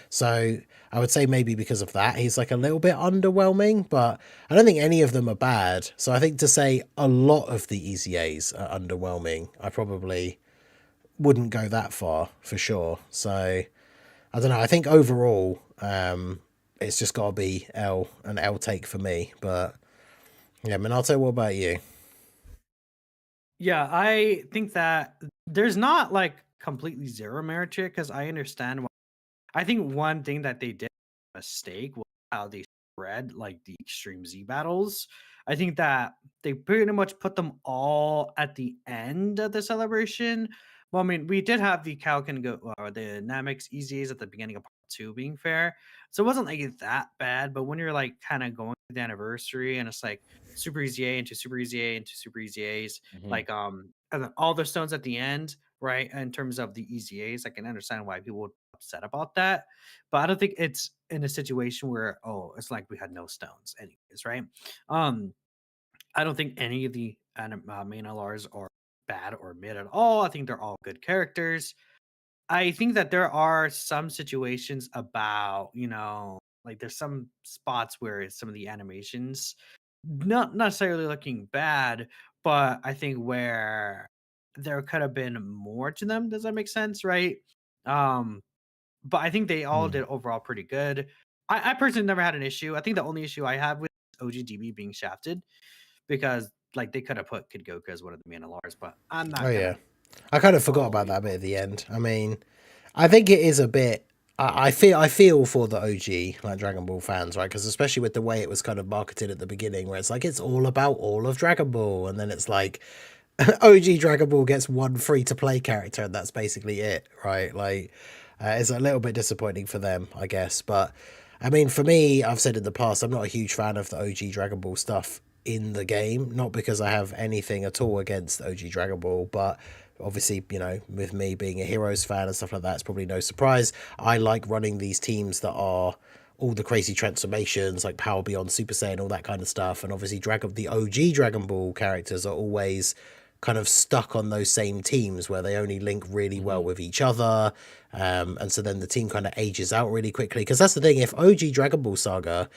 So I would say maybe because of that, he's like a little bit underwhelming, but I don't think any of them are bad. So I think to say a lot of the EZAs are underwhelming, I probably wouldn't go that far for sure. So I don't know. I think overall, it's just got to be an L take for me. But yeah, Minato, what about you? Yeah, I think that there's not like completely zero merit to it because I understand. I think one thing that they did mistake was how they spread like the Extreme Z battles. I think that they pretty much put them all at the end of the celebration. Well, I mean, we did have the Calcan go or the Namex EZAs at the beginning of part two, being fair. So it wasn't like that bad, but when you're like kind of going to the anniversary and it's like Super EZA into Super EZA into Super EZAs, Mhm. like and then all the stones at the end, right? In terms of the EZAs, I can understand why people would be upset about that, but I don't think it's in a situation where it's like we had no stones, anyways, right? Um, I don't think any of the main LRs are bad or mid at all. I think they're all good characters. I think that there are some situations about, like there's some spots where some of the animations not necessarily looking bad, but I think where there could have been more to them. Does that make sense? Right. Um, but I think they all Hmm. did overall pretty good. I personally never had an issue. I think the only issue I have with OGDB being shafted because like they could have put Kid Goku as one of the main LRs, but I'm Oh not yeah, gonna I kind of forgot follow about you. that bit at the end. I mean, I think it is a bit. I feel for the OG like Dragon Ball fans, right? Because especially with the way it was kind of marketed at the beginning, where it's like it's all about all of Dragon Ball, and then it's like OG Dragon Ball gets one free to play character, and that's basically it, right? Like, it's a little bit disappointing for them, I guess. But I mean, for me, I've said in the past, I'm not a huge fan of the OG Dragon Ball stuff in the game. Not because I have anything at all against OG Dragon Ball, but obviously, with me being a Heroes fan and stuff like that, it's probably no surprise. I like running these teams that are all the crazy transformations like Power Beyond Super Saiyan, all that kind of stuff. And obviously the OG Dragon Ball characters are always kind of stuck on those same teams where they only link really well Mhm. with each other. And so then the team kind of ages out really quickly. Because that's the thing, if OG Dragon Ball Saga,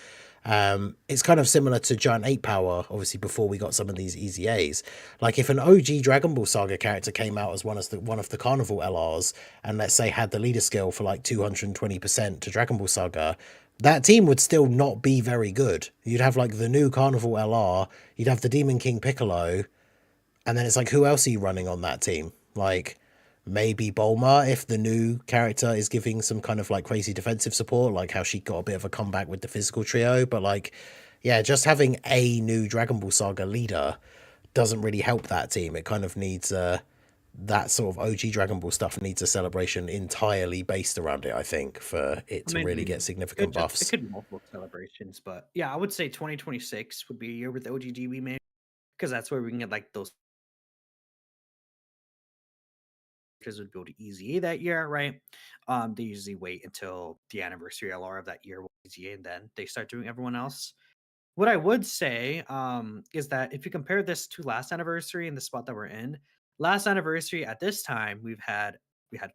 it's kind of similar to Giant 8 Power, obviously, before we got some of these EZAs. Like, if an OG Dragon Ball Saga character came out as one of the Carnival LRs, and let's say had the leader skill for like 220% to Dragon Ball Saga, that team would still not be very good. You'd have like the new Carnival LR, you'd have the Demon King Piccolo, and then it's like, who else are you running on that team? Like, maybe Bulma, if the new character is giving some kind of like crazy defensive support, like how she got a bit of a comeback with the physical trio. But like, yeah, just having a new Dragon Ball Saga leader doesn't really help that team. It kind of needs that sort of OG Dragon Ball stuff needs a celebration entirely based around it, I think, for it I to really mean, get significant it buffs. could be multiple celebrations, but yeah, I would say 2026 would be a year with OGDB man because that's where we can get like those characters would go to EZA that year, right? They usually wait until the anniversary LR of that year with EZA, and then they start doing everyone else. What I would say is that if you compare this to last anniversary and the spot that we're in, last anniversary at this time we had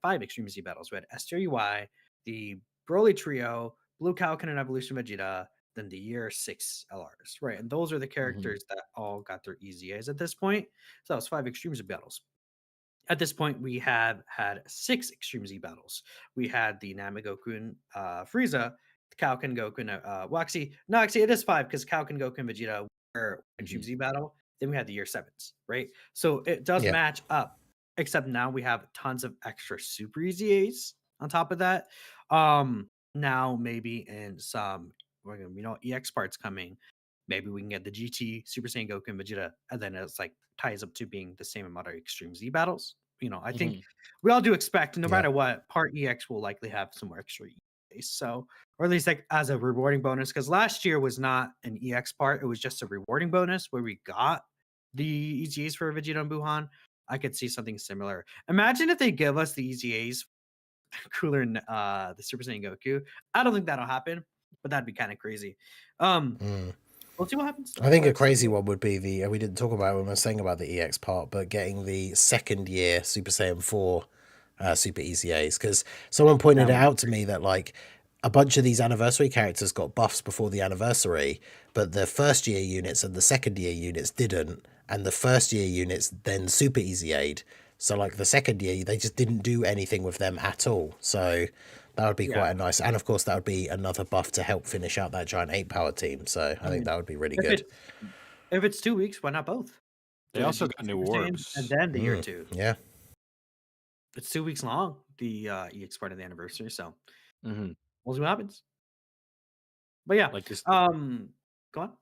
5 Extreme Z battles. We had STRUI, the Broly Trio, Blue Falcon and Evolution Vegeta, then the Year 6 LRs, right? And those are the Mhm. characters that all got their EZAs at this point. So that was 5 Extreme Z battles. At this point, we have had 6 Extreme Z battles. We had the Namagoku and Frieza, the Kalkin Goku, and no, actually, it is 5 because Kalkin Goku and Vegeta were Extreme Mhm. Z battle. Then we had the year 7s, right? So it does Yeah. match up, except now we have tons of extra Super Easy A's on top of that. Now maybe in some, EX parts coming, maybe we can get the GT, Super Saiyan Goku, and Vegeta, and then it's like ties up to being the same amount of Extreme Z battles. I think Mhm. we all do expect, no Yeah. matter what, part EX will likely have some more extra EX. So, or at least like as a rewarding bonus, because last year was not an EX part; it was just a rewarding bonus where we got the EZAs for Vegeta and Buhan. I could see something similar. Imagine if they give us the EZAs cooler than the Super Saiyan Goku. I don't think that'll happen, but that'd be kind of crazy. Um, Mm. We'll see what happens. I think a Let's see. crazy one would be we didn't talk about it when we were saying about the EX part, but getting the second year Super Saiyan 4 Super EZAs, because someone pointed it That would out to me that like a bunch of these anniversary characters got buffs before the anniversary, but the first year units and the second year units didn't, and the first year units then Super EZA'd. So like the second year, they just didn't do anything with them at all. So that would be Yeah. quite a nice, and of course that would be another buff to help finish out that giant 8-power team. So I think that would be really If good. if it's 2 weeks, why not both? They Do also do got new Super Saiyan orbs. and then the year 2. Yeah. It's 2 weeks long, the EX part of the anniversary, so Mhm. we'll see what happens. But yeah, Like this, go on.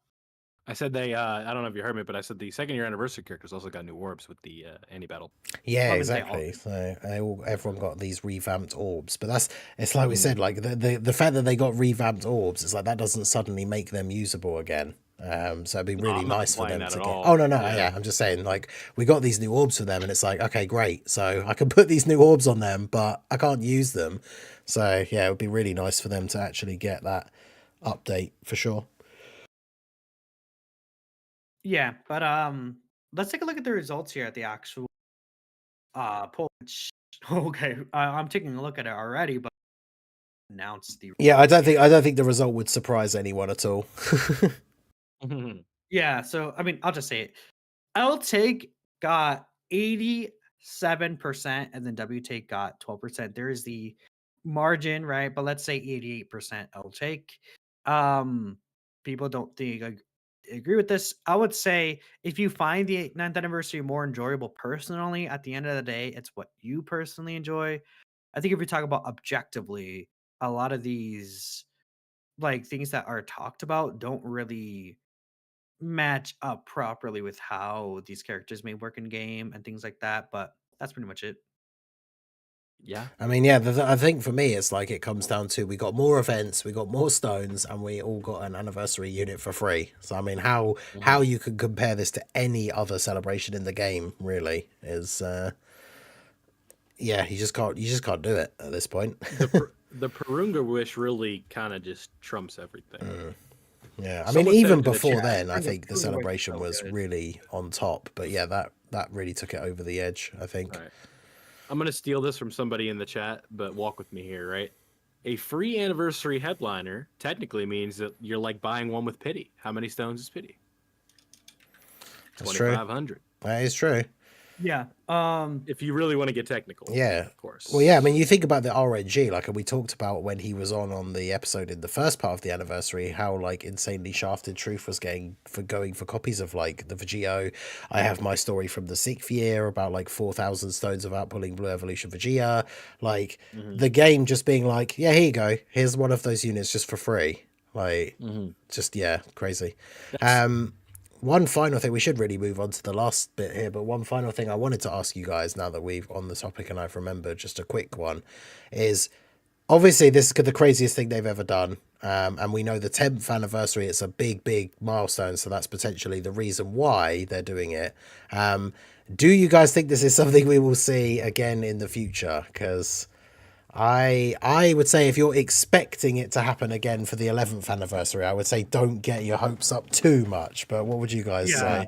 I said they. I don't know if you heard me, but I said the second year anniversary characters also got new orbs with the anti battle. Yeah, I mean, they all exactly. So everyone got these revamped orbs, but it's like we said, like the fact that they got revamped orbs, it's like that doesn't suddenly make them usable again. So it'd be really I'm not nice for implying them that to at get. all. Oh no, Yeah. yeah, I'm just saying, like we got these new orbs for them, and it's like okay, great. So I can put these new orbs on them, but I can't use them. So yeah, it would be really nice for them to actually get that update for sure. Yeah, but let's take a look at the results here at the actual poll. Okay, I'm taking a look at it already, but announced the Yeah, results here. I don't think the result would surprise anyone at all. Yeah, so I mean, I'll just say it. L take got 87% and then W take got 12%. There is the margin, right? But let's say 88% L take. People don't think agree with this. I would say if you find the 9th anniversary more enjoyable personally, at the end of the day, it's what you personally enjoy. I think if we talk about objectively, a lot of these like things that are talked about don't really match up properly with how these characters may work in game and things like that, but that's pretty much it. Yeah. I mean, yeah, I think for me, it's like it comes down to we got more events, we got more stones, and we all got an anniversary unit for free. So I mean, how you could compare this to any other celebration in the game really is, yeah, you just can't do it at this point. The Porunga wish really kind of just trumps everything. Yeah, I mean, Someone said even in the before chat- then, I Porunga- think the Porunga was celebration so was good. really on top. But yeah, that really took it over the edge, I think. All right. I'm gonna steal this from somebody in the chat, but walk with me here, right? A free anniversary headliner technically means that you're like buying one with pity. How many stones is pity? That's true. 2,500. That is true. Yeah. If you really want to get technical, Yeah. of course. Well, yeah, I mean, you think about the RNG, like we talked about when he was on the episode in the first part of the anniversary, how like insanely shafted Truth was going for copies of like the Vegito. I have my story from the 6th year about like 4,000 stones of outpulling Blue Evolution Vegeta. Like the game just being like, yeah, here you go, here's one of those units just for free. Like, just yeah, crazy. One final thing, we should really move on to the last bit here, but one final thing I wanted to ask you guys now that we've on the topic and I've remembered, just a quick one, is obviously this is the craziest thing they've ever done. And we know the 10th anniversary, it's a big milestone, so that's potentially the reason why they're doing it. Do you guys think this is something we will see again in the future? Because I would say if you're expecting it to happen again for the 11th anniversary, I would say don't get your hopes up too much. But what would you guys say?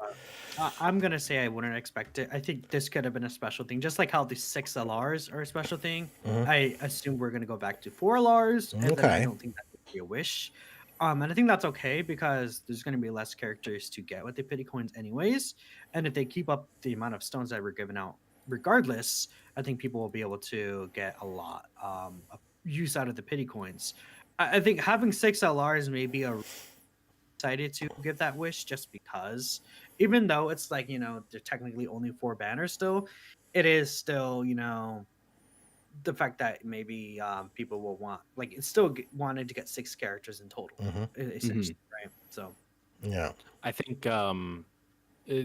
I'm gonna say I wouldn't expect it. I think this could have been a special thing, just like how the 6 LRs are a special thing. I assume we're gonna go back to 4 LRs, and then I Okay. don't think that would be a wish. And I think that's okay because there's gonna be less characters to get with the pity coins anyways. And if they keep up the amount of stones that were given out, regardless, I think people will be able to get a lot of use out of the pity coins. I think having 6 LRs may be excited to give that wish just because even though it's like they're technically only 4 banners still, it is still the fact that maybe people will want like it's still wanted to get 6 characters in total essentially, right? So Yeah. I think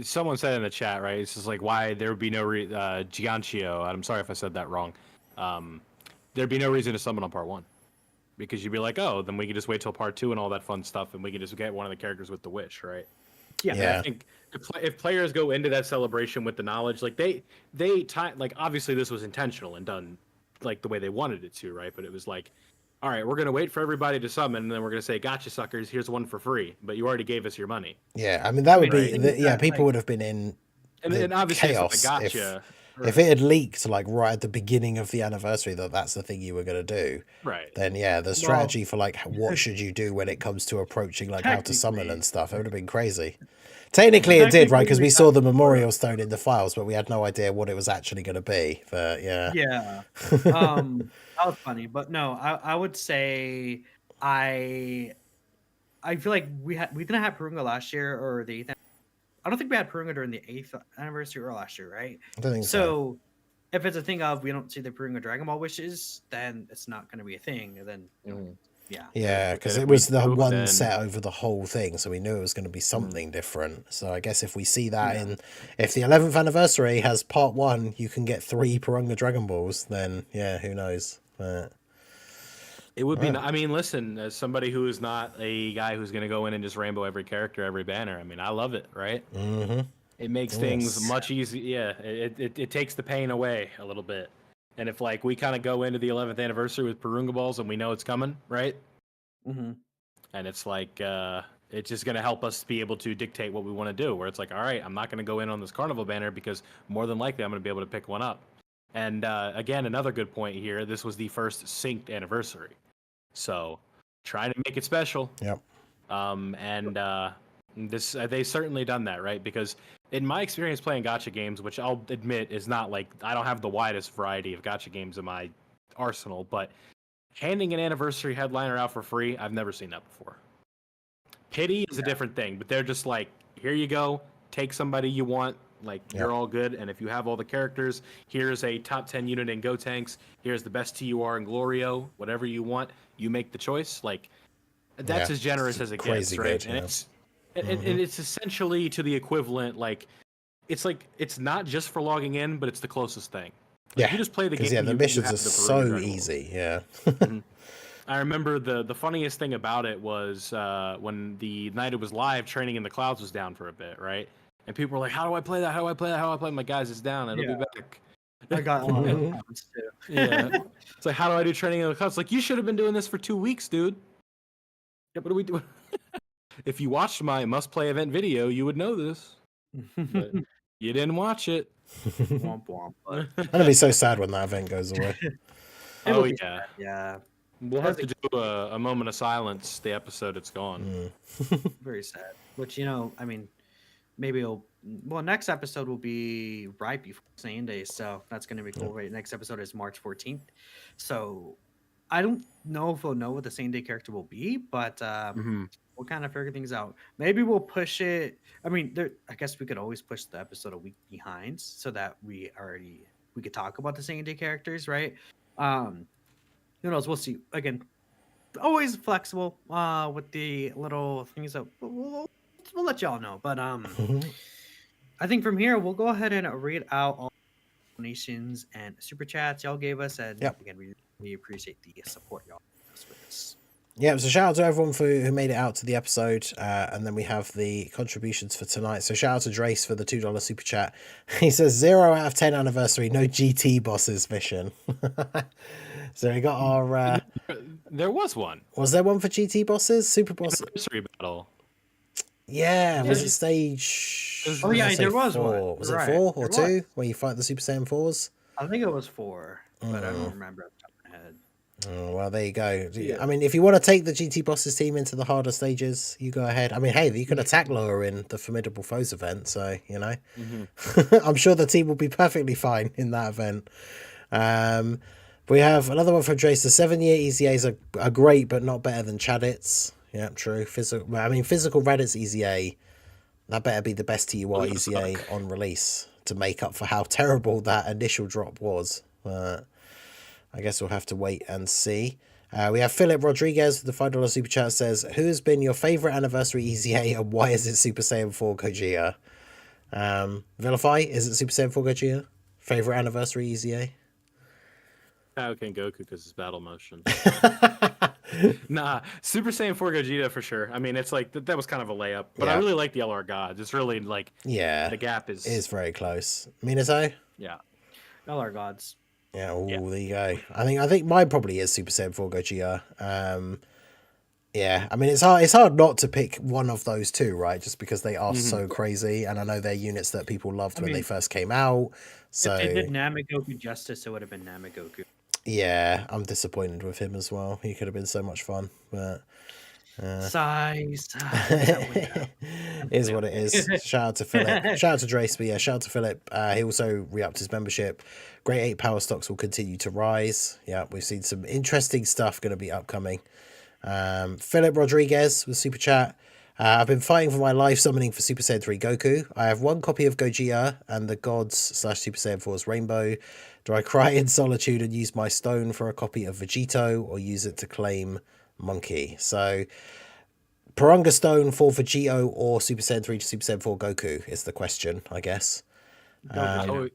someone said in the chat, right? It's just like why there would be no Giancio. I'm sorry if I said that wrong. There'd be no reason to summon on part 1 because you'd be like, oh, then we can just wait till part 2 and all that fun stuff, and we can just get one of the characters with the wish, right? yeah. Yeah. I think if players go into that celebration with the knowledge, like like obviously this was intentional and done like the way they wanted it to, right? But it was like, all right, we're gonna wait for everybody to summon, and then we're gonna say, "Gotcha, suckers! Here's one for free." But you already gave us your money. Yeah, I mean that would Right. be people would have been in And, the and obviously, chaos it's not a gotcha. if it had leaked like right at the beginning of the anniversary that that's the thing you were going to do. Right. Then yeah, the strategy for like what should you do when it comes to approaching like how to summon and stuff, it would have been crazy. Technically it did, right? Because we saw the memorial stone in the files, but we had no idea what it was actually going to be. But yeah. Yeah. That was funny, but no, I would say I feel like we didn't have Porunga last year or the 8th. I don't think we had Porunga during the 8th anniversary or last year, right? I don't think so. So if it's a thing of we don't see the Porunga Dragon Ball wishes, then it's not going to be a thing. And then yeah. Yeah, because And it if was we the do, one then- set over the whole thing, so we knew it was going to be something different. So I guess if we see that if the 11th anniversary has part 1, you can get 3 Porunga Dragon Balls, then yeah, who knows? It would be. I mean, listen, as somebody who is not a guy who's going to go in and just rainbow every character, every banner. I mean, I love it, right? Mm-hmm. It makes things much easier. Yeah, it takes the pain away a little bit. And if like we kind of go into the 11th anniversary with Porunga balls and we know it's coming, right? Mm-hmm. And it's like it's just going to help us be able to dictate what we want to do. Where it's like, all right, I'm not going to go in on this carnival banner because more than likely I'm going to be able to pick one up. And again, another good point here. This was the first synced anniversary, so trying to make it special. Yep. This they've certainly done that, right? Because in my experience playing gacha games, which I'll admit is not like I don't have the widest variety of gacha games in my arsenal, but handing an anniversary headliner out for free, I've never seen that before. Pity is a different thing, but they're just like, here you go, take somebody you want, like you're all good, and if you have all the characters, here's a top 10 unit in Gotenks, here's the best TUR in Glorio, whatever you want, you make the choice. Like that's as generous as it gets, right? Good, and it's essentially to the equivalent, like it's not just for logging in, but it's the closest thing. Like, you just play the game. Yeah, the missions are so Dragon easy. Yeah. I remember the funniest thing about it was when the night it was live, Training in the Clouds was down for a bit, right? And people were like, "How do I play that? How do I play that? How do I play?" My guys, it's down. It'll be back. I got a lot of comments too. Yeah. It's like, how do I do Training in the Clouds? Like, you should have been doing this for 2 weeks, dude. Yeah, what are we doing? If you watched my must-play event video, you would know this. But you didn't watch it. Womp womp. But I'm gonna be so sad when that event goes away. Oh be yeah. sad, yeah. We'll have to do a moment of silence the episode it's gone. Very sad. Which, I mean, maybe next episode will be right before Saiyan Day, so that's going to be cool. Right, next episode is March 14th. So I don't know if we'll know what the Saiyan Day character will be, but we'll kind of figure things out. Maybe we'll push it. I mean, I guess we could always push the episode a week behind so that we could talk about the Saiyan Day characters, right? Who knows? We'll see. Again, always flexible with the little things that we'll let y'all know. But I think from here we'll go ahead and read out all donations and super chats y'all gave us, and again, we appreciate the support y'all gave us with this. Yeah, so shout out to everyone who made it out to the episode, and then we have the contributions for tonight. So shout out to Drace for the $2 super chat. He says 0 out of 10 anniversary, no GT bosses mission. So we got our. There was one. Was there one for GT bosses? Super bosses? Anniversary battle. Yeah, was it stage? Oh yeah, there was 4? one. Was it 4 or 2 where you fight the Super Saiyan 4s? I think it was 4, but I don't remember off the top of my head. Oh, well, there you go. I mean, if you want to take the GT bosses team into the harder stages, you go ahead. I mean, hey, you can attack lower in the Formidable Foes event, so, I'm sure the team will be perfectly fine in that event. We have another one from Trace. The 7-year EZAs are great, but not better than Chadits. Yeah, true. Physical Raditz EZA, that better be the best TUR EZA on release to make up for how terrible that initial drop was. I guess we'll have to wait and see. We have Philip Rodriguez with the $5 super chat, says, who has been your favorite anniversary EZA and why is it Super Saiyan 4 Gogeta? Vilify, is it Super Saiyan 4 Gogeta? Favorite anniversary EZA? Kaioken Goku because it's battle motion. Nah, Super Saiyan 4 Gogeta for sure. I mean, it's like that was kind of a layup, but I really like the LR gods. It's really like the gap is very close. Minato? Yeah. LR gods. Yeah, oh, Yeah. there you go. I think mine probably is Super Saiyan 4 Gogeta. Yeah, I mean it's hard not to pick one of those two, right? Just because they are so crazy, and I know they're units that people loved when they first came out. So if they did Namagoku justice, it would have been Namagoku. yeah, I'm disappointed with him as well. He could have been so much fun, but Size. is what it is. Shout out to Philip. Shout out to Drace, but yeah, shout out to Philip. He also re-upped his membership. Grade 8 power stocks will continue to rise. Yeah, we've seen some interesting stuff going to be upcoming. Philip Rodriguez with Super Chat. I've been fighting for my life summoning for Super Saiyan 3 Goku. I have one copy of Gogeta and the Gods / Super Saiyan 4's Rainbow. Do I cry in solitude and use my stone for a copy of Vegito, or use it to claim Monkey? So, Porunga Stone for Vegito or Super Saiyan 3 to Super Saiyan 4 Goku is the question, I guess. For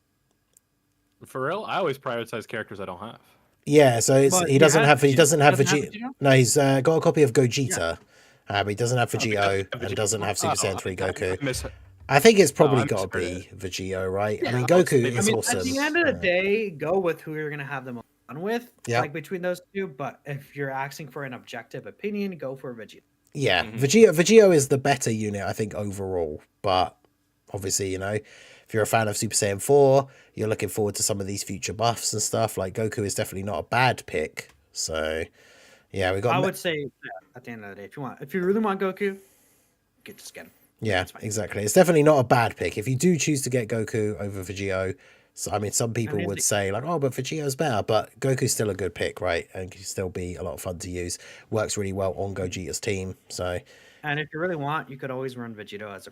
real, I always prioritize characters I don't have. Yeah, so he doesn't have Vegeta. Vegito? No, he's got a copy of Gogeta, but he doesn't have Vegito and doesn't have Super Saiyan 3 Goku. I think it's probably got to be Vegito, right? I mean, Goku is awesome. At the end of the day, go with who you're gonna have them on with. Yeah. Like between those two. But if you're asking for an objective opinion, go for Vegeta. Yeah, Vegito is the better unit, I think, overall. But obviously, you know, if you're a fan of Super Saiyan 4, you're looking forward to some of these future buffs and stuff. Like, Goku is definitely not a bad pick. So, yeah, we got... I would say, at the end of the day, if you really want Goku, just get him. Yeah, exactly. It's definitely not a bad pick. If you do choose to get Goku over Vegito, so, I mean, some people would say, like, oh, but Vegito's better. But Goku's still a good pick, right? And can still be a lot of fun to use. Works really well on Gogeta's team. So, and if you really want, you could always run Vegito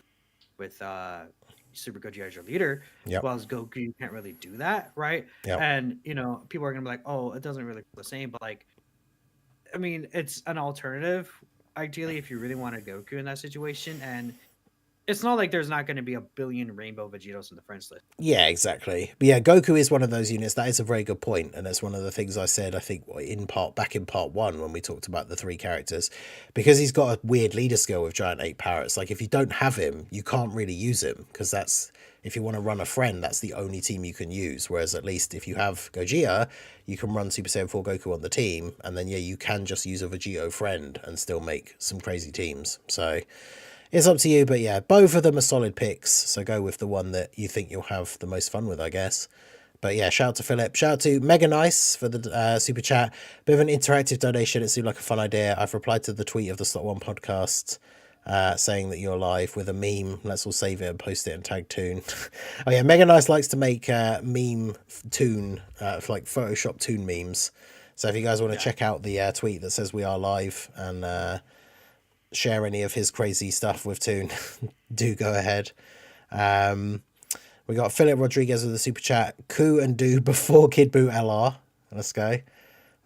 with Super Gogeta as your leader. Yep. As well as Goku, you can't really do that, right? Yep. And, you know, people are going to be like, oh, it doesn't really feel the same. But, like, I mean, it's an alternative, ideally, if you really wanted Goku in that situation. And it's not like there's not going to be a billion Rainbow Vegetos in the friends list. Yeah, exactly. But yeah, Goku is one of those units. That is a very good point, and that's one of the things I said, I think, back in part 1 when we talked about the 3 characters, because he's got a weird leader skill with Giant 8 Parrots. Like, if you don't have him, you can't really use him, because that's, if you want to run a friend, that's the only team you can use. Whereas at least if you have Gogeta, you can run Super Saiyan 4 Goku on the team, and then yeah, you can just use a Vegito friend and still make some crazy teams. So it's up to you, but yeah, both of them are solid picks, so go with the one that you think you'll have the most fun with, I guess. But yeah, shout out to Philip. Shout out to Mega Nice for the super chat. Bit of an interactive donation. It seemed like a fun idea. I've replied to the tweet of the Slot One podcast saying that you're live with a meme. Let's all save it and post it and tag Toon. Oh yeah, Mega Nice likes to make meme Toon, like Photoshop Toon memes. So if you guys want to check out the tweet that says we are live and share any of his crazy stuff with Toon, do go ahead. We got Philip Rodriguez with the super chat. Coup and do before Kid Buu LR. Let's go.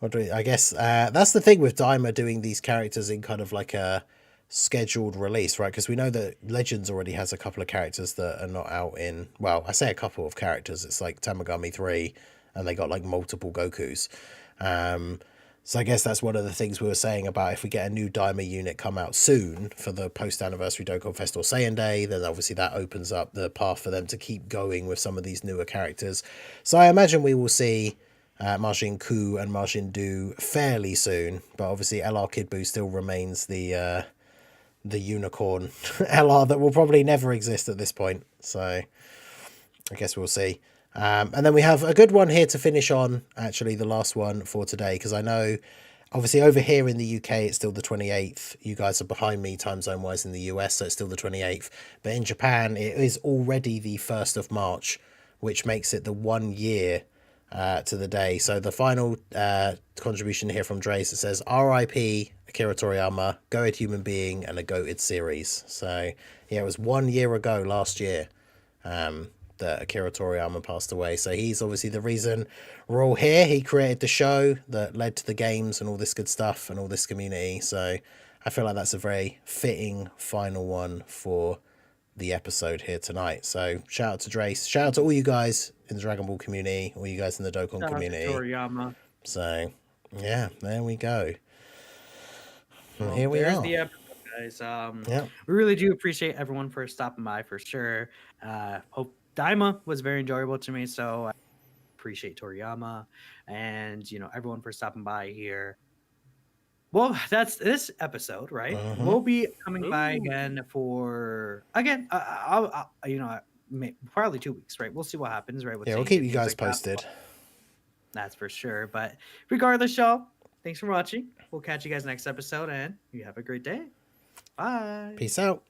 I guess that's the thing with Daima doing these characters in kind of like a scheduled release, right? Because we know that Legends already has a couple of characters that are not out in, well, I say a couple of characters. It's like Tamagami 3 and they got like multiple Gokus. So I guess that's one of the things we were saying about if we get a new Daima unit come out soon for the post-anniversary Dokkan Fest or Saiyan Day, then obviously that opens up the path for them to keep going with some of these newer characters. So I imagine we will see Majin Ku and Majin Du fairly soon, but obviously LR Kid Buu still remains the unicorn LR that will probably never exist at this point. So I guess we'll see. And then we have a good one here to finish on, actually, the last one for today, because I know, obviously, over here in the UK, it's still the 28th. You guys are behind me time zone-wise in the US, so it's still the 28th. But in Japan, it is already the 1st of March, which makes it the 1 year to the day. So the final contribution here from Drace, it says, R.I.P. Akira Toriyama, goated human being, and a goated series. So, yeah, it was 1 year ago last year that Akira Toriyama passed away. So he's obviously the reason we're all here. He created the show that led to the games and all this good stuff and all this community. So I feel like that's a very fitting final one for the episode here tonight. So shout out to Drace. Shout out to all you guys in the Dragon Ball community, all you guys in the Dokkan community. Toriyama. So yeah, there we go. Well, here we are. The episode, guys. We really do appreciate everyone for stopping by for sure. Hope Daima was very enjoyable to me, so appreciate Toriyama and everyone for stopping by here. Well, that's this episode, right? Mhm. We'll be coming by Ooh. again probably 2 weeks, right? We'll see what happens, right? With Yeah, we'll change keep and you things guys like that. posted. That's for sure. But regardless, y'all, thanks for watching. We'll catch you guys next episode, and you have a great day. Bye. Peace out.